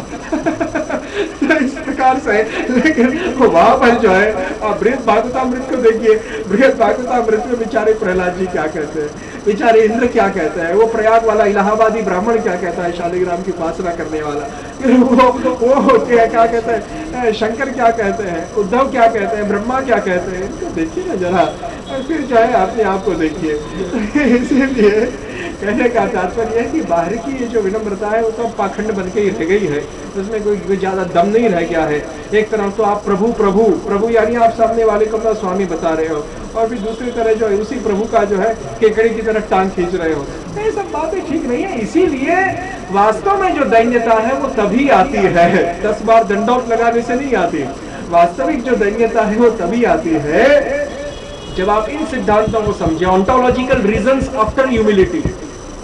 [SPEAKER 2] तो इस प्रकार से, लेकिन वहां पर जो है आप बृहद भागवतामृत को देखिए, बृहद भागवतामृत में बेचारे प्रहलाद जी क्या कहते हैं, बेचारे इंद्र क्या कहते हैं, वो प्रयाग वाला इलाहाबादी ब्राह्मण क्या कहता है, शालिग्राम की उपासना करने वाला, वो क्या कहते हैं, शंकर क्या कहते हैं, उद्धव क्या कहते हैं, ब्रह्मा क्या कहते हैं, इनको देखिए ना जरा, और फिर जो है अपने आप को देखिए। इसीलिए कहने का तात्पर्य है कि बाहर की ये जो विनम्रता है वो तो पाखंड बन के ही रह गई है, उसमें कोई ज्यादा दम नहीं रह गया है। एक तरफ तो आप प्रभु प्रभु प्रभु यानी आप सामने वाले को अपना स्वामी बता रहे हो, और फिर दूसरी तरह जो है उसी प्रभु का जो है केकड़ी की तरफ टांग खींच रहे हो। तो ये सब बातें ठीक नहीं है। इसीलिए वास्तव में जो दैन्यता है वो तभी आती है, 10 बार दंडौत लगाने से नहीं आती। वास्तविक जो दैन्यता है वो तभी आती है जब आप इन सिद्धांतों को समझे। ऑन्टोलॉजिकल रीजंस आफ्टर ह्यूमिलिटी,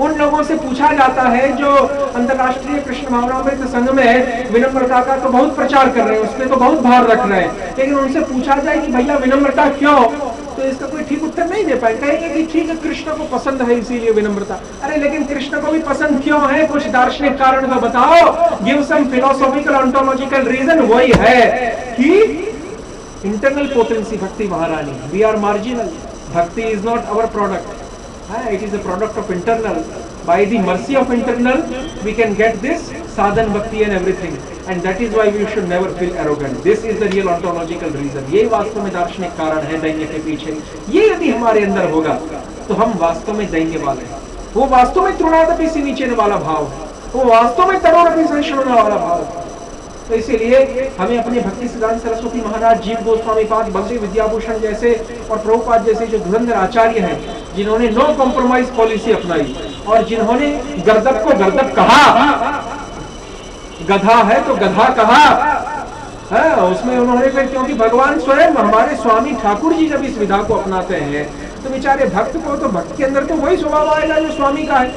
[SPEAKER 2] उन लोगों से पूछा जाता है जो अंतर्राष्ट्रीय कृष्ण भावनामृत संघ में विनम्रता का तो बहुत प्रचार कर रहे हैं, उसमें तो बहुत भार रख रहे हैं, लेकिन उनसे पूछा जाए कि भैया विनम्रता क्यों, तो इसका कोई ठीक उत्तर नहीं दे पाए। कहेंगे कि ठीक है कृष्ण को पसंद है इसीलिए विनम्रता। अरे लेकिन कृष्ण को भी पसंद क्यों है, कुछ दार्शनिक कारण तो बताओ, give some philosophical ontological reason. वही है कि इंटरनल पोटेंसी भक्ति महारानी, we are marginal, bhakti is not our product, it is a product of internal. By the mercy of internal we can get this sadhan bhakti and everything, and that is why we should never feel arrogant. This is the real ontological reason. ये वास्तव में दार्शनिक कारण है दैन्य के पीछे। ये यदि हमारे अंदर होगा तो हम वास्तव में दैन्य वाले हैं। वो वास्तव में तृणादपि से नीचे वाला भाव है, वो वास्तव में तरोरपि सहिष्णुता वाला भाव है। तो इसीलिए हमें अपने भक्ति सिद्धांत सरस्वती महाराज, जीव गोस्वामी पाद, बंसी विद्याभूषण जैसे और प्रभुपाद जैसे जो धुरंधर आचार्य हैं, जिन्होंने नो कॉम्प्रोमाइज पॉलिसी अपनाई और जिन्होंने गर्दभ को गर्दभ कहा, गधा है तो गधा कहा है, उसमें उन्होंने फिर, क्योंकि भगवान स्वयं हमारे स्वामी ठाकुर जी जब इस विधा को अपनाते हैं तो बेचारे भक्त को तो भक्त के अंदर तो वही स्वभाव आएगा जो स्वामी का है।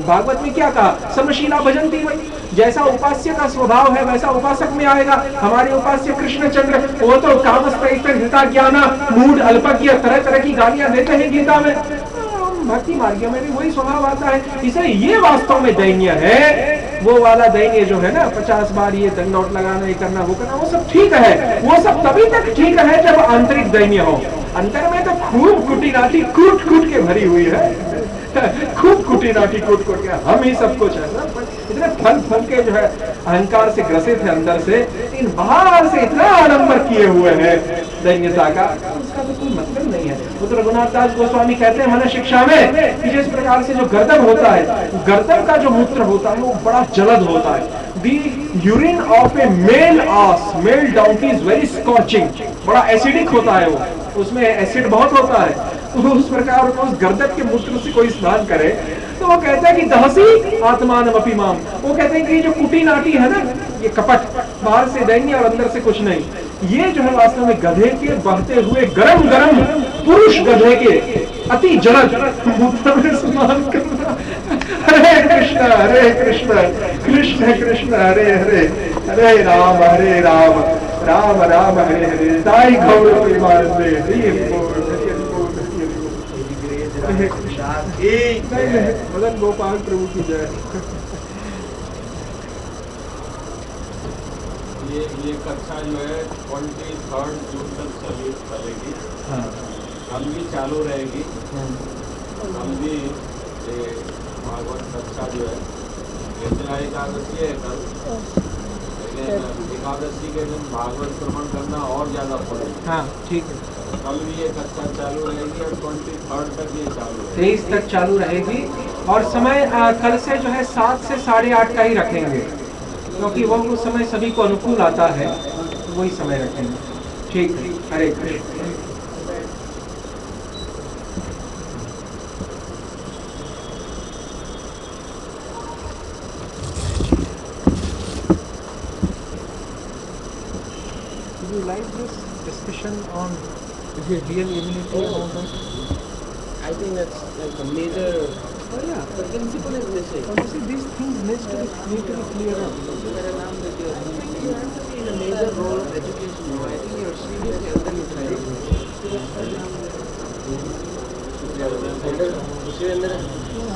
[SPEAKER 2] भागवत में क्या कहा, समशीला भजंती वही, जैसा उपास्य का स्वभाव है वैसा उपासक में आएगा। हमारे उपास्य कृष्णचंद्र वो तो कामस्ता ज्ञाना मूड अल्पज्ञ तरह तरह की गालियां देते हैं गीता में, भक्ति मार्ग में भी वही स्वभाव आता है। इसलिए ये वास्तव में दैन्य है। वो वाला दैन्य जो है ना 50 बार ये दंडौट लगाना, ये करना, वो करना, वो सब ठीक है, वो सब तभी तक ठीक है जब आंतरिक दैन्य हो। अंतर में तो खूब कुटी नाटी कूट कूट के भरी हुई है, खूब कुटी नाटी कूट कूट के हम ही सब कुछ है ना, इतने फल फल के जो है अहंकार से ग्रसित है अंदर से, इन बाहर से इतना आडंबर किए हुए हैं दैन्यता का, उसका तो कोई मतलब नहीं है। वो तो रघुनाथ दास गोस्वामी कहते हैं मन शिक्षा में कि जिस प्रकार से जो गर्दभ होता है, गर्दभ का जो मूत्र होता है वो बड़ा जलद होता है। The urine of a male ass, male donkey is very scorching, बड़ा एसिडिक होता है वो, उसमें एसिड बहुत होता है। तो उस प्रकार उस गर्दभ के मूत्र से कोई स्नान करे तो वो कहता है कि दहसी आत्मान अपी माम, वो कहते हैं कि जो कुटी नाटी है ना, ये कपट, बाहर से दैन्य और अंदर से कुछ नहीं, ये जो है वास्तव में गधे के बहते हुए गरम गरम पुरुष गधे के अति जलद मूत्र में स्नान करना। हरे कृष्ण कृष्ण कृष्ण हरे हरे, हरे राम राम राम हरे हरे, ताई गौर प्रेमानंदे हरि बोल हरि बोल हरि बोल। हरे कृष्ण। मदन गोपाल प्रभु की जय।
[SPEAKER 6] ये कक्षा जो है 23 जून तक चलेगी।
[SPEAKER 2] हाँ।
[SPEAKER 6] कल भी चालू रहेगी। कल भी भागवत कक्षा जो है, निर्जला एकादशी है कल, लेकिन एकादशी के दिन भागवत श्रवण करना और ज्यादा पड़ेगा।
[SPEAKER 2] हाँ ठीक है।
[SPEAKER 6] कल भी ये कक्षा चालू रहेगी और 23 तक ये चालू रहेगी,
[SPEAKER 2] 23 तक चालू रहेगी। और समय कल से जो है 7 से 8:30 का ही रखेंगे, क्योंकि वो उस समय सभी को अनुकूल आता है, वही समय रखेंगे। ठीक है, हरे Krishna. Do you like this discussion on is it real immunity and all that?
[SPEAKER 7] I think that's like a major.
[SPEAKER 2] Oh yeah.
[SPEAKER 7] The principle is missing.
[SPEAKER 2] So you see, these things need to be clear up.
[SPEAKER 7] I think you have to be in a major role of education. I think you're serious health and nutrition.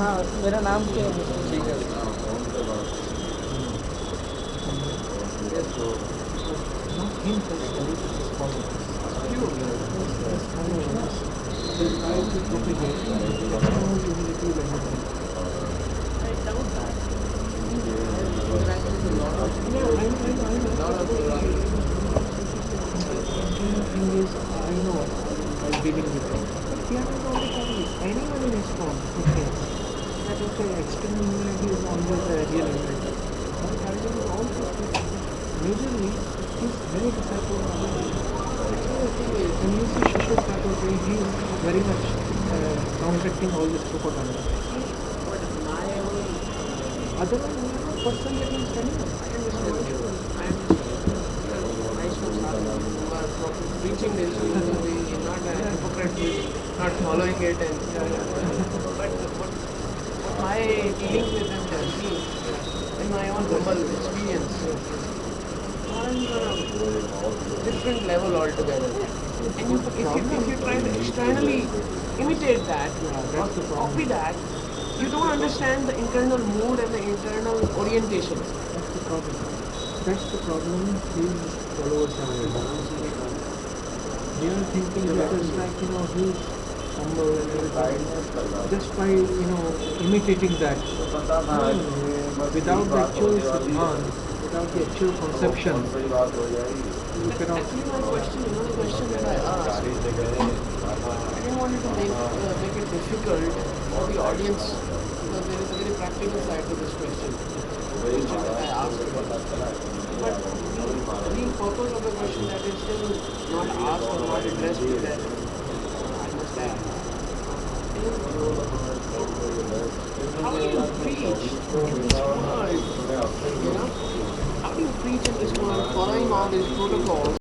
[SPEAKER 7] हाँ, मेरा नाम क्या है? ठीक है।
[SPEAKER 2] Very much counteracting all this propaganda. Otherwise, person getting studied.
[SPEAKER 7] Preaching this, you're not a hypocrite, not following it, and but what my dealings with them have been, in my own humble experience, on a different level altogether. And if you try to externally imitate that or copy that, you don't understand the internal mood and the internal orientation.
[SPEAKER 2] That's the problem. That's the problem these followers have. They are thinking that it's like, he's humble and everything. Just by, imitating that. Without the actual siddhant, without the actual conception, you cannot.
[SPEAKER 7] Actually, my question, the question that I asked, I didn't want to make it difficult for the audience, because there is a very practical side to this question that I asked. But the purpose of the question that is still not asked or not addressed to that, I must add, is how do you preach in this world? How do you preach in this world following all these protocols?